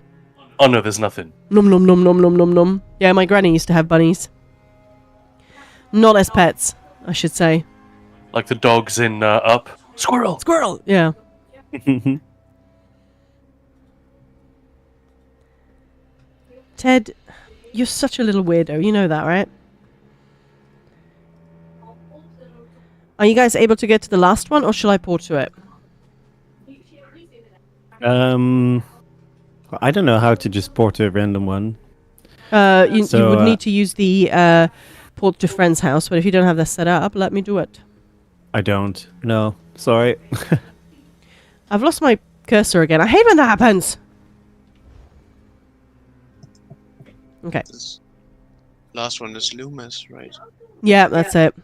Oh no, there's nothing. Nom, nom, nom, nom, nom, nom, nom. Yeah, my granny used to have bunnies. Not as pets, I should say. Like the dogs in Up. Squirrel. Squirrel. Yeah. Ted, you're such a little weirdo. You know that, right? Are you guys able to get to the last one, or shall I port to it? I don't know how to just port to a random one. You would need to use the port to friend's house, but if you don't have that set up, let me do it. I don't. No, sorry. I've lost my cursor again. I hate when that happens. Okay. This last one is Loomis, right? Yeah, that's it.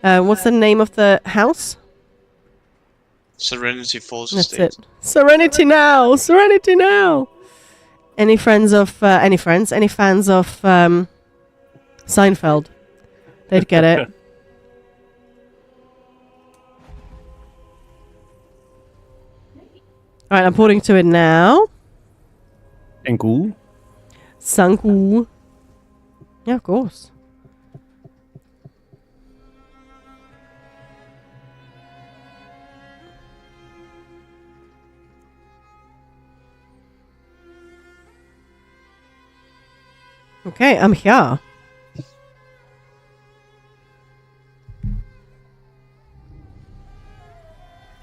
What's the name of the house? Serenity Falls That's Estate. it. Serenity now! Serenity now! Any fans of Seinfeld? They'd get it. Alright, I'm porting to it now. And cool. Sanku. Yeah, of course. Okay, I'm here.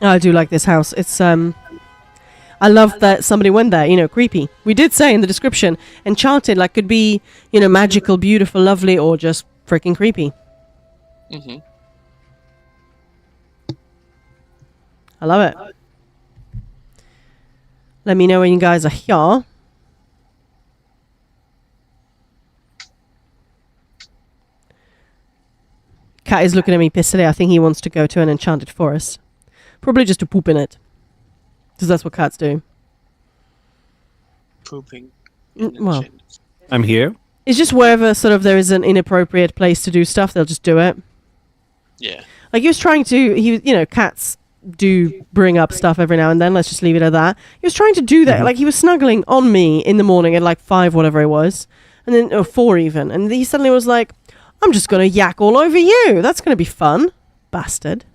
I do like this house. It's I love that somebody went there, you know, creepy. We did say in the description, enchanted, like could be, you know, magical, beautiful, lovely, or just freaking creepy. Mm-hmm. I love it. Let me know when you guys are here. Cat is looking at me pissily. I think he wants to go to an enchanted forest. Probably just to poop in it. Because that's what cats do. Pooping. Well, I'm here. it's just wherever sort of there is an inappropriate place to do stuff, they'll just do it. Yeah. Like he was trying to, you know, cats do bring up stuff every now and then. Let's just leave it at that. He was trying to do that. Like he was snuggling on me in the morning at like 5, whatever it was. And then, or 4 even. And he suddenly was like, I'm just going to yak all over you. That's going to be fun. Bastard.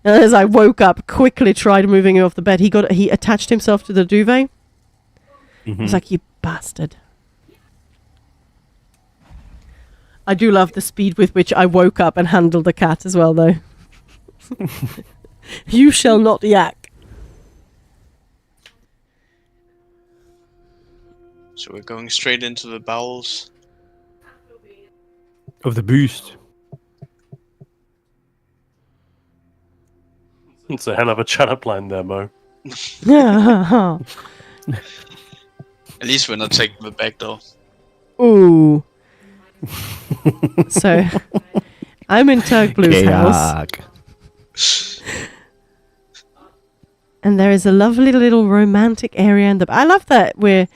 And as I woke up, quickly tried moving him off the bed. He attached himself to the duvet. He was like, you bastard. I do love the speed with which I woke up and handled the cat as well, though. You shall not yak. So we're going straight into the bowels. Of the boost. It's a hell of a chat-up line there, Mo. Yeah. At least we're not taking the back door. Ooh. So, I'm in Turk Blue's house. And there is a lovely little romantic area in the... I love that we've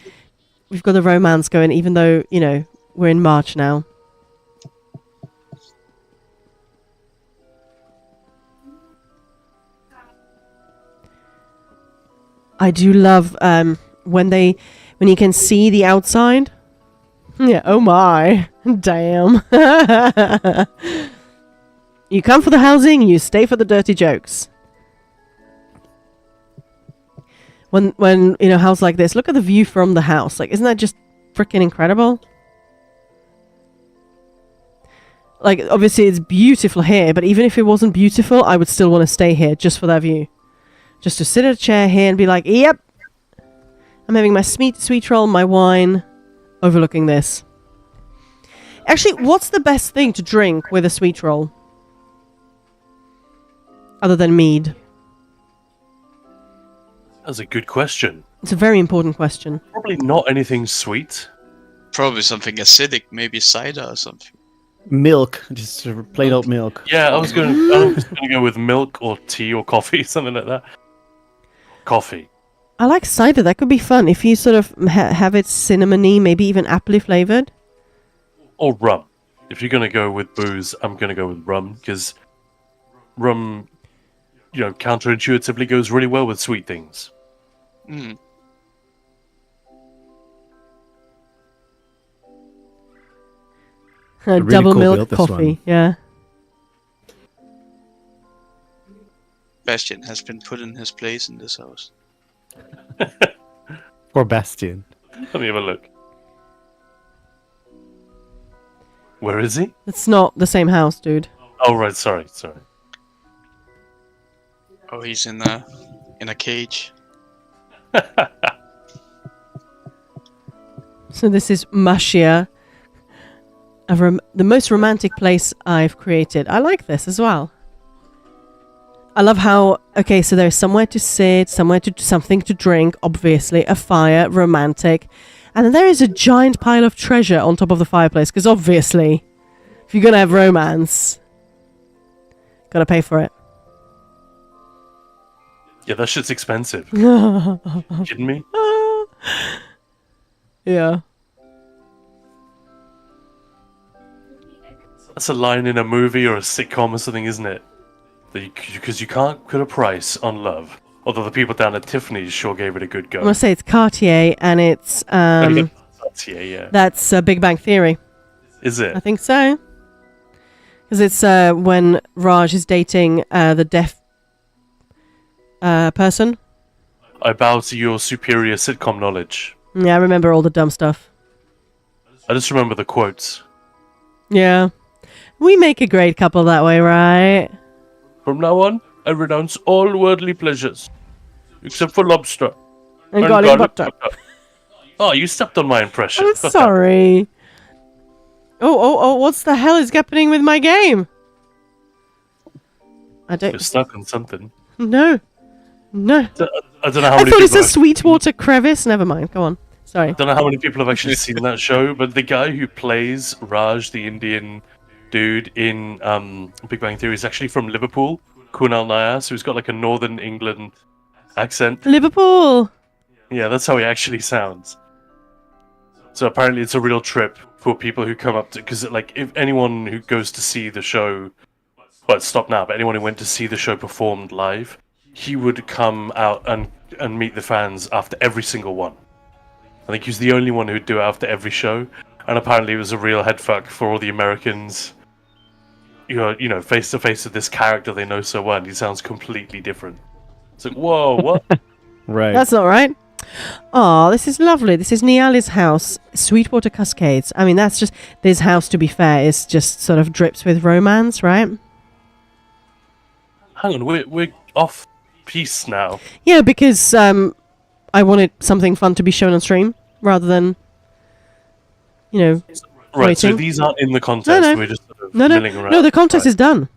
got the romance going, even though, you know, we're in March now. I do love when you can see the outside. Yeah, oh my. Damn. You come for the housing, you stay for the dirty jokes. When you know, house like this, look at the view from the house. Like, isn't that just freaking incredible? Like, obviously it's beautiful here, but even if it wasn't beautiful, I would still want to stay here just for that view. Just to sit in a chair here and be like, yep, I'm having my sweet roll, my wine, overlooking this. Actually, what's the best thing to drink with a sweet roll? Other than mead. That's a good question. It's a very important question. Probably not anything sweet. Probably something acidic, maybe cider or something. Milk, just sort of plain old milk. Yeah, I was going to go with milk or tea or coffee, something like that. Coffee. I like cider. That could be fun if you sort of have it cinnamony, maybe even apple flavored. Or rum. If you're going to go with booze, I'm going to go with rum, because rum, counterintuitively goes really well with sweet things. Mm. really Double cool milk build, this coffee. one. Yeah. Bastian has been put in his place in this house. Poor Bastian. Let me have a look. Where is he? It's not the same house, dude. Oh, right, sorry. Oh, he's in a cage. So this is Mashia. The most romantic place I've created. I like this as well. I love how, okay, so there's somewhere to sit, something to drink, obviously, a fire, romantic. And then there is a giant pile of treasure on top of the fireplace, because obviously, if you're going to have romance, got to pay for it. Yeah, that shit's expensive. You kidding me? Yeah. That's a line in a movie or a sitcom or something, isn't it? Because you can't put a price on love. Although the people down at Tiffany's sure gave it a good go. I must say it's Cartier, and it's Cartier, yeah. that's Big Bang Theory. Is it? I think so. Because it's when Raj is dating the deaf person. I bow to your superior sitcom knowledge. Yeah, I remember all the dumb stuff. I just remember the quotes. Yeah. We make a great couple that way, right? From now on, I renounce all worldly pleasures. Except for lobster. And garlic butter. Oh, you stepped on my impression. I'm sorry. Oh, what's the hell is happening with my game? You're stuck on something. No. I don't know how many I thought people it's a Sweetwater crevice. Never mind. Go on. Sorry. I don't know how many people have actually seen that show, but the guy who plays Raj, the Indian dude in Big Bang Theory, is actually from Liverpool. Kunal Nair, so he's got like a Northern England accent. Liverpool. Yeah, that's how he actually sounds. So apparently it's a real trip for people who come up to... Because, like, if anyone who goes to see the show... Well, stop now, but anyone who went to see the show performed live, he would come out and meet the fans after every single one. I think he's the only one who'd do it after every show. And apparently it was a real headfuck for all the Americans... You know, face to face with this character they know so well, and he sounds completely different. It's like, whoa, what? Right. That's not right. Oh, this is lovely. This is Niali's house, Sweetwater Cascades. I mean, that's just... This house, to be fair, is just sort of drips with romance, right? Hang on, we're off piece now. Yeah, because I wanted something fun to be shown on stream, rather than, Right, so waiting. these aren't in the contest, No. we're just sort of No, milling around. no, the contest Right. is done.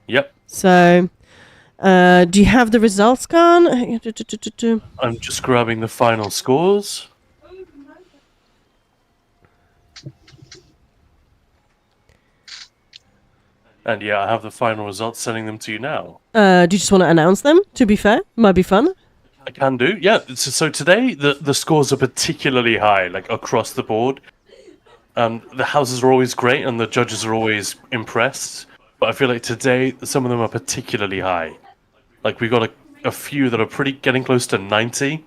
Yep, So, do you have the results gone? I'm just grabbing the final scores. And yeah, I have the final results, sending them to you now. Do you just want to announce them, to be fair? Might be fun. I can do, yeah. So today, the scores are particularly high, like across the board. The houses are always great, and the judges are always impressed. But I feel like today, some of them are particularly high. Like, we got a few that are getting close to 90,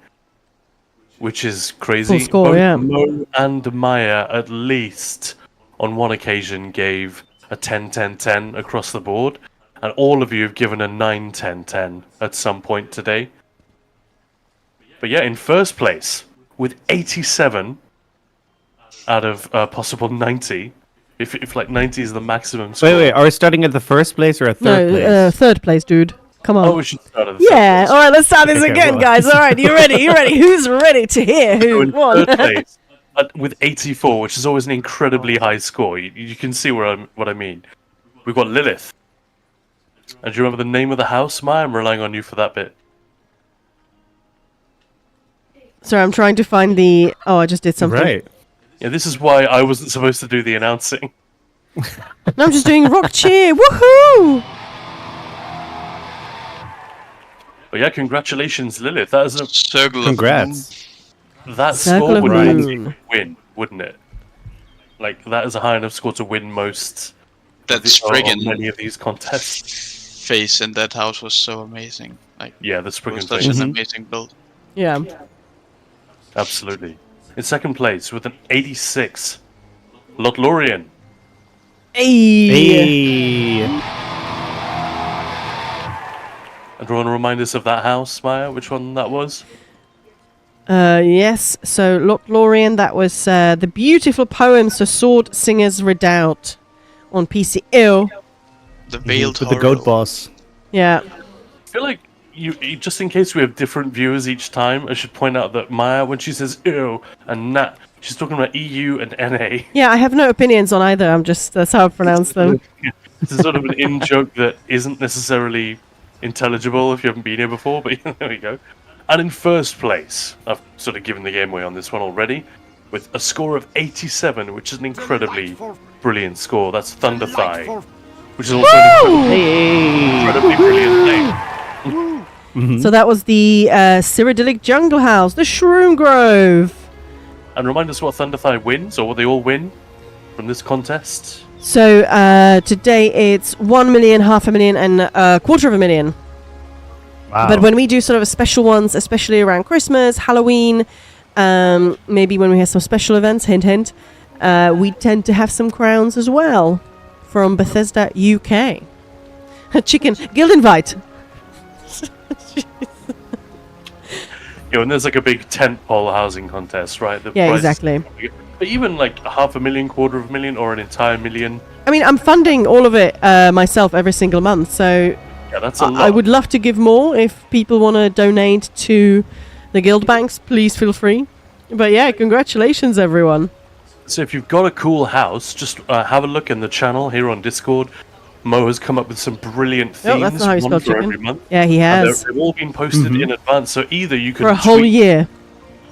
which is crazy. Full score, Both yeah. Mo and Maya, at least, on one occasion, gave a 10-10-10 across the board. And all of you have given a 9-10-10 at some point today. But yeah, in first place, with 87 out of possible 90, if like 90 is the maximum score. Wait, are we starting at the first place or at third place? Third place, dude. Come on. Oh, we should start at the third Yeah, place. alright, let's start this Okay, again, well. guys. Alright, you ready? You ready? Who's ready to hear So who in won? third place, with 84, which is always an incredibly high score. You can see what I mean. We've got Lilith. And do you remember the name of the house, Maya? I'm relying on you for that bit. Sorry, I'm trying to find the... Oh, I just did something. Right. Yeah, this is why I wasn't supposed to do the announcing. No, I'm just doing rock cheer. Woohoo! But yeah, congratulations, Lilith. That is a Circle Congrats. that Circle score of would Moon. normally win, wouldn't it? Like that is a high enough score to win most. That of friggin' many of these contests. face in that house was so amazing. Like, Yeah, the it was Spriggan such face. an amazing build. Yeah. Absolutely. In second place with an 86, Lotlorian. Hey. Hey. And do you want to remind us of that house, Maya? Which one that was? Yes. So, Lothlorien, that was the beautiful poems to Sword Singer's Redoubt on PC. Ew. The veiled With the horror. goat boss. Yeah. I feel like you just in case we have different viewers each time, I should point out that Maya, when she says ew and nat, she's talking about EU and NA. Yeah, I have no opinions on either. That's how I pronounce them. It's a sort of an in joke that isn't necessarily intelligible if you haven't been here before, but there we go. And in first place, I've sort of given the game away on this one already, with a score of 87, which is an incredibly brilliant score. That's Thunder Thigh, which is also an incredibly brilliant name. So that was the Cyrodiilic Jungle House, the Shroom Grove. And remind us what Thunder Thigh wins, or what they all win from this contest. So today it's 1 million, 500,000, and 250,000. Wow. But when we do sort of special ones, especially around Christmas, Halloween, maybe when we have some special events, hint, hint, we tend to have some crowns as well from Bethesda UK. Chicken guild invite. And there's like a big tentpole housing contest, right? The Yeah, prize- exactly. But even like 500,000, 250,000, or an entire million, I mean, I'm funding all of it myself every single month, so yeah, that's a lot. I would love to give more. If people want to donate to the guild banks, please feel free. But yeah, congratulations, everyone. So if you've got a cool house, just have a look in the channel here on Discord. Mo has come up with some brilliant themes, Oh, that's not how you one spell for chicken. every month. Yeah, he And has. they've all been posted in advance, so either you can For a whole tweak, year.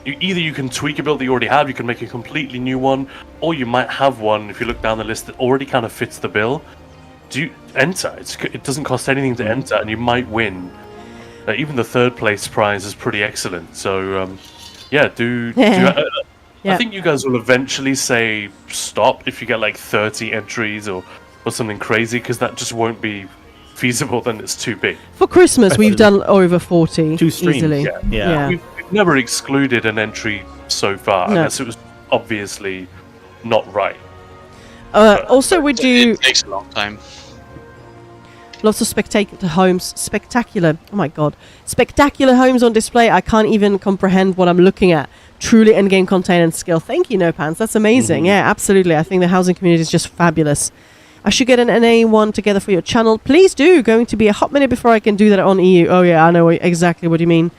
either you can tweak a build that you already have, you can make a completely new one, or you might have one if you look down the list that already kind of fits the bill. Do you enter? It doesn't cost anything to enter, and you might win. Even the third place prize is pretty excellent. So yeah, Yeah. I think you guys will eventually say stop if you get like 30 entries or something crazy, because that just won't be feasible. Then it's too big. For Christmas, we've done over 40 2 streams, easily. yeah. We've never excluded an entry so far, No. unless it was obviously not right. Also, we do It takes a long time. lots of spectacular homes on display. I can't even comprehend what I'm looking at. Truly endgame content and skill. Thank you, No Pants. That's amazing. Yeah, absolutely. I think the housing community is just fabulous. I should get an NA one together for your channel. Please do. Going to be a hot minute before I can do that on EU. Oh yeah, I know exactly what you mean.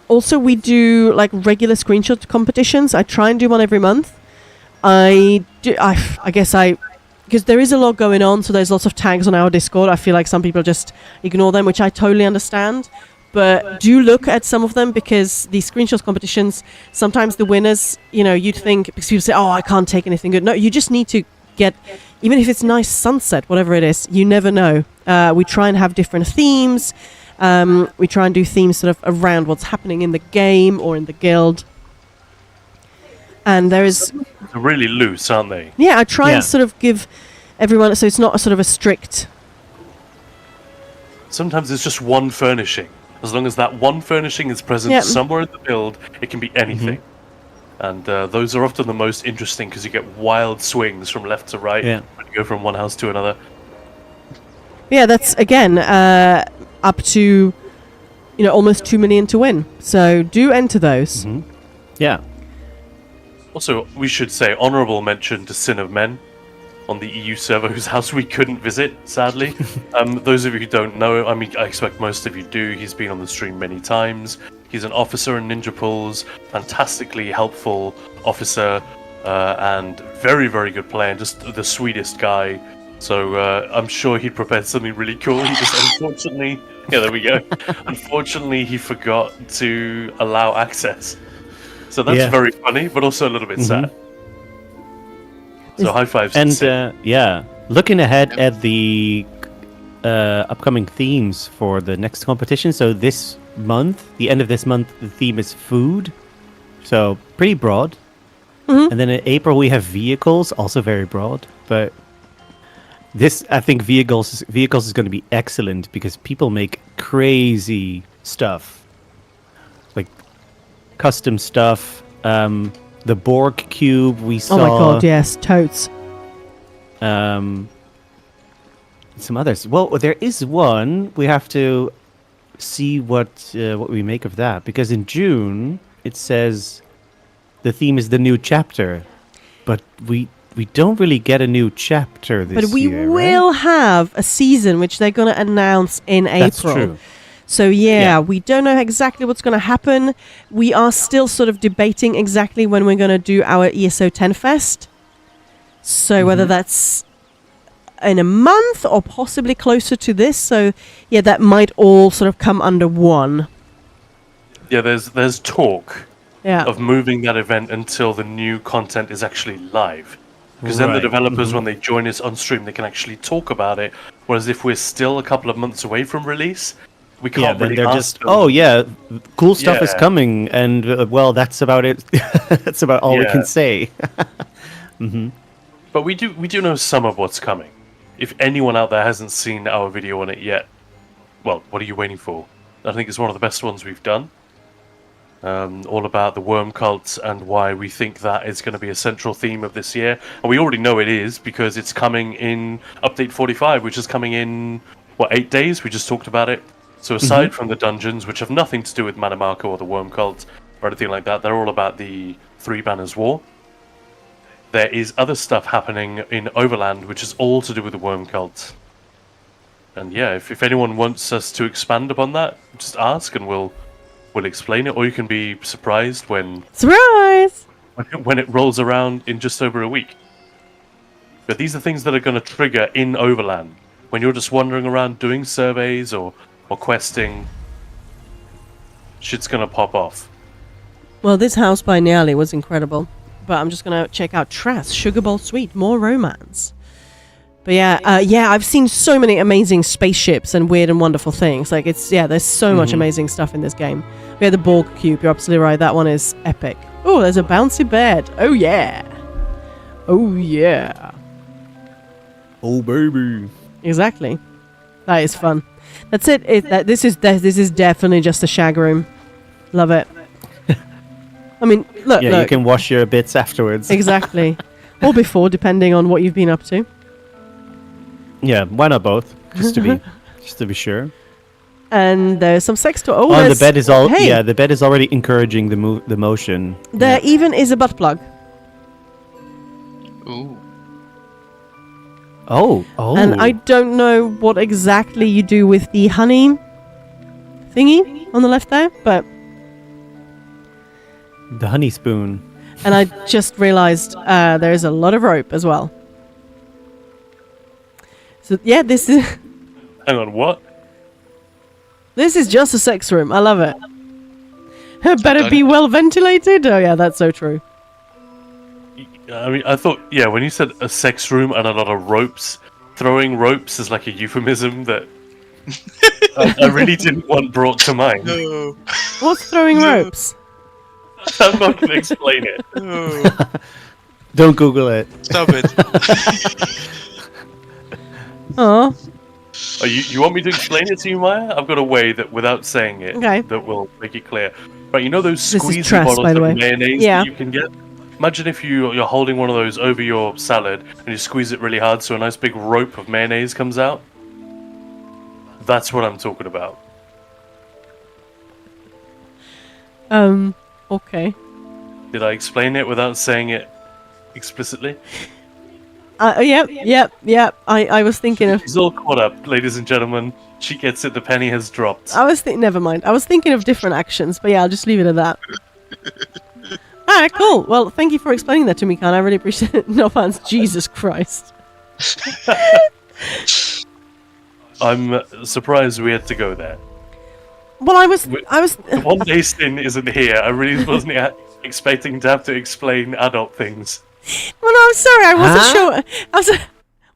Also, we do like regular screenshot competitions. I try and do one every month. Because there is a lot going on, so there's lots of tags on our Discord. I feel like some people just ignore them, which I totally understand. But do look at some of them, because these screenshots competitions, sometimes the winners, you'd think, because people say, oh, I can't take anything good. No, you just need to get, even if it's nice sunset, whatever it is, you never know. We try and have different themes. We try and do themes sort of around what's happening in the game or in the guild. And there is... They're really loose, aren't they? Yeah, I try Yeah. and sort of give everyone, so it's not a sort of a strict... Sometimes it's just one furnishing. As long as that one furnishing is present Yep. somewhere in the build, it can be anything. And those are often the most interesting, because you get wild swings from left to right Yeah. when you go from one house to another. Yeah, that's, again, up to, almost 2 million to win. So do enter those. Yeah. Also, we should say honourable mention to Sin of Men on the EU server, whose house we couldn't visit, sadly. Those of you who don't know, I mean, I expect most of you do. He's been on the stream many times. He's an officer in Ninja Pools, fantastically helpful officer, and very, very good player, and just the sweetest guy. So I'm sure he prepared something really cool. He just unfortunately, yeah, there we go. Unfortunately, he forgot to allow access. So that's very funny, but also a little bit sad. So high fives. And looking ahead at the upcoming themes for the next competition. So this month, the end of this month, the theme is food. So pretty broad. And then in April we have vehicles, also very broad. But this, I think, vehicles is going to be excellent because people make crazy stuff, like custom stuff. The Borg cube we saw. Oh my god, yes, totes. Some others. Well, there is one. We have to see what we make of that, because in June it says the theme is the new chapter, but we don't really get a new chapter this year. But we will have a season which they're going to announce in April. That's true. So we don't know exactly what's going to happen. We are still sort of debating exactly when we're going to do our ESO 10 Fest. So whether that's in a month or possibly closer to this. So yeah, that might all sort of come under one. Yeah, there's talk Yeah. of moving that event until the new content is actually live. Because then the developers, when they join us on stream, they can actually talk about it. Whereas if we're still a couple of months away from release, we can't really they're ask just, them. oh yeah, cool stuff is coming, and well, that's about it. That's about all we can say. But we do know some of what's coming. If anyone out there hasn't seen our video on it yet, well, what are you waiting for? I think it's one of the best ones we've done. All about the worm cult and why we think that is going to be a central theme of this year. And we already know it is, because it's coming in Update 45, which is coming in, 8 days? We just talked about it. So aside from the dungeons, which have nothing to do with Manamako or the worm cult or anything like that, they're all about the Three Banners War. There is other stuff happening in Overland, which is all to do with the worm cult. And yeah, if anyone wants us to expand upon that, just ask and we'll explain it, or you can be surprised when it rolls around in just over a week. But these are things that are going to trigger in Overland when you're just wandering around doing surveys or questing. Shit's going to pop off. Well, this house by Niali was incredible, but I'm just going to check out Trass, Sugar Bowl Suite, more romance. But I've seen so many amazing spaceships and weird and wonderful things. Like there's so much amazing stuff in this game. We had the Borg cube. You're absolutely right. That one is epic. Oh, there's a bouncy bed. Oh yeah. Oh yeah. Oh baby. Exactly. That is fun. That's it. This is definitely just a shag room. Love it. I mean, look. You can wash your bits afterwards. Exactly. Or before, depending on what you've been up to. Yeah, why not both? Just to be sure. And there's some sex toy. The bed is the bed is already encouraging the motion. There even is a butt plug. Ooh. Oh. And I don't know what exactly you do with the honey thingy on the left there, but the honey spoon. And I just realized there is a lot of rope as well. So yeah, this is. Hang on, what? This is just a sex room. I love it. It better be well ventilated. Oh yeah, that's so true. I mean, I thought, when you said a sex room and a lot of ropes, throwing ropes is like a euphemism that I really didn't want brought to mind. No. What's throwing ropes? I'm not going to explain it. No. Don't Google it. Stop it. Oh. Oh, you want me to explain it to you, Maya? I've got a way that, without saying it, that will make it clear. Right, you know those squeezy bottles of mayonnaise that you can get? Imagine if you're holding one of those over your salad and you squeeze it really hard so a nice big rope of mayonnaise comes out. That's what I'm talking about. Okay. Did I explain it without saying it explicitly? Yep. I was thinking of. She's all caught up, ladies and gentlemen. She gets it. The penny has dropped. Never mind. I was thinking of different actions, but yeah, I'll just leave it at that. Alright, cool. Well, thank you for explaining that to me, Khan. I really appreciate it. No offense. Jesus Christ. I'm surprised we had to go there. Well, I was. The one day Sin isn't here. I really wasn't expecting to have to explain adult things. Well, no, I'm sorry. I wasn't sure.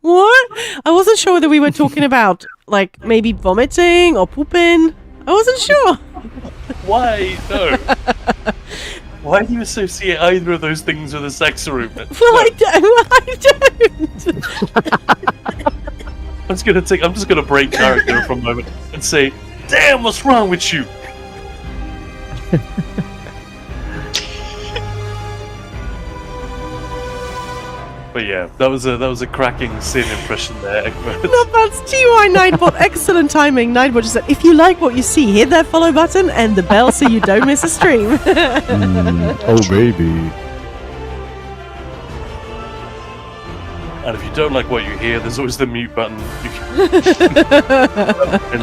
What? I wasn't sure whether we were talking about, like, maybe vomiting or pooping. I wasn't sure. Why? No. Why do you associate either of those things with a sex room? Well, I don't. I'm just gonna break character for a moment and say, "Damn, what's wrong with you?" But yeah, that was a cracking Sin impression there, Egbert. No, that's TY Nightbot. Excellent timing. Nightbot just said, if you like what you see, hit that follow button and the bell so you don't miss a stream. Oh, baby. And if you don't like what you hear, there's always the mute button. You can...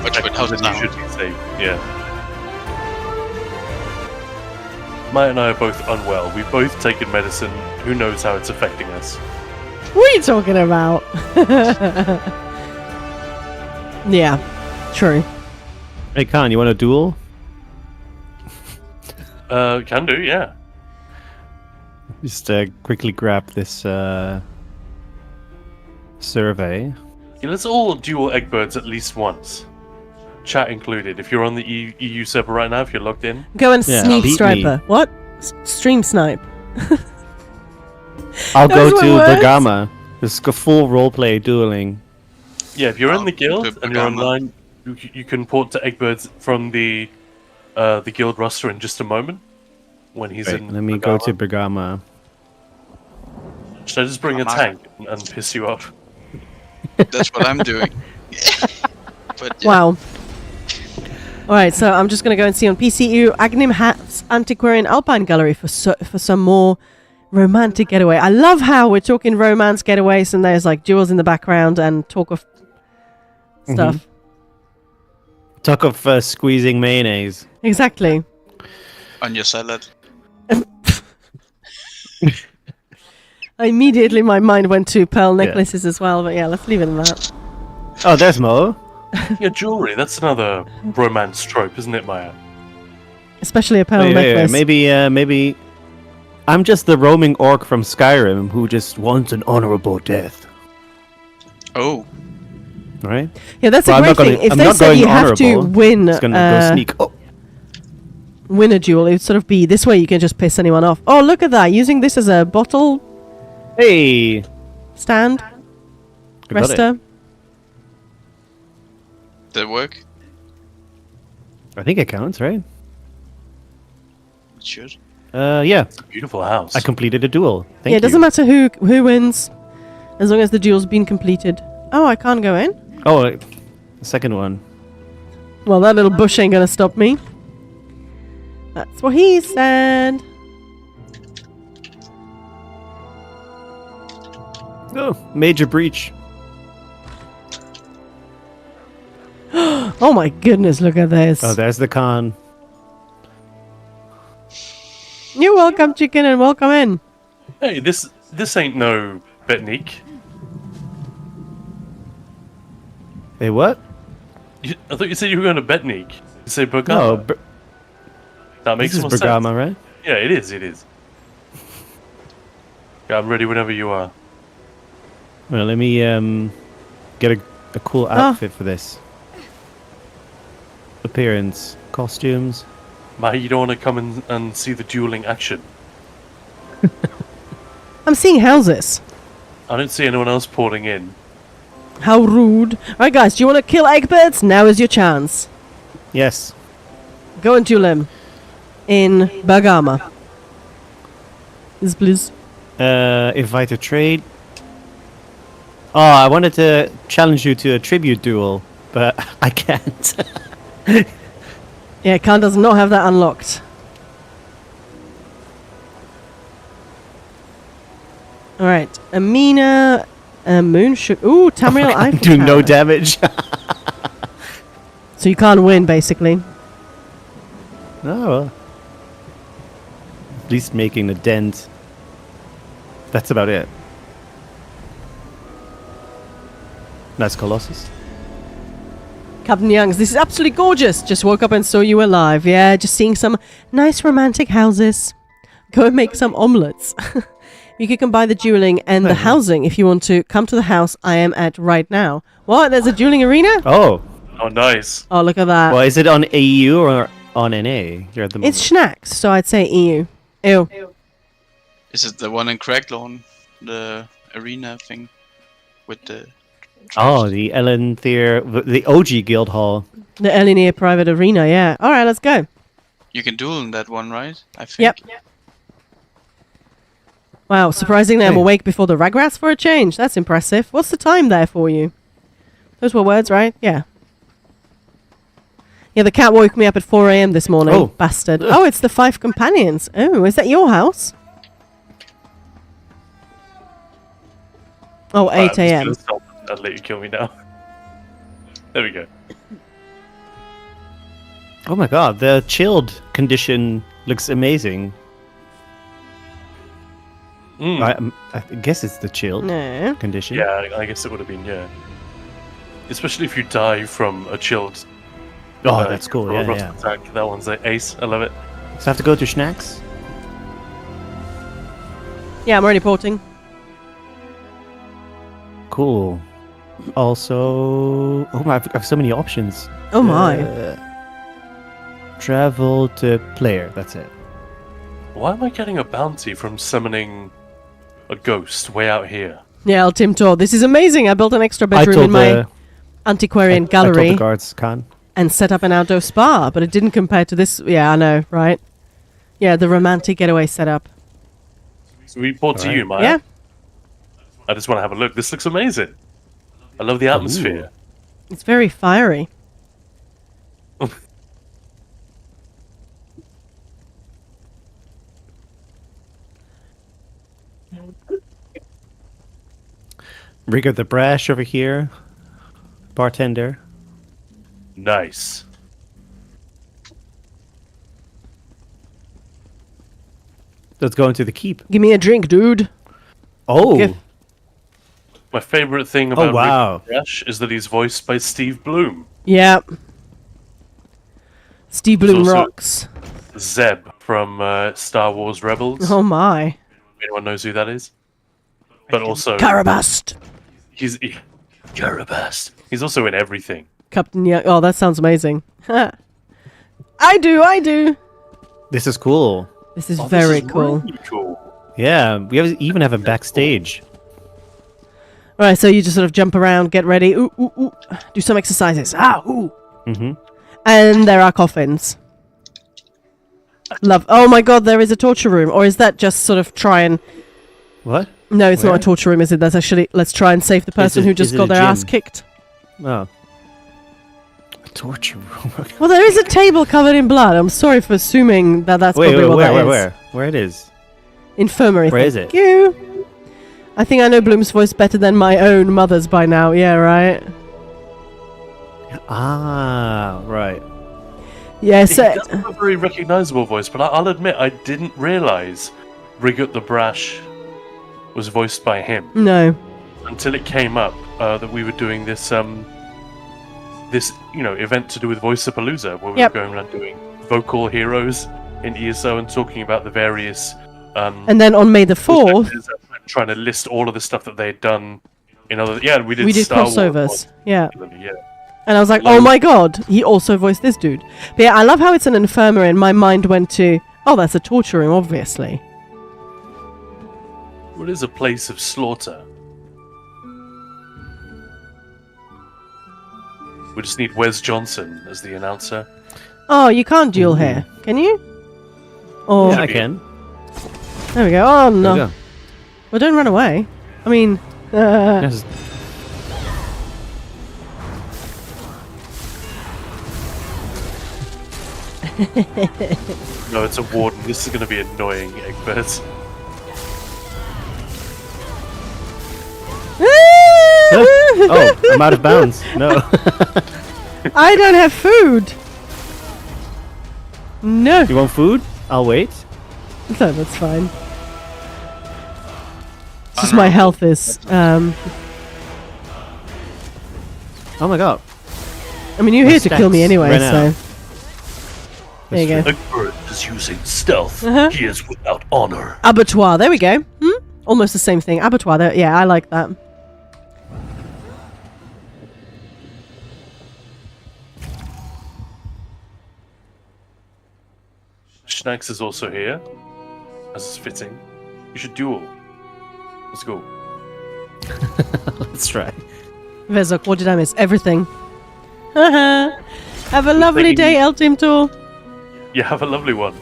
Which would help now. Should be safe. Yeah. Maya and I are both unwell. We've both taken medicine. Who knows how it's affecting us? What are you talking about? Yeah, true. Hey, Khan, you want a duel? Can do, yeah. Just quickly grab this survey. Yeah, let's all duel Eggbirds at least once. Chat included. If you're on the EU server right now, if you're logged in. Go and Yeah, sneak beat striper. me. What? Stream snipe. I'll go Those to were words. Bergama. This is full roleplay dueling. Yeah, if you're in the guild good and you're Bergama. online, you can port to Eggbirds from the guild roster in just a moment. When he's Wait, in. let me go to Bergama. Bergama. Should I just bring a tank and piss you off? That's what I'm doing. But yeah. Wow. Alright, so I'm just going to go and see on PCU Agnim Hat's Antiquarian Alpine Gallery for some more romantic getaway. I love how we're talking romance getaways and there's like jewels in the background and talk of stuff. Talk of squeezing mayonnaise. Exactly. On your salad. Immediately my mind went to pearl necklaces as well, but yeah, let's leave it at that. Oh, there's Mo. Yeah, jewelry. That's another romance trope, isn't it, Maya? Especially a pearl Wait, necklace. maybe I'm just the roaming orc from Skyrim who just wants an honorable death. Oh. Right? Yeah, that's Well, a I'm great not thing. gonna- If I'm they not said going you have to honorable. win, It's gonna go sneak. Oh, win a duel, it would sort of be this way you can just piss anyone off. Oh, look at that. Using this as a bottle hey! stand. I got it. Rester. Did it work? I think it counts, right? It should. Yeah. Beautiful house. I completed a duel. Thank Yeah, it doesn't you. matter who wins, as long as the duel's been completed. Oh, I can't go in? Oh, the second one. Well, that little bush ain't gonna stop me. That's what he said. Oh, major breach. Oh my goodness, look at this. Oh, there's the con. You're welcome, chicken, and welcome in. Hey, this ain't no Betnik. Hey, what? I thought you said you were going to Betnik. You say Bergama. No, That makes this is more Bergama, sense. right? Yeah, it is. It is. Yeah, I'm ready whenever you are. Well, let me get a cool outfit for this. Appearance, costumes. Maya, you don't want to come and see the dueling action. I'm seeing houses. I don't see anyone else porting in. How rude. Alright, guys, do you want to kill Eggbirds? Now is your chance. Yes. Go and duel him. In Bergama. Yes, please. Invite a trade. Oh, I wanted to challenge you to a tribute duel, but I can't. Yeah, Khan does not have that unlocked. Alright, Amina Moon sugar. Ooh, Tamriel Eiffel Doing no Tower. damage. So you can't win, basically. Oh, well. At least making a dent. That's about it. Nice Colossus. Captain Youngs, this is absolutely gorgeous. Just woke up and saw you alive. Yeah, just seeing some nice romantic houses. Go and make some omelets. You can buy the dueling and the housing if you want to come to the house I am at right now. What? There's a dueling arena? Oh, Oh, nice. Oh, look at that. well, is it on AU or on NA? Here at the moment. It's Schnacks, so I'd say EU. Ew. Is it the one in Craglawn? The arena thing? With the... Oh, the Ellen Thier, the OG Guild Hall. The Elinear private arena, yeah. All right, let's go. You can duel in that one, right? I think. Yep. Wow, surprisingly, I'm Hey. awake before the Ragrats for a change. That's impressive. What's the time there for you? Those were words, right? Yeah. Yeah, the cat woke me up at 4 a.m. this morning. Oh. Bastard. Oh, it's the 5 companions. Oh, is that your house? Oh, 8 a.m. I'll let you kill me now. There we go. Oh my god, the chilled condition looks amazing. I guess it's the chilled No. condition. Yeah, I guess it would have been, yeah. Especially if you die from a chilled Oh, that's cool. Yeah, rough yeah. attack. That one's an ace. I love it. So I have to go to Schnacks? Yeah, I'm already porting. Cool. Also... Oh my, I have so many options. Oh my. Travel to player, that's it. Why am I getting a bounty from summoning a ghost way out here? Yeah, I'll Tim Tor. This is amazing. I built an extra I bedroom told in my the antiquarian I told gallery the guards, Khan. and set up an outdoor spa, but it didn't compare to this. Yeah, I know, right? Yeah, the romantic getaway setup. So we report to Alright. you, Maya. Yeah. I just want to have a look. This looks amazing. I love the atmosphere. It's very fiery. Rigger the Brash over here. Bartender. Nice. Let's go into the keep. Give me a drink, dude. Oh! Give- My favorite thing about wow. Rick Rash is that he's voiced by Steve Bloom. Yeah. Steve Bloom also- rocks. Zeb from Star Wars Rebels. Oh my. Anyone knows who that is? But also, Carabast. he's Carabas. He's also in everything. Captain Young. Oh, that sounds amazing. I do. This is cool. This is Oh, this very is cool. really cool. Yeah, even have a backstage. All right, so you just sort of jump around, get ready, ooh, ooh, ooh, do some exercises. Ah, ooh. Mm-hmm. And there are coffins. Love. Oh my god, there is a torture room. Or is that just sort of try and... What? No, it's not Where? a torture room, is it? That's actually, let's try and save the person it- who is just it got a their ass gym? kicked. Oh. A torture room. Well, there is a table covered in blood. I'm sorry for assuming that that's Wait, probably what that is. where? Where it is? Infirmary. Where is thank it? you. I think I know Bloom's voice better than my own mother's by now. Yeah, right? Ah, right. Yes. He does have a very recognizable voice, but I'll admit I didn't realize Rigot the Brash was voiced by him No. until it came up that we were doing this this event to do with Voiceapalooza, where we Yep. were going around doing vocal heroes in ESO and talking about the various And then on May the 4th, perspectives and trying to list all of the stuff that they had done in other. Yeah, we did. we did Star Wars crossovers. Yeah. Yeah. And I was like, oh my god, he also voiced this dude. But yeah, I love how it's an infirmary, and my mind went to, oh, that's a torture room, obviously. What is a place of slaughter? We just need Wes Johnson as the announcer. Oh, you can't duel here, can you? Or Yeah, I can. there we go. Oh There no, we go. well, don't run away. I mean, Yes. No, it's a warden. This is going to be annoying, Egbert. Oh, I'm out of bounds. No. I don't have food. No. You want food? I'll wait. No, that's fine. It's just my health is. Oh my god. I mean, you're My here to kill me stats anyway, ran so. out. There you go. Egbert is using stealth. Uh-huh. He is without honor. Abattoir. There we go. Almost the same thing. Abattoir. There. Yeah, I like that. Schnax is also here, as is fitting. You should duel. Let's go. Let's try. Vezok, what did I miss? Everything. Have a lovely day, El Team Tour. You have a lovely one.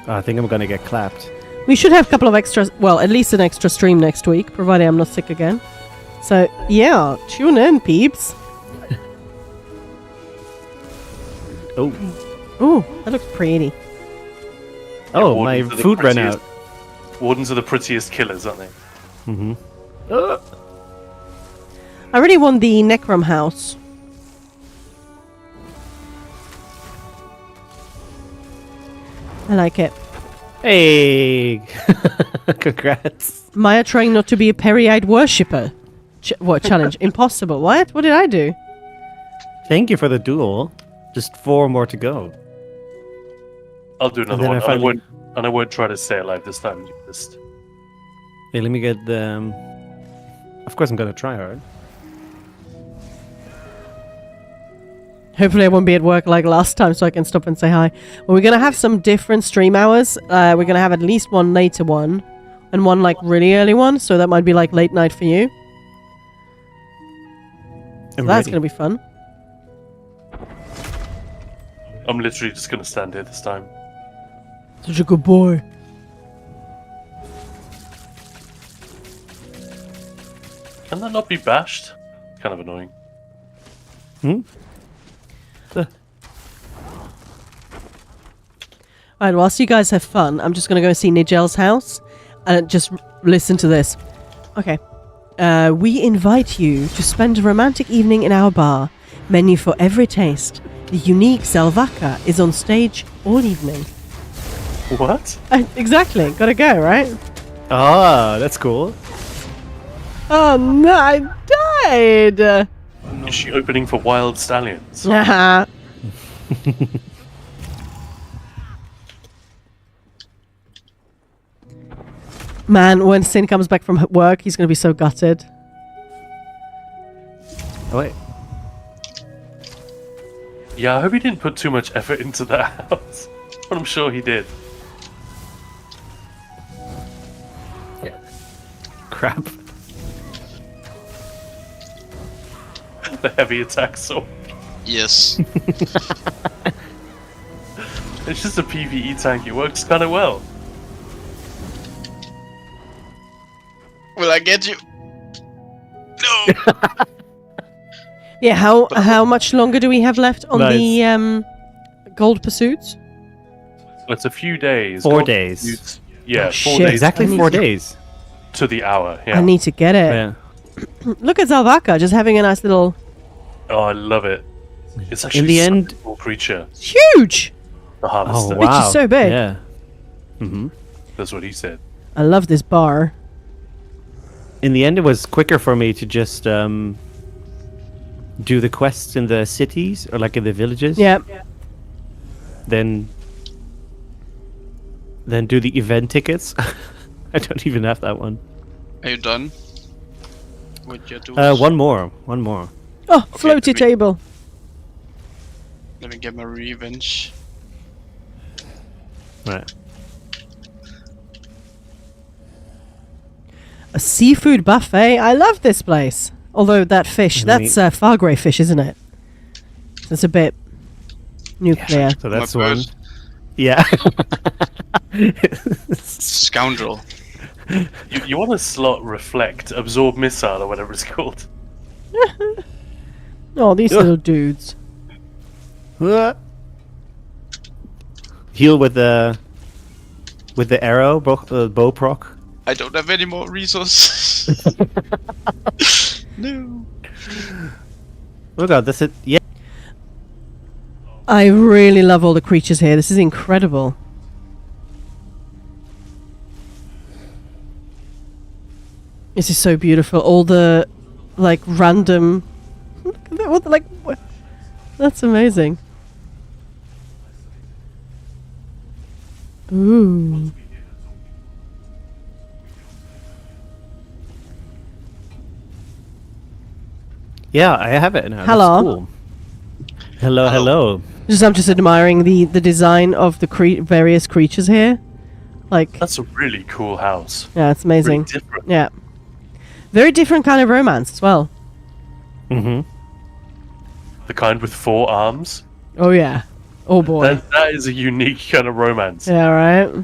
Oh, I think I'm gonna get clapped. We should have a couple of extras. Well, at least an extra stream next week, provided I'm not sick again. So, yeah, tune in, peeps. Oh. Ooh, that looks pretty. Oh, my Wardens are the food ran prettiest- out. Wardens are the prettiest killers, aren't they? Mm-hmm. I really want the Necrom house. I like it. Hey! Congrats. Maya trying not to be a peri-eyed worshipper. What challenge? Impossible. What? What did I do? Thank you for the duel. Just 4 more to go. I'll do another then one, I finally- and I won't try to stay alive this time. Just Hey, let me get the... Of course I'm gonna try hard. Hopefully I won't be at work like last time so I can stop and say hi. Well, we're going to have some different stream hours. We're going to have at least one later one and one like really early one. So that might be like late night for you. So that's going to be fun. I'm literally just gonna stand here this time. Such a good boy. Can that not be bashed? Kind of annoying. Alright, whilst you guys have fun, I'm just going to go see Nigel's house and just listen to this. Okay. We invite you to spend a romantic evening in our bar. Menu for every taste. The unique Zelvaka is on stage all evening. What? Exactly. Gotta go, right? Ah, that's cool. Oh no, I died! Is she opening for Wild Stallions? Haha. Man, when Sin comes back from work, he's gonna be so gutted. Oh, wait. Yeah, I hope he didn't put too much effort into that house. But I'm sure he did. Crap. The heavy attack sword. Yes. It's just a PvE tank. It works kind of well. Will I get you? No. Yeah, how much longer do we have left on the gold pursuits? It's a few days. 4 Gold days. pursuits. Yeah, Oh, 4 shit. days Exactly I need 4 to- days. to the hour. Yeah. I need to get it. Yeah. Look at Zalvaka just having a nice little... Oh, I love it. It's actually the such end- a cool creature. It's huge! The harvester. Oh, Which is wow. so big. Yeah. Mm-hmm. That's what he said. I love this bar. In the end, it was quicker for me to just do the quests in the cities or like in the villages. Yeah. Then do the event tickets. I don't even have that one. Are you done with your duels? One more. Oh, floaty let me- table. Let me get my revenge. Right. A seafood buffet. I love this place. Although that fish, that's Fargrave fish, isn't it? So it's a bit nuclear. So that's My one. bird. Yeah. Scoundrel. You want to slot reflect, absorb missile, or whatever it's called. Oh, these little dudes. Heal with the arrow, bow proc. I don't have any more resources. No. Oh god, this is yeah. I really love all the creatures here. This is incredible. This is so beautiful. All the like random. Look at that, what? That's amazing. Ooh. Yeah, I have it now. Hello. That's cool. Hello, hello. I'm just admiring the design of the various creatures here. Like, That's a really cool house. yeah, it's amazing. Really different. Yeah, very different kind of romance as well. Mm-hmm. The kind with 4 arms. Oh yeah. Oh boy. That is a unique kind of romance. Yeah, right.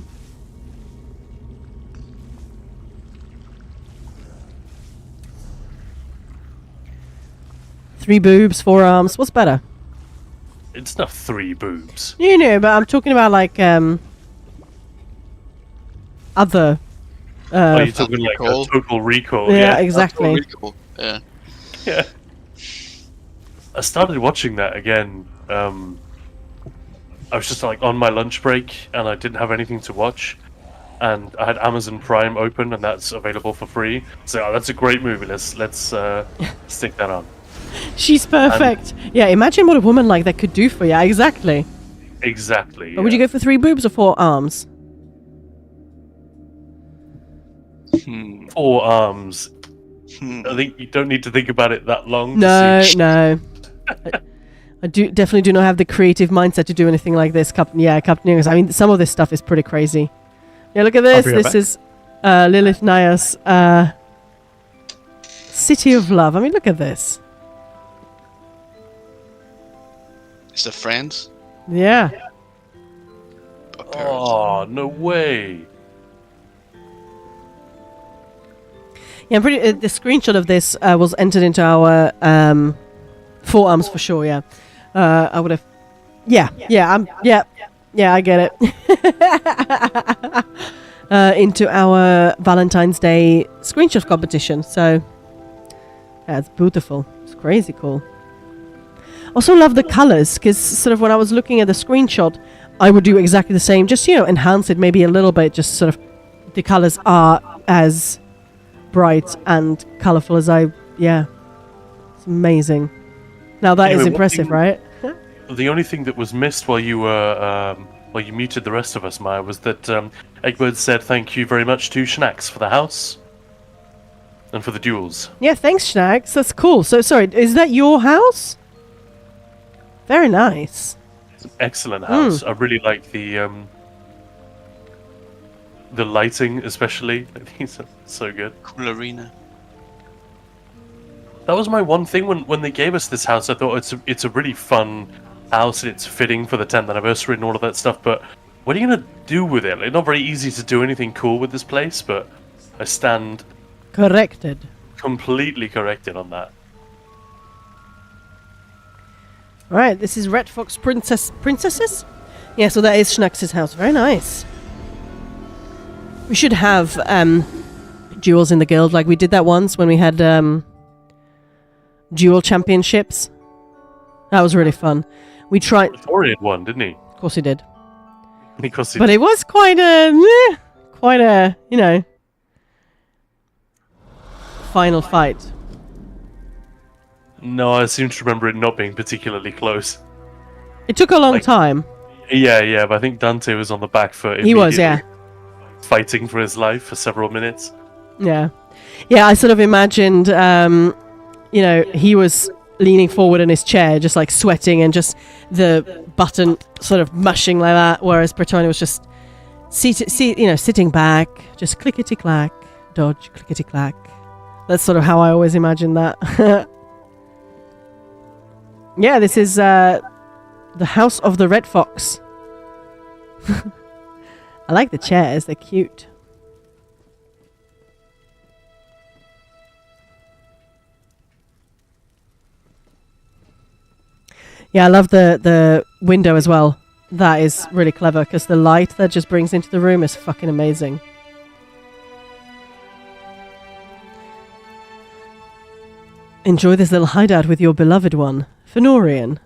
Three boobs, 4 arms. What's better? It's not 3 boobs. You know, but I'm talking about like other. Are you talking like Recall? a Total Recall? Yeah, Yeah. exactly. That's really cool. Yeah. Yeah. I started watching that again. I was just like on my lunch break and I didn't have anything to watch. And I had Amazon Prime open and that's available for free. So that's a great movie. Let's stick that on. She's perfect. Yeah, imagine what a woman like that could do for you. Exactly. Exactly. But would you go for 3 boobs or 4 arms? 4 arms. I think you don't need to think about it that long. to No, see- no. I definitely do not have the creative mindset to do anything like this. Captain News. I mean, some of this stuff is pretty crazy. Yeah, look at this. be right This is Lilith Naya's City of Love. I mean, look at this. Is that France? Yeah. Or Paris? Oh, no way. Yeah, I'm pretty. The screenshot of this was entered into our forearms for sure. Yeah, I would have. Yeah, I get it. Into our Valentine's Day screenshot competition. So, yeah, it's beautiful. It's crazy cool. Also love the colors because sort of when I was looking at the screenshot, I would do exactly the same. Just enhance it maybe a little bit. Just sort of the colors are as bright and colorful as it's amazing. Now that is Anyway, one impressive, thing- right? The only thing that was missed while you muted the rest of us, Maya, was that Egbert said thank you very much to Schnax for the house and for the duels. Yeah, thanks, Schnags. That's cool. So sorry, is that your house? Very nice. It's an excellent house. I really like the lighting, especially. I think it's so good. Cool arena. That was my one thing when they gave us this house. I thought it's a really fun house and it's fitting for the 10th anniversary and all of that stuff. But what are you gonna do with it? It's not very easy to do anything cool with this place. But I stand Corrected. completely corrected on that. Right, this is Red Fox Princesses? Yeah, so that is Schnax's house. Very nice. We should have duels in the guild like we did that once when we had duel championships. That was really fun. We tried... Tori had won, didn't he? Of course he did. Because But it was quite a, final fight. no, I seem to remember it not being particularly close. It took a long Like- time. Yeah, but I think Dante was on the back foot. He was, yeah. immediately, fighting for his life for several minutes. Yeah. Yeah, I sort of imagined, he was leaning forward in his chair, just like sweating and just the button sort of mushing like that, whereas Bretonnia was just sitting back, just clickety-clack, dodge, clickety-clack. That's sort of how I always imagined that. Yeah, this is the House of the Red Fox. I like the chairs, they're cute. Yeah, I love the window as well. That is really clever because the light that just brings into the room is fucking amazing. Enjoy this little hideout with your beloved one, Fenorian.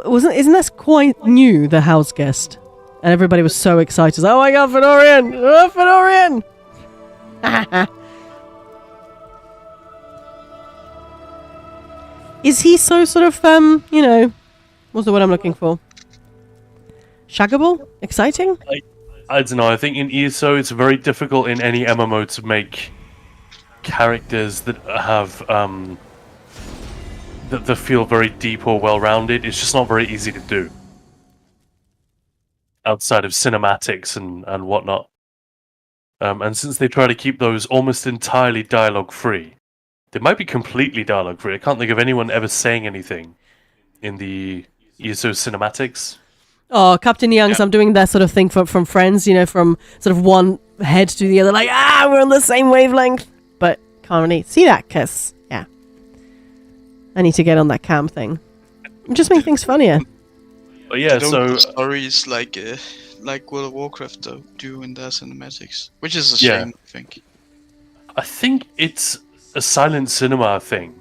Isn't this quite new, the house guest? And everybody was so excited. Oh my god, Fenorian! Oh, Fenorian! Is he so sort of, what's the word I'm looking for? Shaggable? Exciting? I don't know. I think in ESO it's very difficult in any MMO to make characters that have that feel very deep or well-rounded. It's just not very easy to do outside of cinematics and whatnot. And since they try to keep those almost entirely dialogue-free, they might be completely dialogue-free. I can't think of anyone ever saying anything in the ESO cinematics. Oh, Captain Young's, I'm doing that sort of thing from Friends, from sort of one head to the other, like, we're on the same wavelength. But can't really see that, because, yeah. I need to get on that cam thing. Just make things funnier. But yeah, Don't so... do stories like World of Warcraft, though, do in their cinematics. Which is a shame, I think. I think it's a silent cinema thing.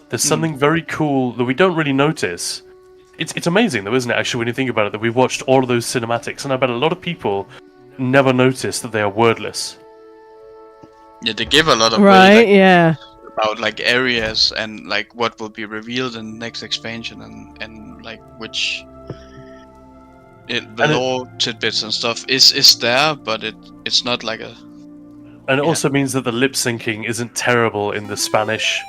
There's something very cool that we don't really notice. It's amazing, though, isn't it, actually, when you think about it, that we've watched all of those cinematics, and I bet a lot of people never notice that they are wordless. Yeah, they give a lot of Right, way, yeah. about like areas and like what will be revealed in the next expansion and like which the lore tidbits and stuff is there, but it's not like a. And it also means that the lip syncing isn't terrible in the Spanish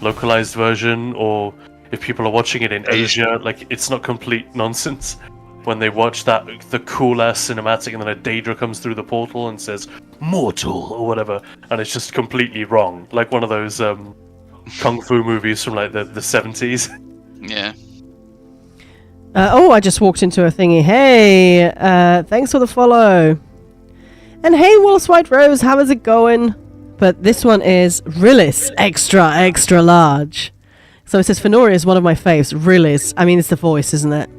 localized version, or if people are watching it in Asia, like it's not complete nonsense when they watch the cool ass cinematic and then a Daedra comes through the portal and says "mortal" or whatever, and it's just completely wrong, like one of those kung fu movies from like the 70s. Yeah. I just walked into a thingy. Hey, thanks for the follow. And hey, Wallace White Rose, how is it going? But this one is Rillis, extra large. So it says Fenorian is one of my faves. Rillis. I mean, it's the voice, isn't it?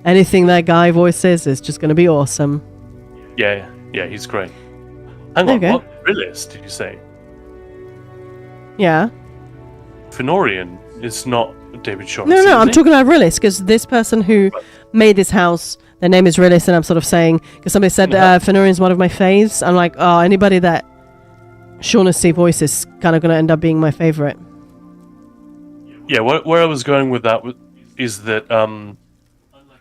Anything that guy voices is just going to be awesome. Yeah, he's great. Hang on, what Rillis did you say? Yeah. Fenorian is not David Shaw. No, I'm talking about Rillis, because this person who made this house, their name is Rillis, and I'm sort of saying, because somebody said Fenorian is one of my faves. I'm like, anybody that Shaughnessy voice is kind of going to end up being my favorite. Yeah, where I was going with that is that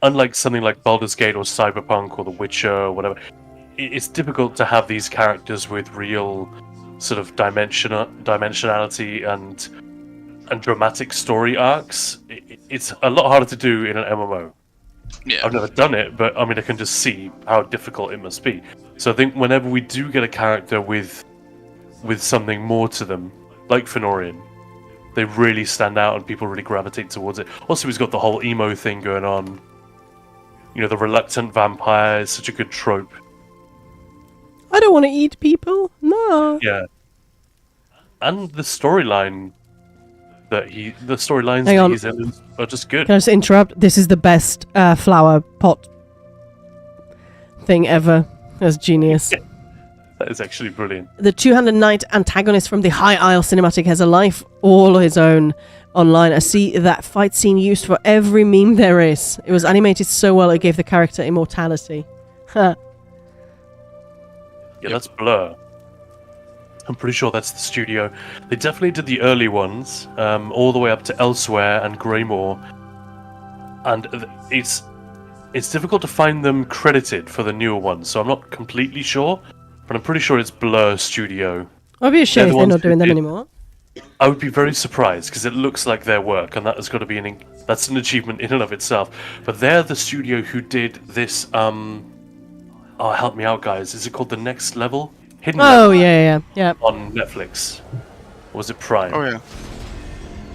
unlike something like Baldur's Gate or Cyberpunk or The Witcher or whatever, it's difficult to have these characters with real sort of dimensionality and dramatic story arcs. It's a lot harder to do in an MMO. Yeah. I've never done it, but I mean I can just see how difficult it must be. So I think whenever we do get a character with something more to them, like Fenorian, they really stand out and people really gravitate towards it. Also, he's got the whole emo thing going on. The reluctant vampire is such a good trope. I don't want to eat people. No. Yeah. And the storylines that he's in are just good. Can I just interrupt? This is the best flower pot thing ever. That's genius. That is actually brilliant. The 200 Knight antagonist from the High Isle cinematic has a life all his own online. I see that fight scene used for every meme there is. It was animated so well it gave the character immortality. Huh. Yeah, that's Blur. I'm pretty sure that's the studio. They definitely did the early ones, all the way up to Elsewhere and Greymore. And it's difficult to find them credited for the newer ones, so I'm not completely sure. But I'm pretty sure it's Blur Studio. I'd be ashamed if they're not doing them anymore. I would be very surprised, because it looks like their work, and that has got to be that's an achievement in and of itself. But they're the studio who did this, help me out, guys. Is it called The Next Level? Hidden Level yeah. on Netflix. Or was it Prime? Oh yeah.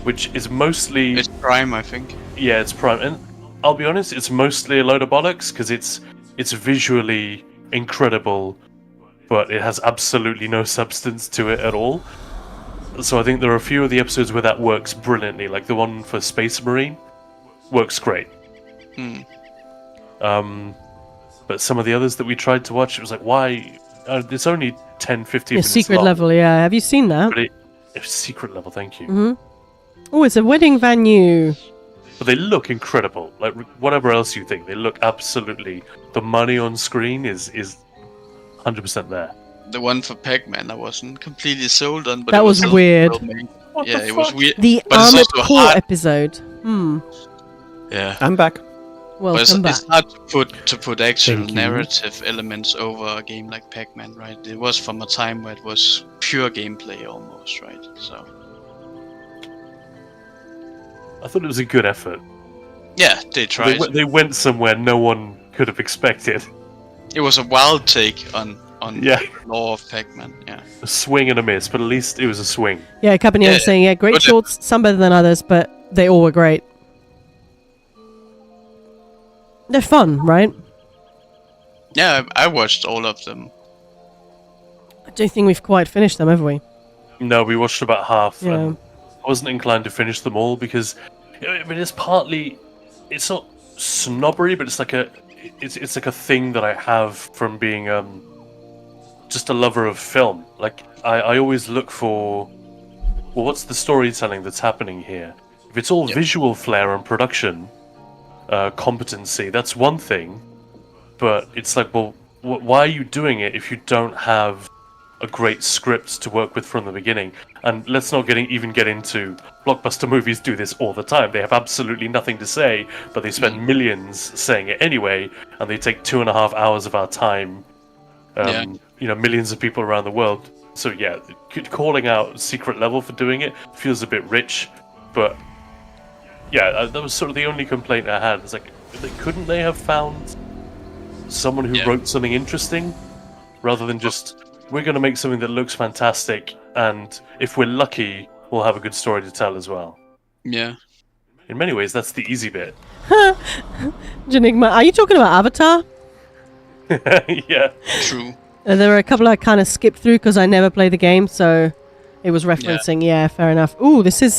Which is mostly... It's Prime, I think. Yeah, it's Prime. And I'll be honest, it's mostly a load of bollocks, because it's visually incredible, but it has absolutely no substance to it at all. So I think there are a few of the episodes where that works brilliantly, like the one for Space Marine works great. But some of the others that we tried to watch, it was like, why? It's only 10, 15 minutes Secret long. Level, yeah. Have you seen that? But Secret level, thank you. Oh, it's a wedding venue. But they look incredible. Like whatever else you think, they look absolutely. The money on screen is 100% there. The one for Pac-Man, I wasn't completely sold on, but That it was still weird. well made. What Yeah, the it was fuck? weird. The But it's Armored also Core hard. episode. Yeah. I'm back. But Welcome back. it's hard to put actual Thank you. narrative elements over a game like Pac-Man, right? It was from a time where it was pure gameplay almost, right? So I thought it was a good effort. yeah, they tried. They went somewhere no one could have expected. It was a wild take on Yeah. the lore of Pac-Man. Yeah. A swing and a miss, but at least it was a swing. Yeah, Cabanero Yeah, was saying, yeah, great but shorts, some better than others, but they all were great. They're fun, right? Yeah, I watched all of them. I don't think we've quite finished them, have we? No, we watched about half. Yeah. And I wasn't inclined to finish them all because, I mean, it's partly, it's not snobbery, but it's like it's like a thing that I have from being just a lover of film. Like I always look for, well, what's the storytelling that's happening here? If it's all visual flair and production competency, that's one thing. But it's like, well, why are you doing it if you don't have a great script to work with from the beginning? And let's not even get into blockbuster movies do this all the time. They have absolutely nothing to say, but they spend millions saying it anyway, and they take 2.5 hours of our time. You know, millions of people around the world. So yeah, calling out Secret Level for doing it feels a bit rich, but yeah, that was sort of the only complaint I had. It's like, couldn't they have found someone who wrote something interesting rather than just, we're going to make something that looks fantastic, and if we're lucky, we'll have a good story to tell as well. Yeah. In many ways, that's the easy bit. Janigma, are you talking about Avatar? Yeah. True. There were a couple I kind of skipped through because I never played the game, so it was referencing. Yeah, fair enough. Ooh, this is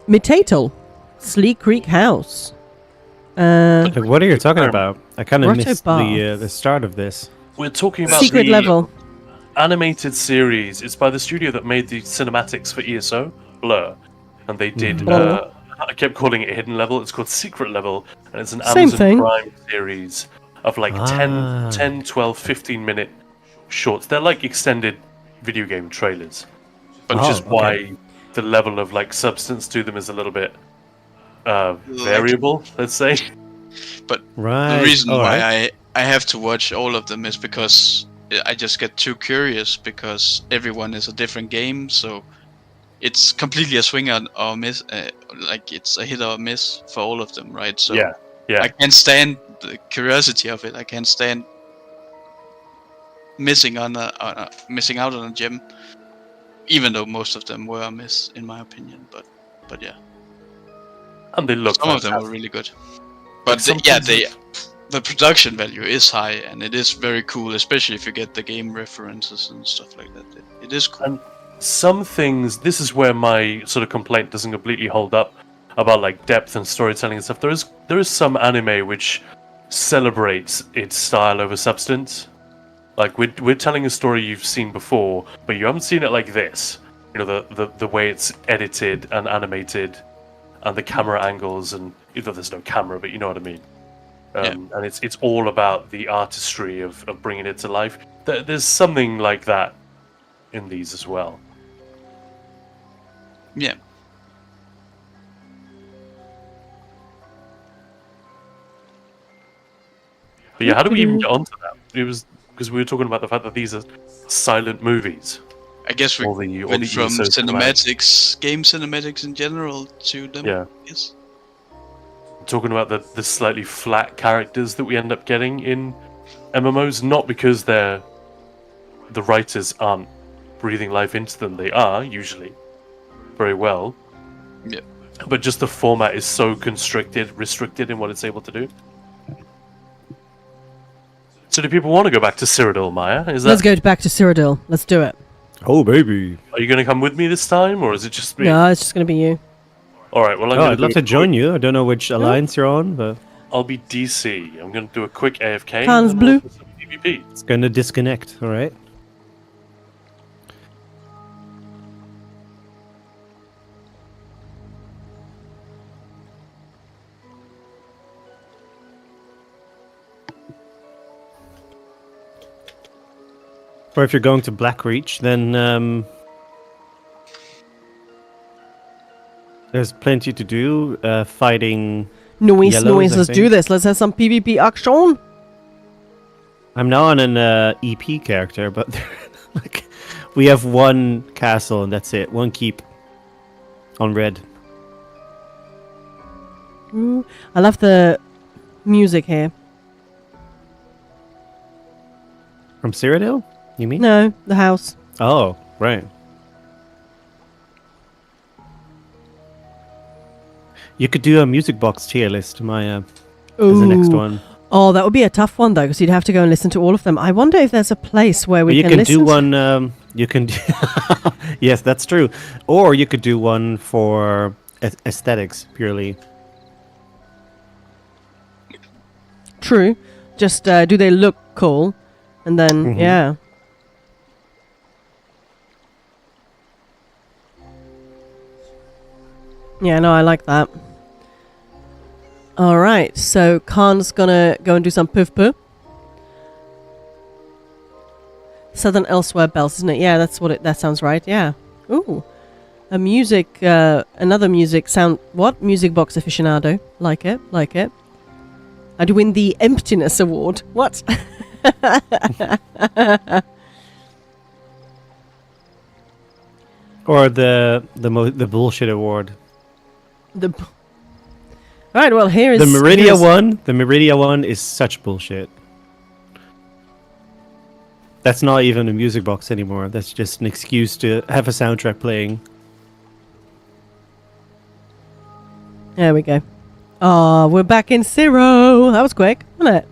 Mitatal, Sleek Creek House. Like, what are you talking about? I kind of Grotto missed Bar. the start of this. We're talking about Secret the Level. animated series. It's by the studio that made the cinematics for ESO, Blur. And they did, Blur. I kept calling it Hidden Level, it's called Secret Level, and it's an Same Amazon thing. Prime series of like 10, 12, 15 minute shorts. They're like extended video game trailers, which is why the level of like substance to them is a little bit variable, let's say. But Right. the reason why alright. I have to watch all of them is because I just get too curious, because everyone is a different game, so it's completely a swing or miss, like it's a hit or miss for all of them, right? So Yeah. I can't stand the curiosity of it. I can't stand missing out on a gem, even though most of them were a miss in my opinion. But yeah, And they look some of them fantastic. were really good. But Sometimes the production value is high, and it is very cool, especially if you get the game references and stuff like that. It is cool. And some things, this is where my sort of complaint doesn't completely hold up about like depth and storytelling and stuff. There is some anime which celebrates its style over substance. Like we're telling a story you've seen before, but you haven't seen it like this. You know, the way it's edited and animated, and the camera angles, and even though there's no camera, but you know what I mean. And it's all about the artistry of bringing it to life. There's something like that in these as well. Yeah. But yeah, how do we even get onto that? It was because we were talking about the fact that these are silent movies. I guess we All the went from ESO cinematics, game cinematics in general, to them. Yeah. Yes. Talking about the slightly flat characters that we end up getting in MMOs, not because the writers aren't breathing life into them. They are usually very well. Yeah. But just the format is so restricted in what it's able to do. So do people want to go back to Cyrodiil, Maya? Let's go back to Cyrodiil. Let's do it. Oh, baby. Are you going to come with me this time, or is it just me? No, it's just going to be you. All right. Well, I'd love to join you. I don't know which alliance you're on, but I'll be DC. I'm going to do a quick AFK. Hans and then we'll Blue. do some PvP. it's going to disconnect, all right? Or if you're going to Blackreach, then there's plenty to do. Fighting. Noise, Yellows, noise. I Let's do think. this. Let's have some PvP action. I'm now on an EP character, but like we have one castle and that's it. One keep on red. Ooh, I love the music here. From Cyrodiil, you mean? No, the house. Oh, right. You could do a music box tier list, Maya, as the next Ooh. one. Oh, that would be a tough one though, because you'd have to go and listen to all of them. I wonder if there's a place where we But you can can listen. do one. You can. Yes, that's true. Or you could do one for aesthetics purely. True. Just do they look cool? And then, Mhm. yeah. Yeah, no, I like that. Alright, so Khan's gonna go and do some poo. Southern Elsewhere Bells, isn't it? Yeah, that's what that sounds right, yeah. Ooh. A music, another music sound, what? Music box aficionado. Like it, like it. I'd win the Emptiness Award. What? Or the bullshit award. All right, well, here is... The Meridia here's- one. The Meridia one is such bullshit. That's not even a music box anymore. That's just an excuse to have a soundtrack playing. There we go. Oh, we're back in Zero. That was quick, wasn't it?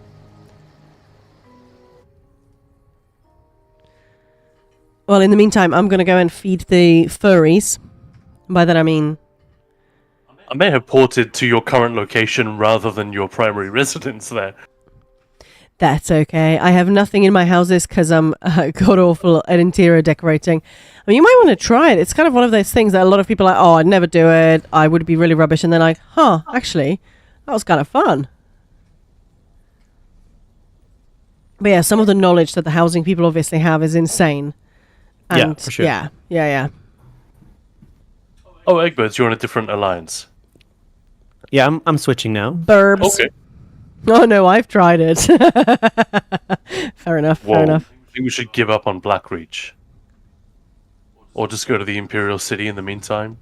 Well, in the meantime, I'm going to go and feed the furries. By that I mean... I may have ported to your current location rather than your primary residence there. That's okay. I have nothing in my houses because I'm god-awful at interior decorating. I mean, you might want to try it. It's kind of one of those things that a lot of people are like, oh, I'd never do it. I would be really rubbish. And they're like, huh, actually, that was kind of fun. But yeah, some of the knowledge that the housing people obviously have is insane. Yeah, And for sure. Yeah. Oh, Egberts, you're on a different alliance. Yeah, I'm switching now. Burbs. Okay. Oh, no, I've tried it. Fair enough, Whoa. fair enough. I think we should give up on Blackreach. Or just go to the Imperial City in the meantime.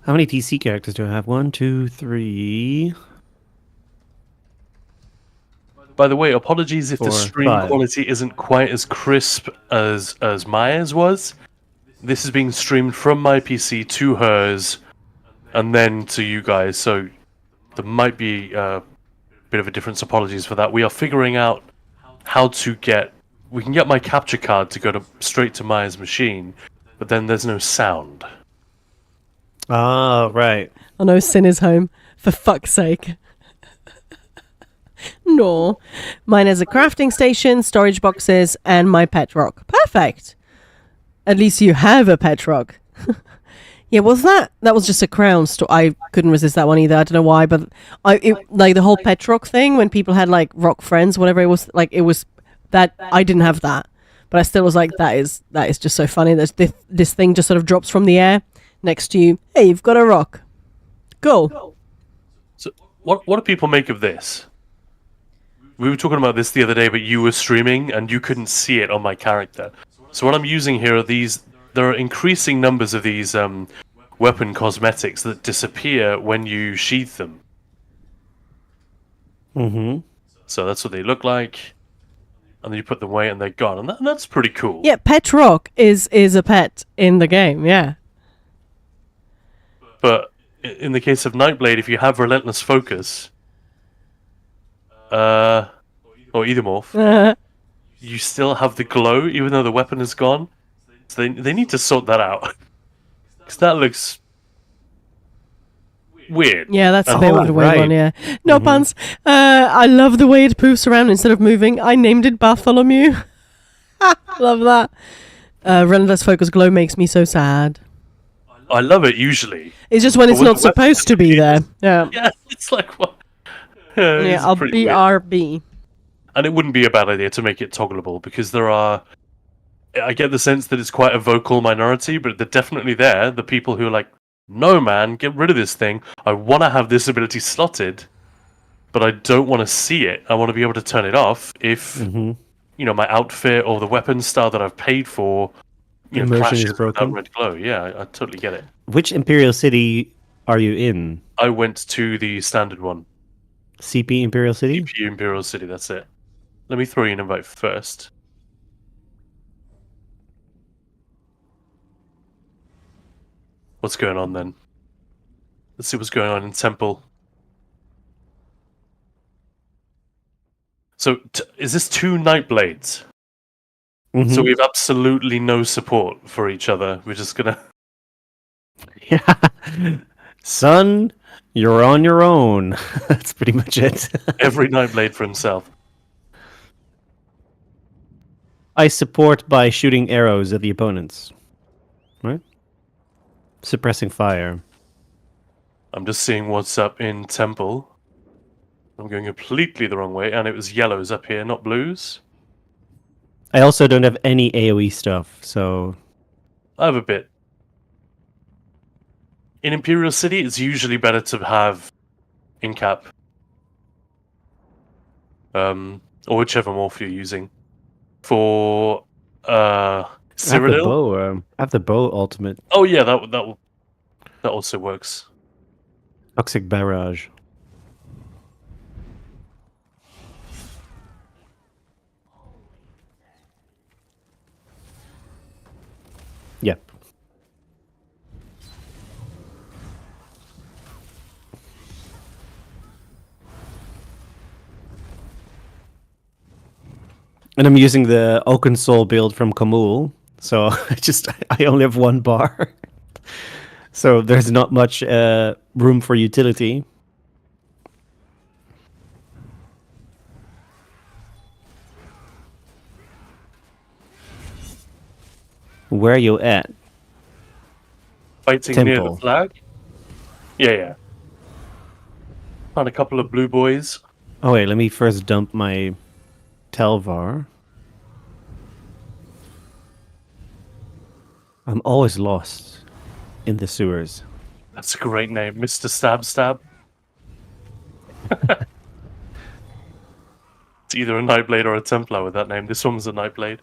How many TC characters do I have? 1, 2, 3. By the way, apologies if the 4, stream 5. quality isn't quite as crisp as Maya's was. This is being streamed from my PC to hers, and then to you guys, so there might be a bit of a difference. Apologies for that. We are figuring out how to get... We can get my capture card to go straight to Maya's machine, but then there's no sound. Ah, right. Oh no, Sin is home. For fuck's sake. No. Mine has a crafting station, storage boxes, and my pet rock. Perfect. At least you have a pet rock. Yeah, was that was just a crown store. I couldn't resist that one either. I don't know why, but like the whole pet rock thing when people had like rock friends, whatever it was, like it was that I didn't have that, but I still was like, that is just so funny. That this thing just sort of drops from the air next to you. Hey, you've got a rock. Cool. So, what do people make of this? We were talking about this the other day, but you were streaming and you couldn't see it on my character. So what I'm using here are these... There are increasing numbers of these weapon cosmetics that disappear when you sheath them. Mm-hmm. So that's what they look like. And then you put them away and they're gone. And that's pretty cool. Yeah, pet rock is a pet in the game. Yeah. But in the case of Nightblade, if you have Relentless Focus... or Ethermorph... You still have the glow, even though the weapon is gone. So they need to sort that out. Because that looks... weird. Yeah, that's a Oh, bit of a weird right. one, yeah. No puns. I love the way it poofs around instead of moving. I named it Bartholomew. Love that. Relentless Focus Glow makes me so sad. I love it usually. It's just when it's with not the weapon supposed to be there. Yeah. Yeah, it's like, what? Yeah, it's I'll pretty weird. BRB. And it wouldn't be a bad idea to make it toggleable, because I get the sense that it's quite a vocal minority, but they're definitely there. The people who are like, no man, get rid of this thing. I want to have this ability slotted, but I don't want to see it. I want to be able to turn it off if, my outfit or the weapon style that I've paid for, Immersion clashes is with that broken. red glow. Yeah, I totally get it. Which Imperial City are you in? I went to the standard one. CP Imperial City? CPU Imperial City, that's it. Let me throw you an invite first. What's going on then? Let's see what's going on in Temple. So, is this 2 Nightblades? So we have absolutely no support for each other. We're just gonna... Yeah. Son, you're on your own. That's pretty much it. Every Nightblade for himself. I support by shooting arrows at the opponents. Right? Suppressing fire. I'm just seeing what's up in Temple. I'm going completely the wrong way, and it was yellows up here, not blues. I also don't have any AoE stuff, so... I have a bit. In Imperial City, it's usually better to have in-cap. Or whichever morph you're using. For Cyrodiil. I have the bow ultimate. Oh yeah, that also works. Toxic Barrage. Yep. And I'm using the Oaken Soul build from Kamul, so I only have 1 bar. So there's not much room for utility. Where are you at? Fighting near the Temple. flag? Yeah. Found a couple of blue boys. Oh wait, let me first dump my Telvar. I'm always lost in the sewers. That's a great name, Mr. Stab Stab. It's either a Nightblade or a Templar with that name. This one was a Nightblade.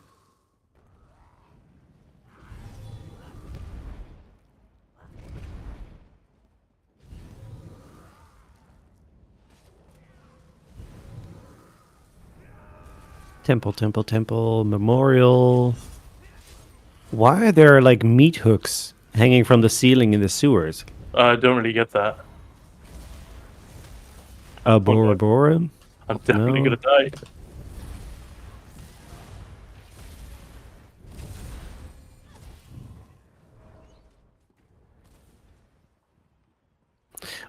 Temple, memorial. Why are there like meat hooks hanging from the ceiling in the sewers? I don't really get that. Bora Bora? I'm definitely No. gonna die.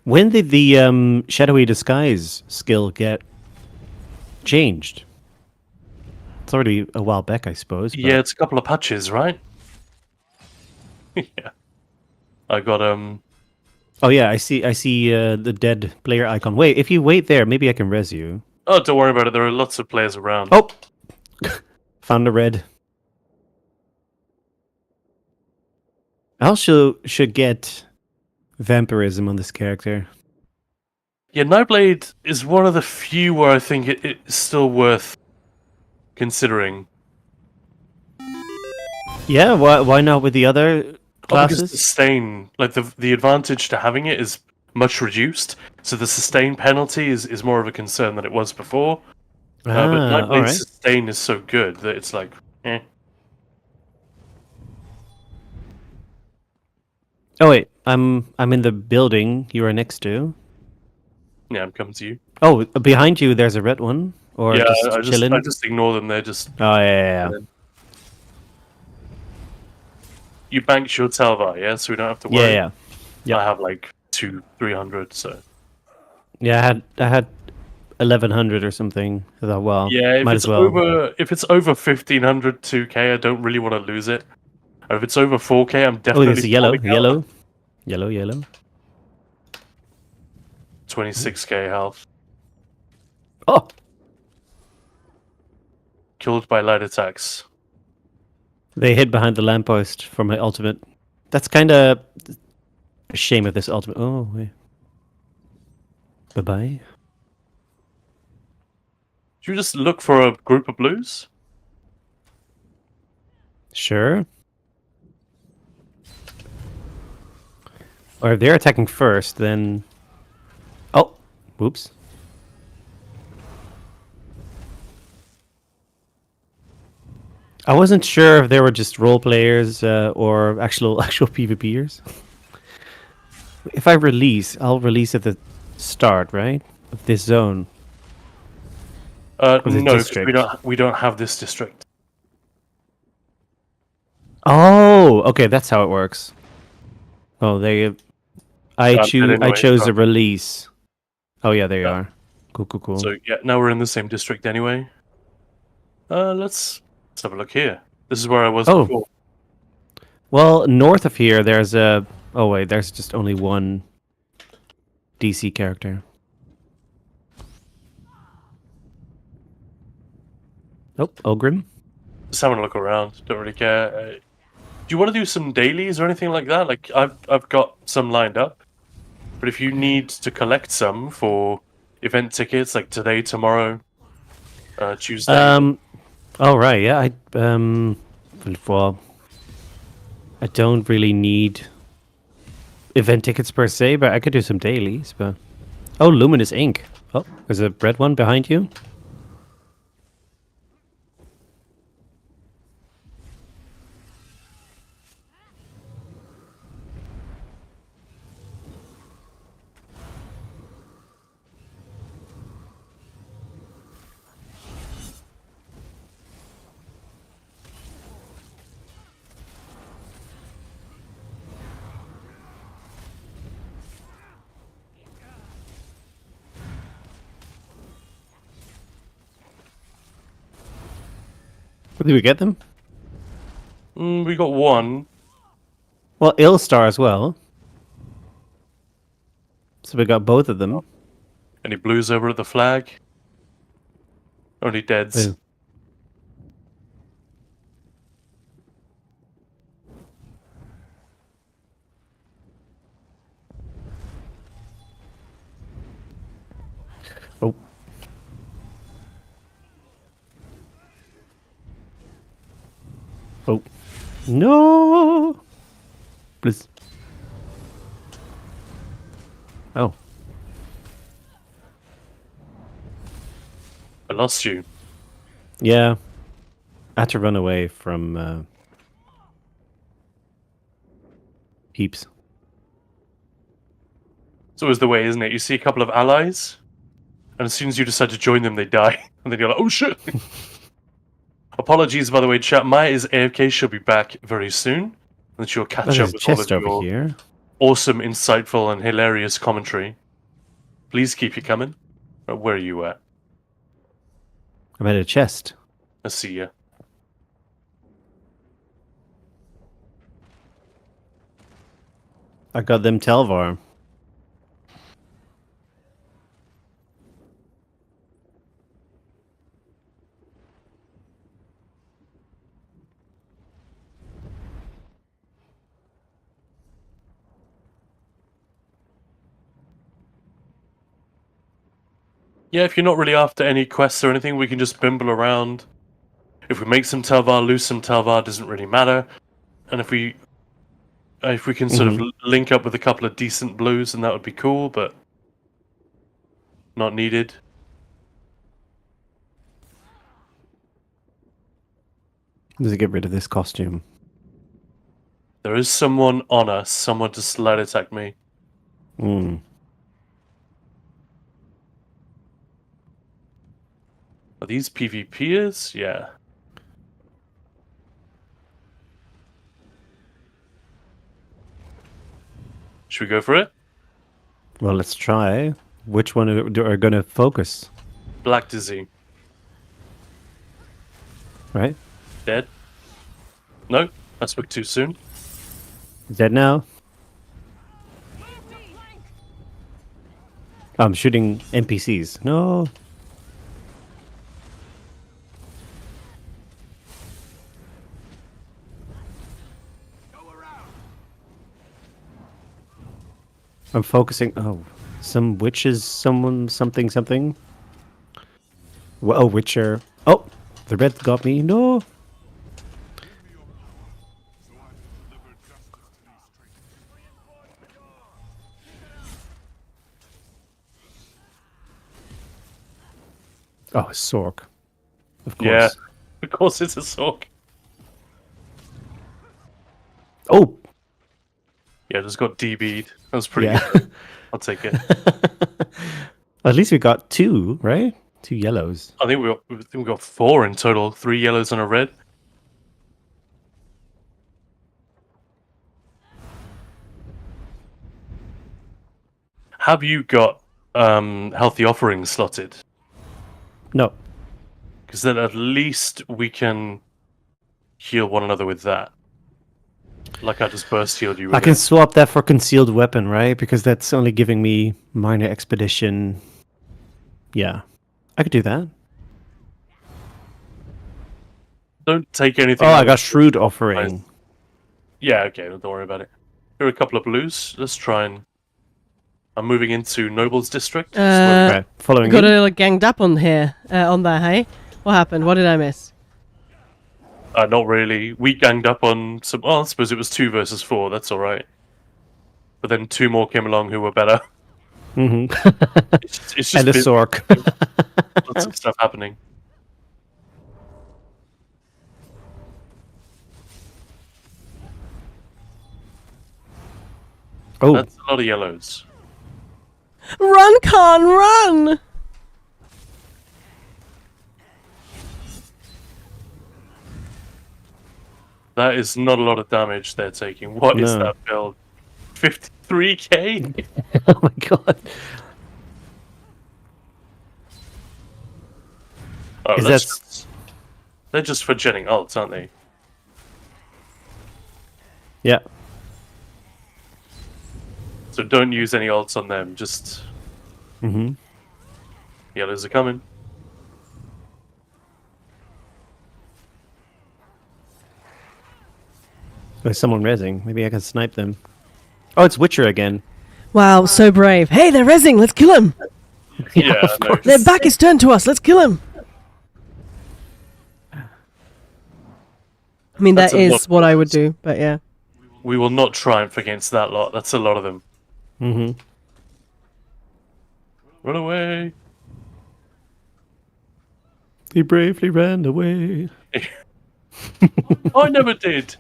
When did the Shadowy Disguise skill get changed? It's already a while back, I suppose. But... Yeah, it's a couple of patches, right? Yeah. I got Oh yeah, I see the dead player icon. Wait, if you wait there, maybe I can res you. Oh, don't worry about it. There are lots of players around. Oh! Found a red. I also should get vampirism on this character. Yeah, Nightblade is one of the few where I think it's still worth considering. Yeah, why not with the other Oh, because classes? sustain, like the advantage to having it is much reduced, so the sustain penalty is more of a concern than it was before. But Nightblade's alright. sustain is so good that it's like, eh. Oh wait, I'm in the building you are next to. Yeah, I'm coming to you. Oh, behind you there's a red one? Or Yeah, just chilling? I just ignore them. They're just... Oh yeah. You banked your Telvar, yeah? So we don't have to worry. Yeah. Yeah. I have like 200-300, so... Yeah, I had 1100 or something. I thought, well, Yeah, might as well. if it's over 1500 2k, I don't really want to lose it. And if it's over 4k, I'm Oh, definitely... there's a yellow, falling out. yellow. 26k health. Oh, Killed by light attacks. they hid behind the lamppost for my ultimate. That's kind of a shame of this ultimate. Oh, wait. Bye-bye. Should we just look for a group of blues? Sure. Or if they're attacking first, then... Oh, whoops. I wasn't sure if they were just role players or actual PvPers. If I release, I'll release at the start, right? Of this zone. Or the No, because district. we don't have this district. Oh, okay, that's how it works. Oh, they. I But choose. I anyway, chose so- a release. Oh yeah, there you Yeah. are. Cool, cool, cool. So yeah, now we're in the same district anyway. Let's have a look here. This is where I was Oh. before. Well, north of here, there's a. Oh wait, there's just only one DC character. Oh, Ogrim. Just having a look around. Don't really care. Do you want to do some dailies or anything like that? Like I've got some lined up, but if you need to collect some for event tickets, like today, tomorrow, Tuesday. Oh right, yeah. Well, I don't really need event tickets per se, but I could do some dailies. But oh, luminous ink. Oh, there's a red one behind you. Did we get them? We got one. Well, Illstar as well. So we got both of them. Any blues over at the flag? Only deads. Ooh. Oh. Oh. No! Please. Oh. I lost you. Yeah. I had to run away from Peeps. It's always the way, isn't it? You see a couple of allies, and as soon as you decide to join them, they die. And then you're like, oh shit! Apologies, by the way, chat. Maya is AFK. She'll be back very soon. And she'll catch There's up a with all chest of over your here. awesome, insightful, and hilarious commentary. Please keep it coming. Where are you at? I'm at a chest. I see ya. I got them Telvar. Yeah, if you're not really after any quests or anything, we can just bimble around. If we make some Telvar, lose some Telvar, doesn't really matter. And if we can sort of link up with a couple of decent blues, then that would be cool, but not needed. Does it get rid of this costume? There is someone on us, someone to slide attack me. Hmm. Are these PvPers? Yeah. Should we go for it? Well, let's try. Which one are going to focus? Black Dizzy. Right? Dead? No? I spoke too soon. Dead now? I'm shooting NPCs. No. I'm focusing. Oh, some witches, someone, something, something. Oh, Witcher. Oh, the red got me. No. Oh, Sork. Of course. Yeah, of course it's a Sork. Oh, Yeah, just got DB'd. That was pretty yeah. good. I'll take it. At least we got 2, right? 2 yellows. I think we got 4 in total. 3 yellows and a red. Have you got healthy offerings slotted? No. Because then at least we can heal one another with that. Like I just burst healed you with I can it. swap that for concealed weapon, right? Because that's only giving me minor expedition. Yeah. I could do that. Don't take anything. Oh, out I of got it. shrewd offering. Nice. Yeah, okay, don't worry about it. Here are a couple of blues. Let's try and... I'm moving into Noble's District. Right, following Got you. a ganged up on here, on there, hey? What happened? What did I miss? Not really. We ganged up on some... Oh, I suppose it was 2 versus 4. That's alright. But then 2 more came along who were better. Mm-hmm. It's just And a been- Sork. lots of stuff happening. Oh, That's a lot of yellows. Run, Khan, run! That is not a lot of damage they're taking. What is No. that build? 53k? oh my god. Oh, Is that's that- just... They're just for jetting ults, aren't they? Yeah. So don't use any ults on them, just... Mm-hmm. Yellows are coming. There's someone rezzing. Maybe I can snipe them. Oh, it's Witcher again. Wow, so brave. Hey, they're rezzing. Let's kill him. Yeah, no. Their back is turned to us. Let's kill him. I mean, That's that a lot is of what I would bullets. do, but yeah. We will not triumph against that lot. That's a lot of them. Mm-hmm. Run away! He bravely ran away. I never did!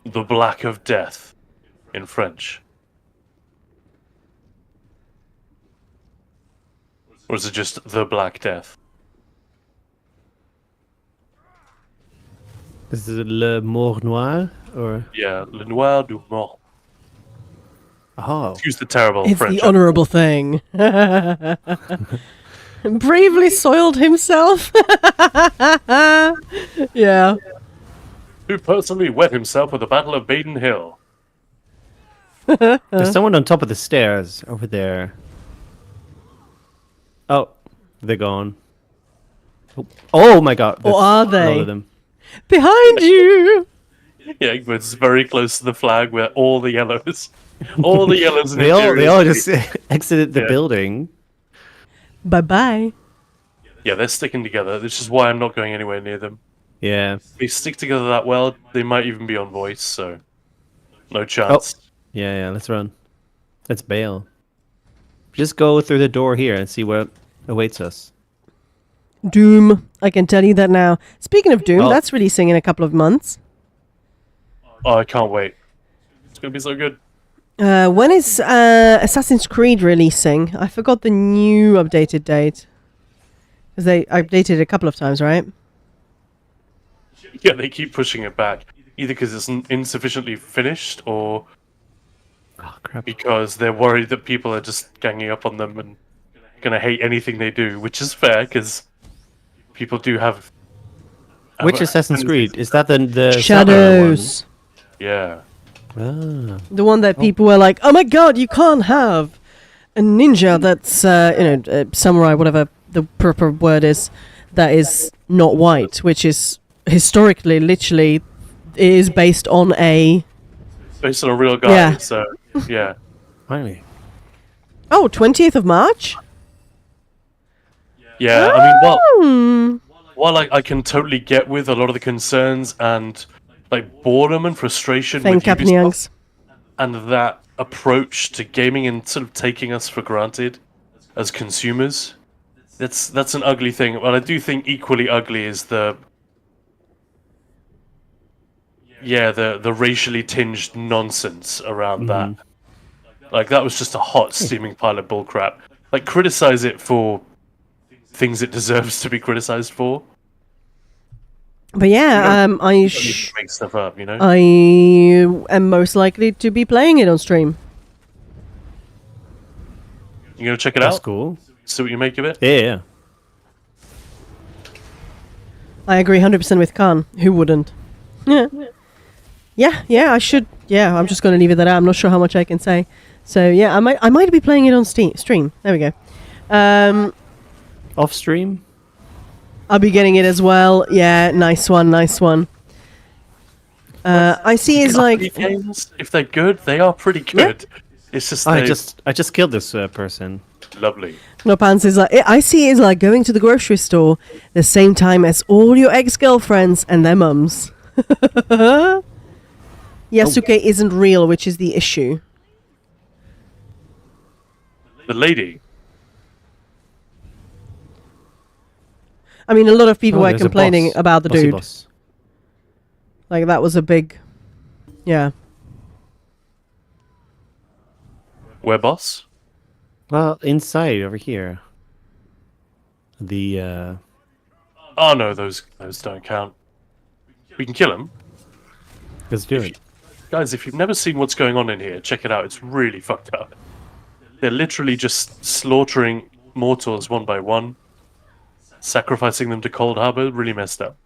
The Black of Death in French. Or is it just The Black Death? Is it Le Mort Noir? Or... Yeah, Le Noir du Mort. Oh. Excuse the terrible It's French. the honorable thing. Bravely soiled himself. Yeah. Who personally wet himself at the Battle of Baden Hill. There's someone on top of the stairs over there. Oh, they're gone. Oh my god. Or that's are a lot they? of them. Behind you. Yeah, Egbert's very close to the flag where all the yellows... All the yellows in They all Imperial just exited the Yeah. building. Bye-bye. Yeah, they're sticking together, which is why I'm not going anywhere near them. Yeah. If they stick together that well, they might even be on voice, so... No chance. Yeah, let's run. Let's bail. Just go through the door here and see what awaits us. Doom. I can tell you that now. Speaking of Doom, Oh. that's releasing in a couple of months. Oh, I can't wait. It's gonna be so good. When is Assassin's Creed releasing? I forgot the new updated date. Because they updated it a couple of times, right? Yeah, they keep pushing it back. Either because it's insufficiently finished, or Oh crap. because they're worried that people are just ganging up on them and gonna hate anything they do, which is fair, because people do have... Which Assassin's Creed? Is that the Shadows. Yeah. Ah. The one that people were like, oh my god, you can't have a ninja that's, samurai, whatever the proper word is, that is not white, which is historically, literally, is based on a Based on a real guy. Yeah. So yeah. Finally. 20th of March. Yeah, I mean, Hmm. while I can totally get with a lot of the concerns and like boredom and frustration with Thank Ubisoft Youngs. and that approach to gaming and sort of taking us for granted as consumers, that's an ugly thing. But I do think equally ugly is the racially tinged nonsense around that. Like that was just a hot steaming pile of bullcrap. Like criticize it for things it deserves to be criticized for. But yeah, You don't I need to make stuff up, you know. I am most likely to be playing it on stream. You gonna check it That's out? cool. See what you make of it. Yeah. I agree 100% with Khan. Who wouldn't? Yeah, I should. Yeah, I'm just going to leave it at that. I'm not sure how much I can say. So yeah, I might be playing it on stream. There we go. Off stream. I'll be getting it as well. Yeah, nice one. I see is like Games, if they're good, they are pretty good. It's just I just killed this person. lovely. no pants is like I see is like going to the grocery store the same time as all your ex-girlfriends and their mums. Yasuke isn't real, which is the issue. The lady. I mean, a lot of people were There's a complaining boss. about the Bossy dude. boss. Like that was a big, yeah. Where boss? Well, inside over here. The Oh no, those don't count. We can kill him. let's do it. Guys, if you've never seen what's going on in here, check it out. It's really fucked up. They're literally just slaughtering mortals one by one, sacrificing them to Cold Harbor. Really messed up.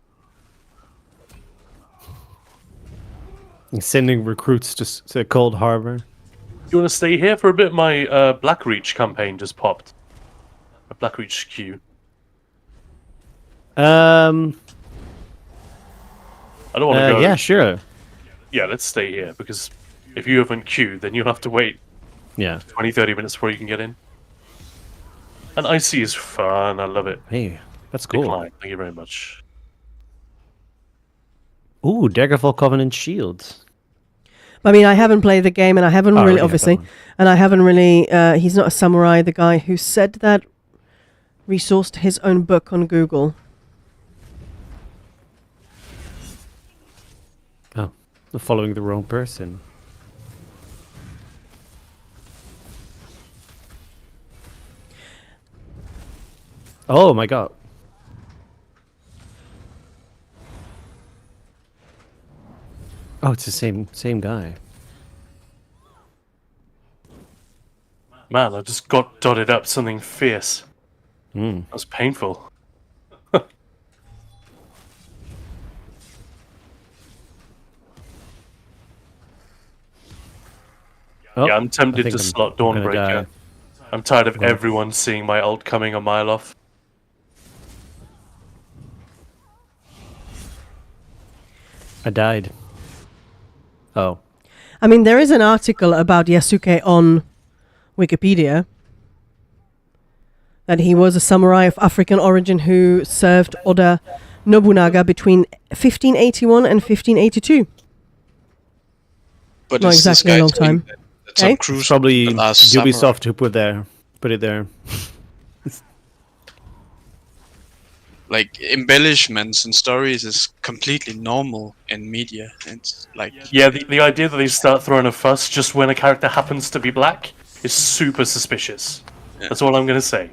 And sending recruits to Cold Harbor. You want to stay here for a bit? My Blackreach campaign just popped. A Blackreach queue. I don't want to go. Yeah, sure. Yeah, let's stay here, because if you haven't queued, then you'll have to wait Yeah. 20-30 minutes before you can get in. And IC is fun, I love it. Hey, that's cool. Decline, thank you very much. Ooh, Daggerfall Covenant Shields. I mean, I haven't played the game, and I haven't Oh, really, yeah, that obviously, one. and I haven't really. He's not a samurai. The guy who said that resourced his own book on Google. Oh, following the wrong person. Oh my god. Oh, it's the same guy. Man, I just got dotted up something fierce. Mm. That was painful. Oh, Yeah, I'm I tempted think to I'm slot gonna Dawnbreaker. die. I'm tired of everyone seeing my ult coming a mile off. I died. Oh. I mean, there is an article about Yasuke on Wikipedia that he was a samurai of African origin who served Oda Nobunaga between 1581 and 1582. But Not is this exactly a guy long saying time. that Tom Okay. Cruise Probably the last Ubisoft who put it there. like embellishments and stories is completely normal in media. It's like Yeah, the idea that they start throwing a fuss just when a character happens to be black is super suspicious. Yeah. That's all I'm gonna say.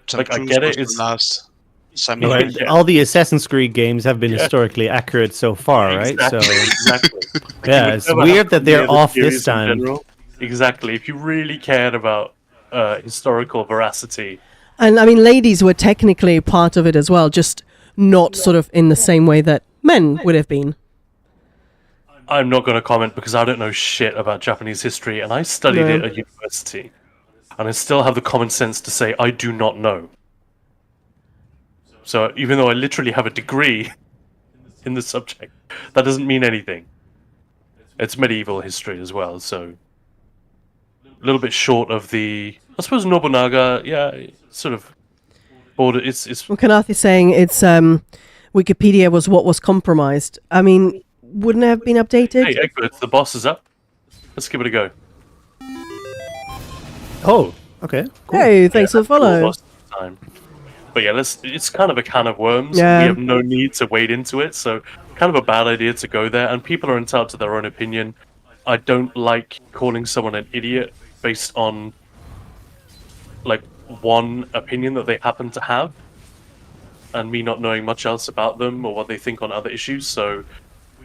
Tom Like, I Cruise get it, was the it's- last samurai. Right? Yeah. All the Assassin's Creed games have been Yeah. historically accurate so far, right? Exactly. So Exactly. Like, yeah, it would it's never weird happen that they're near the off this series in time. general. Exactly. If you really cared about historical veracity, And I mean, ladies were technically part of it as well, just not sort of in the same way that men would have been. I'm not going to comment because I don't know shit about Japanese history, and I studied No. it at university, and I still have the common sense to say I do not know. So even though I literally have a degree in the subject, that doesn't mean anything. It's medieval history as well, so a little bit short of the. I suppose Nobunaga, yeah, sort of border. It's Well, Kanath is saying it's Wikipedia was what was compromised. I mean, wouldn't it have been updated? Hey, Egbert, the boss is up. Let's give it a go. Oh, okay. Cool. Hey, thanks for the Cool follow. boss time. But yeah, it's kind of a can of worms. Yeah. We have no need to wade into it, so kind of a bad idea to go there. And people are entitled to their own opinion. I don't like calling someone an idiot based on like one opinion that they happen to have, and me not knowing much else about them or what they think on other issues. So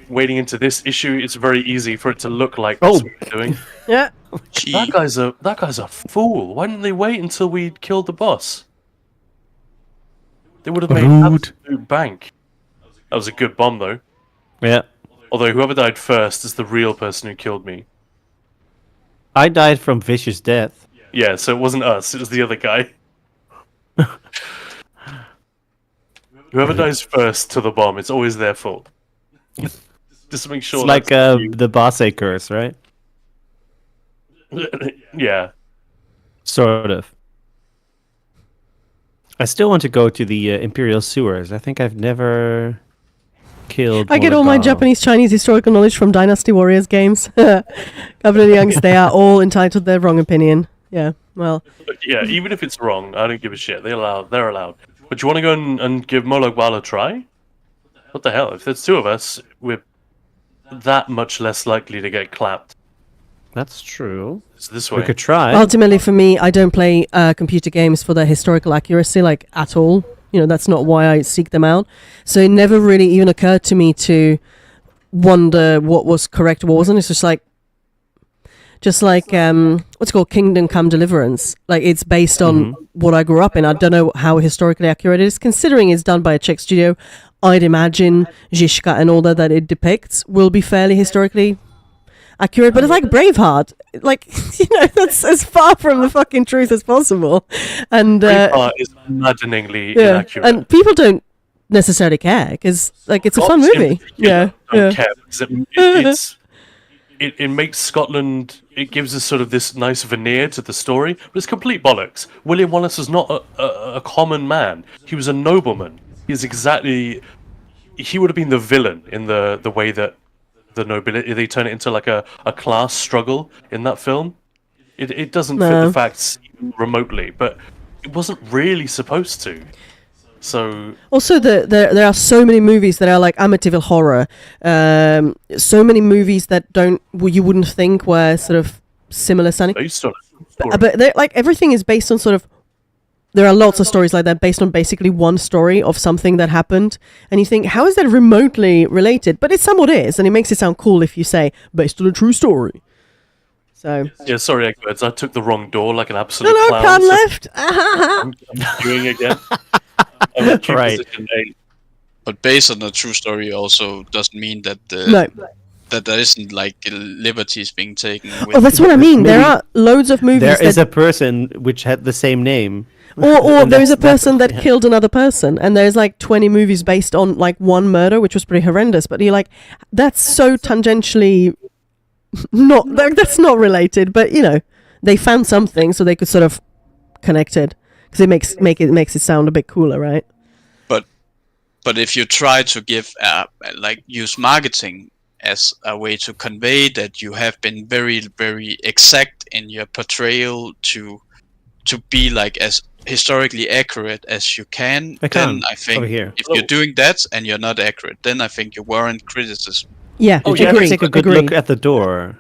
wading into this issue, it's very easy for it to look like that's what we're doing. Yeah. Gee, That guy's a fool. Why didn't they wait until we killed the boss? They would have made Rude. absolute bank. That was a good bomb though. Yeah. Although whoever died first is the real person who killed me. I died from vicious death. Yeah, so it wasn't us, it was the other guy. Whoever dies first to the bomb, it's always their fault. Just to make sure It's like that's you. the boss curse, right? Yeah. Sort of. I still want to go to the Imperial sewers. I think I've never killed. I get all my Morgana. Japanese Chinese historical knowledge from Dynasty Warriors games. Couple of youngs, they are all entitled to their wrong opinion. Yeah, well, But yeah, even if it's wrong, I don't give a shit. They're allowed. But you want to go and give Mologbal a try? What the hell? If there's two of us, we're that much less likely to get clapped. That's true. It's this We way. could try. ultimately for me, I don't play computer games for their historical accuracy, like, at all. You know, that's not why I seek them out. So it never really even occurred to me to wonder what was correct, what wasn't. It's just like what's it called, Kingdom Come Deliverance. Like, it's based on what I grew up in. I don't know how historically accurate it is, considering it's done by a Czech studio. I'd imagine Žižka and all that it depicts will be fairly historically accurate, but it's like Braveheart. Like, you know, that's as far from the fucking truth as possible. And Braveheart is maddeningly yeah, inaccurate. and people don't necessarily care because, like, it's a fun Scots in movie. particular Yeah, don't care because it makes Scotland. It gives us sort of this nice veneer to the story, but it's complete bollocks. William Wallace is not a common man. He was a nobleman. He would have been the villain in the way that the nobility, they turn it into like a class struggle in that film. It doesn't fit No. the facts remotely, but it wasn't really supposed to. So Also, there are so many movies that are like Amityville horror. So many movies that you wouldn't think were sort of similar sounding. based on it. But they're, like, everything is based on sort of. There are lots of stories like that based on basically one story of something that happened, and you think, how is that remotely related? But it somewhat is, and it makes it sound cool if you say based on a true story. So Yeah, sorry, Eggbirds, I took the wrong door like an absolute no, clown. pan so left. I'm doing again. I'm in queue Right. position 8. but based on a true story also doesn't mean that No. that there isn't like liberties being taken. Oh, that's what I mean. There Maybe are loads of movies There is that a person which had the same name. or And there is a that's- person that yeah. killed another person, and there's like 20 movies based on like one murder, which was pretty horrendous. But you're like, that's so tangentially that's not related. But you know, they found something so they could sort of connect it because it makes it sound a bit cooler, right? But if you try to give use marketing as a way to convey that you have been very, very exact in your portrayal to be like as historically accurate as you can, I then can't. I think Over here. if you're doing that and you're not accurate, then I think you warrant criticism. Yeah, Did you ever agree. take a good agree. look at the door?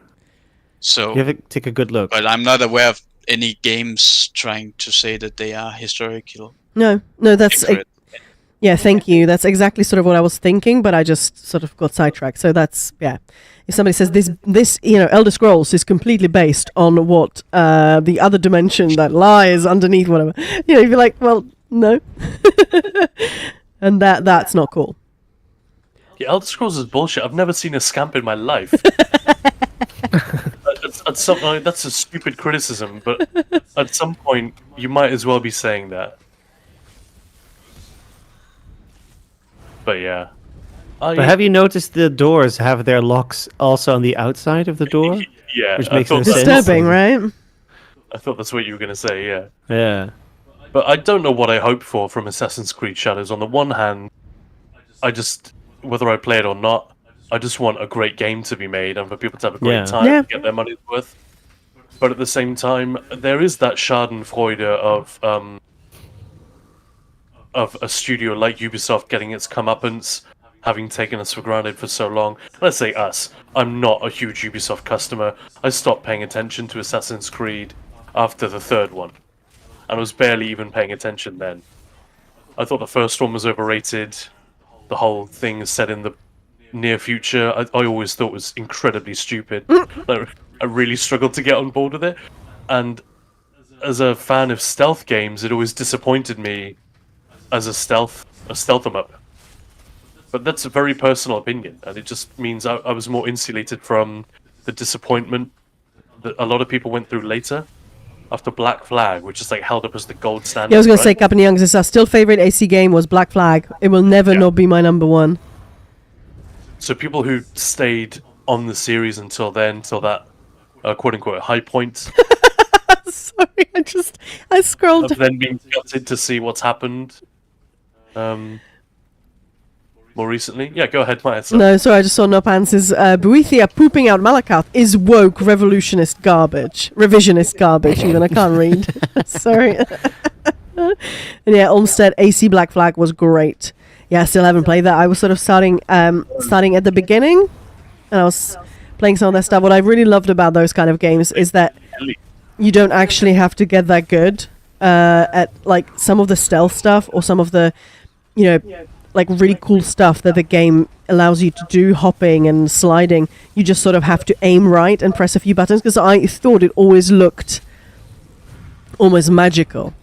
So, You ever take a good look? but I'm not aware of any games trying to say that they are historical No, that's accurate. yeah. Thank you. That's exactly sort of what I was thinking, but I just sort of got sidetracked. So that's yeah. If somebody says this Elder Scrolls is completely based on what the other dimension that lies underneath whatever, you'd be like, well, no, and that's not cool. Yeah, Elder Scrolls is bullshit. I've never seen a scamp in my life. At some point, that's a stupid criticism, but at some point, you might as well be saying that. But yeah. But have you noticed the doors have their locks also on the outside of the door? Yeah, Which I makes no thought sense. Disturbing, right? I thought that's what you were going to say, yeah. Yeah. But I don't know what I hope for from Assassin's Creed Shadows. On the one hand, I just, whether I play it or not, I just want a great game to be made and for people to have a great Yeah. time, Yeah. to get their money's worth. But at the same time, there is that Schadenfreude of a studio like Ubisoft getting its comeuppance, having taken us for granted for so long. Let's say us. I'm not a huge Ubisoft customer. I stopped paying attention to Assassin's Creed after the third one. And was barely even paying attention then. I thought the first one was overrated. The whole thing is set in the near future. I always thought was incredibly stupid. I really struggled to get on board with it. And as a fan of stealth games, it always disappointed me as a stealth em up. But that's a very personal opinion, and it just means I was more insulated from the disappointment that a lot of people went through later. After Black Flag, which is like held up as the gold standard. Yeah, I was going to say, right? Captain Young's our still favorite AC game was Black Flag. It will never Yeah. not be my number one. So people who stayed on the series until then, till that quote unquote high point, Sorry, I scrolled. have then been gutted to see what's happened more recently. Yeah, go ahead, Maya. So- No, sorry, I just saw No Pants is Boethia pooping out Malakath is woke revolutionist garbage. Revisionist garbage, even. I can't read. Sorry. And yeah, Olmsted AC Black Flag was great. Yeah, I still haven't played that. I was sort of starting at the beginning, and I was playing some of that stuff. What I really loved about those kind of games is that you don't actually have to get that good at like some of the stealth stuff or some of the, you know, like really cool stuff that the game allows you to do, hopping and sliding. You just sort of have to aim right and press a few buttons, because I thought it always looked almost magical.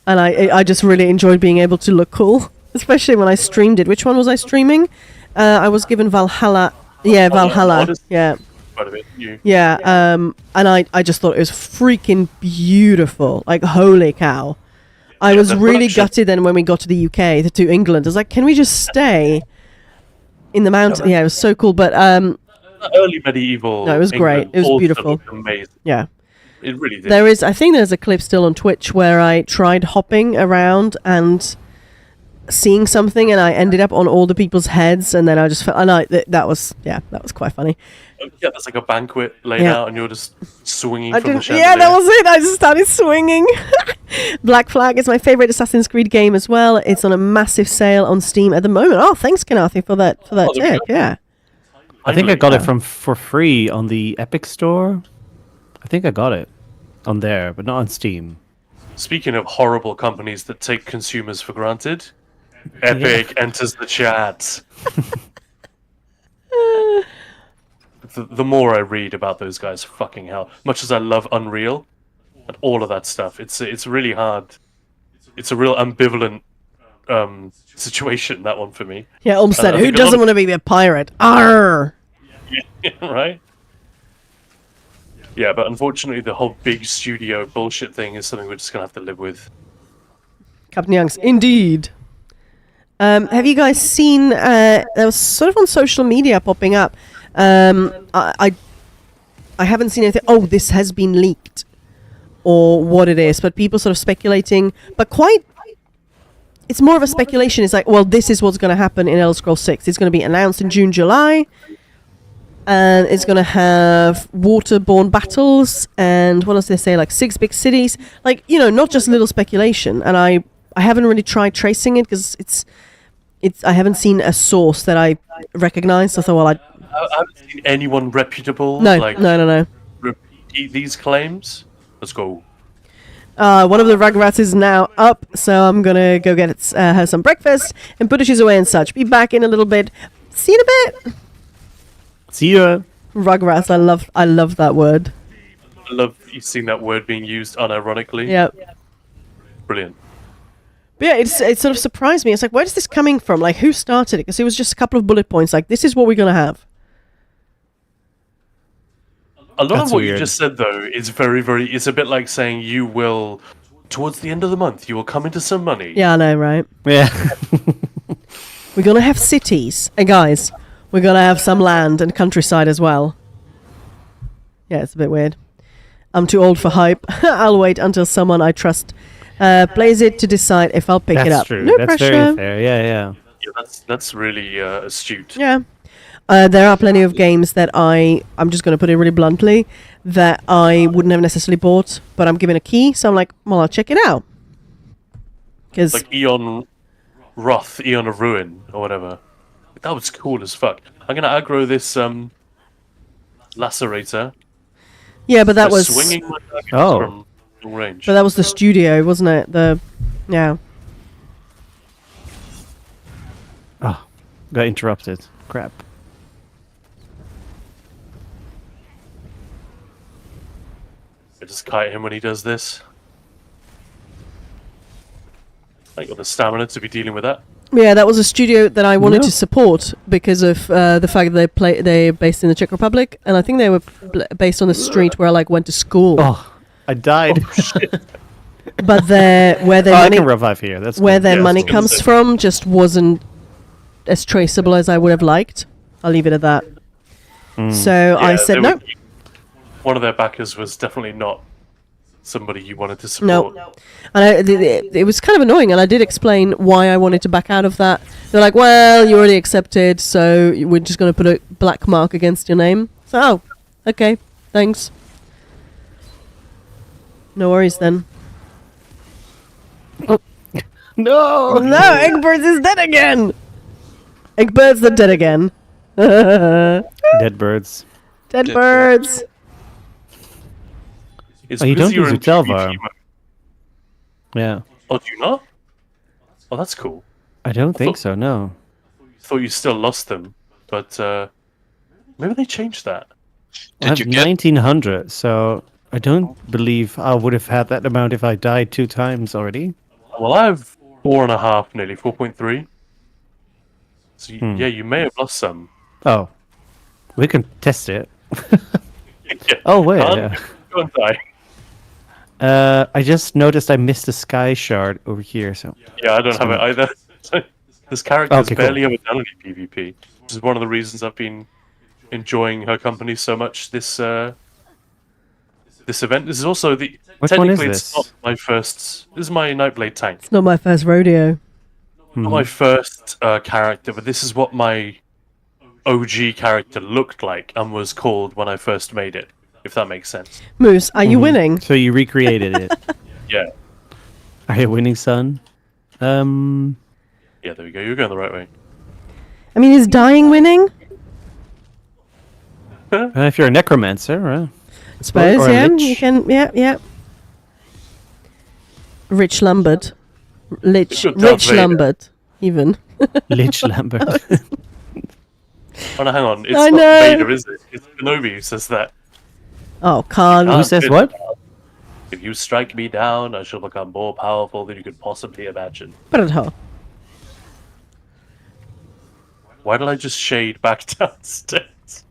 And I just really enjoyed being able to look cool, especially when I streamed it. Which one was I streaming? I was given Valhalla. Yeah, Valhalla. Odyssey. Yeah. Quite a bit new. Yeah, and I just thought it was freaking beautiful. Like, holy cow. I was the really production- gutted then when we got to the UK, to England. I was like, can we just stay in the mountain? Yeah, it was so cool. But, Early medieval. No, it was great. England It was also beautiful. looked amazing. yeah. It really did. I think there's a clip still on Twitch where I tried hopping around and seeing something, and I ended up on all the people's heads, and then I just felt, that was quite funny. Yeah, there's like a banquet laid Yeah. out, and you're just swinging I from the didn't, chandelier. yeah, that was it. I just started swinging. Black Flag is my favorite Assassin's Creed game as well. It's on a massive sale on Steam at the moment. Oh, thanks, Kanathi, for that there we tip. go. Yeah. I think I got Yeah. it for free on the Epic Store. I think I got it on there, but not on Steam. Speaking of horrible companies that take consumers for granted, Epic enters the chat. The more I read about those guys, fucking hell. Much as I love Unreal and all of that stuff, it's really hard. It's a real ambivalent situation, that one for me. Yeah, Olmsted. I Who think a lot doesn't of- want to be a pirate? Arr! Right? Yeah, but unfortunately the whole big studio bullshit thing is something we're just going to have to live with. Captain Young's. Indeed. Have you guys seen, there was sort of on social media popping up. I haven't seen anything. Oh, this has been leaked. Or what it is. But people sort of speculating. But it's more of a speculation. It's like, well, this is what's going to happen in Elder Scrolls 6. It's going to be announced in June, July. And it's going to have waterborne battles. And what else did they say? Like 6 big cities. Like, you know, not just little speculation. And I haven't really tried tracing it because I haven't seen a source that I recognize. So I thought, well, I haven't seen anyone reputable no. repeat these claims. Let's go. One of the rugrats is now up, so I'm gonna go get her some breakfast and put the shoes away and such. Be back in a little bit. See you in a bit. See ya. Rugrats, I love that word. I love you've seen that word being used unironically. Yeah. Brilliant. But yeah, it sort of surprised me. It's like, where is this coming from? Like, who started it? Because it was just a couple of bullet points. Like, this is what we're gonna have. A lot That's of what you weird. just said, though, is very, very. It's a bit like saying you will, towards the end of the month, you will come into some money. Yeah, I know, right? Yeah. We're gonna have cities, and guys, we're gonna have some land and countryside as well. Yeah, it's a bit weird. I'm too old for hype. I'll wait until someone I trust plays it to decide if I'll pick it That's up. true. No That's pressure. very fair. Yeah, yeah. Yeah, that's really astute. Yeah. There are plenty of games that I'm just going to put it really bluntly, that I wouldn't have necessarily bought, but I'm given a key, so I'm like, well, I'll check it out. Because Like Eon Wrath, Eon of Ruin, or whatever. That was cool as fuck. I'm gonna aggro this lacerator. yeah, but that by was swinging my daggers Oh. from long range. but that was the studio, wasn't it? Yeah. Oh, got interrupted. Crap. I just kite him when he does this. I got the stamina to be dealing with that. Yeah, that was a studio that I wanted No. to support because of the fact that they're based in the Czech Republic, and I think they were based on the street where I went to school. Oh, I died. But where their Oh, I money can revive here. That's where cool. their Yeah, I money was gonna comes say. from just wasn't as traceable as I would have liked. I'll leave it at that. So I Yeah, said they no. were- One of their backers was definitely not somebody you wanted to No. support. And it was kind of annoying, and I did explain why I wanted to back out of that. They're like, well, you already accepted, so we're just going to put a black mark against your name. So, oh, okay, thanks. No worries then. No. No, Eggbirds is dead again! Eggbirds are dead again. Dead birds. Dead Dead birds. It's Oh, you because don't you're use in Utelva. PvP mode. Yeah. Oh, do you not? Oh, that's cool. I don't think thought- so. No. Thought you still lost them, but maybe they changed that. I have Did you get 1900, so I don't believe I would have had that amount if I died 2 times already. Well, I have 4.5, nearly 4.3. So Hmm. yeah, you may have lost some. Oh, we can test it. Yeah. Oh wait, Can't- yeah. Go and die. I just noticed I missed a sky shard over here. So Yeah, I don't have it either. This character's Okay, cool. barely ever done any PvP, which is one of the reasons I've been enjoying her company so much. This event. This is also the. Which one is technically, this? it's not my first. This is my Nightblade tank. It's not my first rodeo. Not my first character, but this is what my OG character looked like and was called when I first made it. If that makes sense. Moose, are you winning? So you recreated it. Yeah. Are you winning, son? Yeah, there we go. You're going the right way. I mean, is dying winning? If you're a necromancer, I suppose, or a yeah. lich. You can, yeah. Rich Lambert. Rich Good Darth Vader. Lambert, even. Lich Lambert. Oh no, hang on. It's I not know. Vader, is it? It's Kenobi who says that. Oh, Khan. Who says what? If you strike me down, I shall become more powerful than you could possibly imagine. Brother. Why did I just shade back downstairs?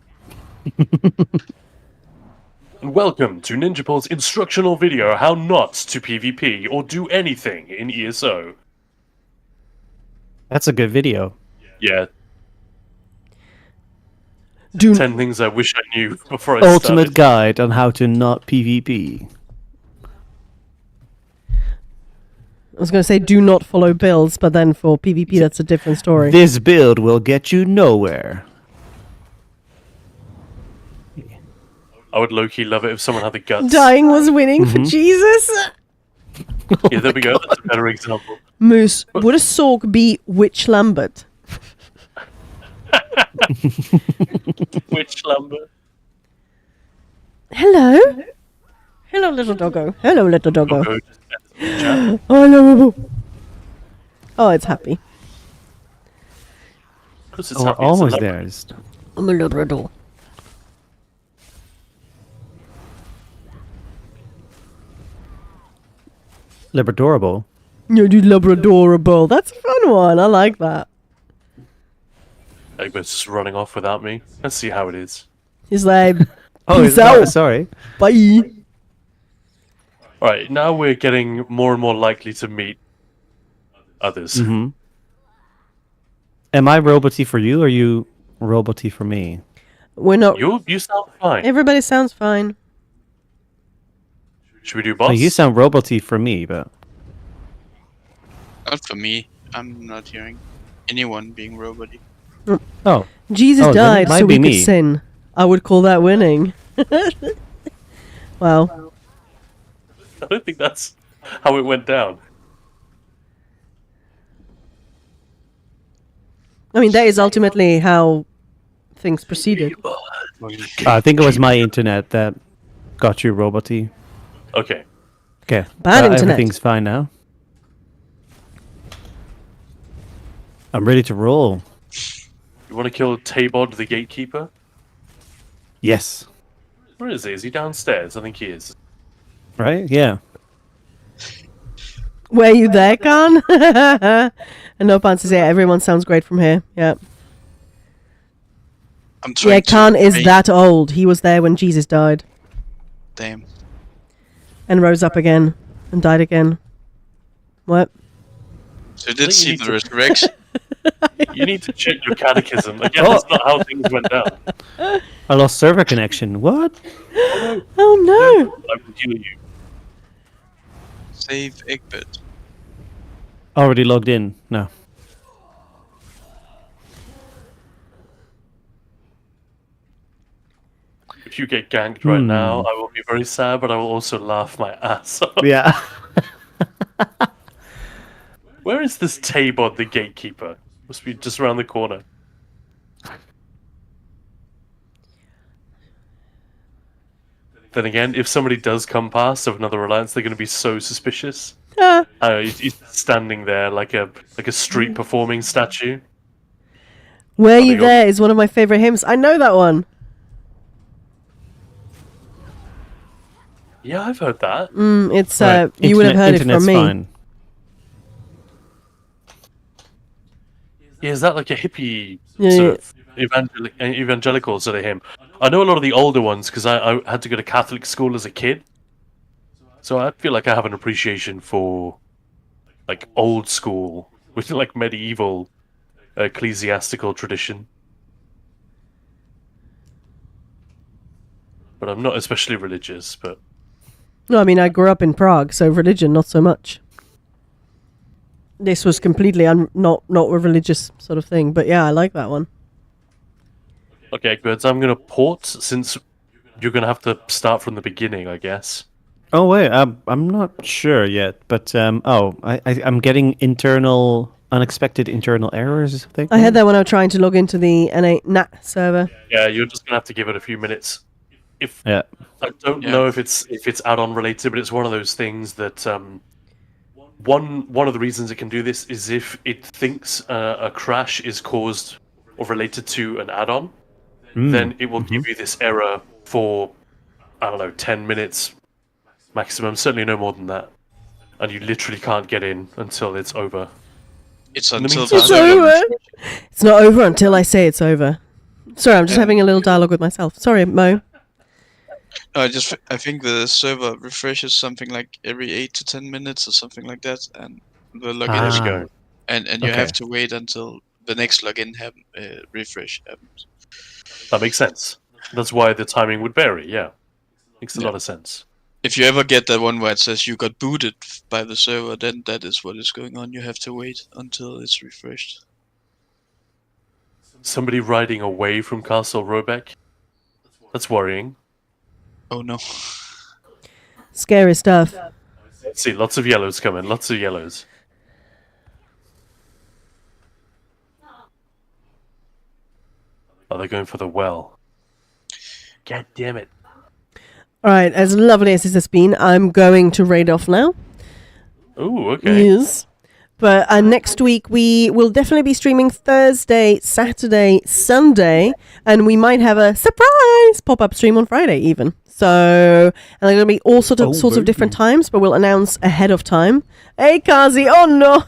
And welcome to Ninjapul's instructional video how not to PvP or do anything in ESO. That's a good video. Yeah, Do 10 things I wish I knew before I Ultimate started. guide on how to not PvP. I was going to say do not follow builds, but then for PvP that's a different story. This build will get you nowhere. I would low-key love it if someone had the guts. Dying was winning for Jesus. Yeah, there we go. That's a better example. Moose, would a sork be Witch Lambert? Witch Lambert. Hello? Hello, little doggo. Hello, little doggo. Go just enter the chat. Oh, hello. Oh, it's happy. 'Cause it's Oh, we're happy, it's a almost love. there. Just- I'm a Labrador. Labradorable. You do Labradorable. That's a fun one. I like that. Egbert's just running off without me. Let's see how it is. He's like, Oh, peace is that, out. sorry. Bye. Alright, now we're getting more and more likely to meet others. Mm-hmm. Am I roboty for you, or you roboty for me? We're not. You sound fine. Everybody sounds fine. Should we do Oh, boss? you sound roboty for me, but Not for me. I'm not hearing anyone being roboty. oh, Jesus Oh, then it died might so we be could me. sin. I would call that winning. Wow. I don't think that's how it went down. I mean, that is ultimately how things proceeded. I think it was my internet that got you roboty. Okay. Okay, Bad internet. Everything's fine now. I'm ready to roll. You want to kill Tabod the Gatekeeper? Yes. Where is he? Is he downstairs? I think he is. Right? Yeah. Were you there, Khan? And no answers. Yeah, everyone sounds great from here. Yeah. I'm trying Yeah, to Khan is make- that old. He was there when Jesus died Damn. and rose up again and died again. What? So you think you did see need the to- resurrection. You need to check your catechism. Again, Oh. that's not how things went down. I lost server connection. What? Oh no! I will heal you. Save Egbert. Already logged in. No. If you get ganked right now, I will be very sad, but I will also laugh my ass off. Yeah. Where is this Tabod the Gatekeeper? Must be just around the corner. Then again, if somebody does come past of another alliance, they're going to be so suspicious. Ah, He's standing there like a street performing statue. Were Oh, You they go- There is one of my favorite hymns. I know that one. Yeah, I've heard that. It's Right, you would have heard it internet's from me. Fine. Yeah, is that like a hippie Yeah, sort of evangelical sort of hymn? I know a lot of the older ones because I had to go to Catholic school as a kid, so I feel like I have an appreciation for like old school, with like medieval ecclesiastical tradition. But I'm not especially religious. But No, I mean I grew up in Prague, so religion not so much. This was completely not a religious sort of thing, but yeah, I like that one. okay, good. So I'm gonna port since you're gonna have to start from the beginning, I guess. Oh wait, I'm not sure yet, but I'm getting unexpected internal errors. I think. I had that when I was trying to log into the NA server. Yeah, you're just gonna have to give it a few minutes. If Yeah. I don't Yeah. know if it's add-on related, but it's one of those things that one of the reasons it can do this is if it thinks a crash is caused or related to an add-on, then it will give you this error for I don't know 10 minutes maximum, certainly no more than that, and you literally can't get in until it's over. It's the until meantime- It's over. It's not over until I say it's over. Sorry, I'm just having a little dialogue with myself. Sorry, Mo. No, I think the server refreshes something like every 8 to 10 minutes or something like that, and the login There is we go. and you Okay. have to wait until the next login refresh happens. That makes sense. That's why the timing would vary. Yeah, makes a lot of sense. If you ever get that one where it says you got booted by the server, then that is what is going on. You have to wait until it's refreshed. Somebody riding away from Castle Robeck. That's worrying. Oh no. Scary stuff. See, lots of yellows coming. Lots of yellows. Oh, they're going for the well. God damn it. All right, as lovely as this has been, I'm going to raid off now. Ooh, okay. Yes. But next week we will definitely be streaming Thursday, Saturday, Sunday, and we might have a surprise pop-up stream on Friday even. So, and they're going to be all sorts of different times, but we'll announce ahead of time. Hey, Kazi! Oh no,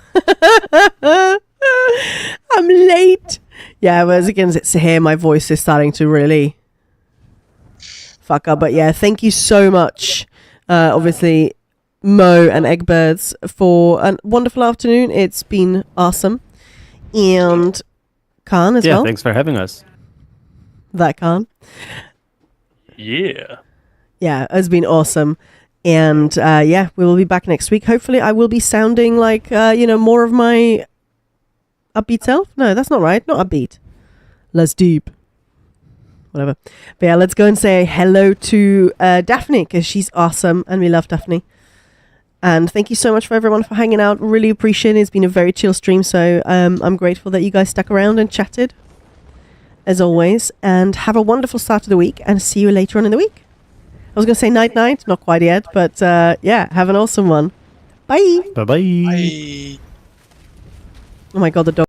I'm late. Yeah, well, as you can hear, my voice is starting to really fuck up. But yeah, thank you so much. Obviously, Mo and Eggbirds for a wonderful afternoon. It's been awesome. And Khan as well. Yeah, thanks for having us. That Khan. Yeah. Yeah, it's been awesome. And yeah, we will be back next week. Hopefully I will be sounding like, more of my upbeat self. No, that's not right. Not upbeat. Less deep. Whatever. But yeah, let's go and say hello to Daphne, because she's awesome and we love Daphne. And thank you so much for everyone for hanging out. Really appreciate it. It's been a very chill stream. So I'm grateful that you guys stuck around and chatted, as always. And have a wonderful start to the week and see you later on in the week. I was going to say night, not quite yet, but yeah, have an awesome one. Bye. Bye-bye. Bye. Oh my God, the dog.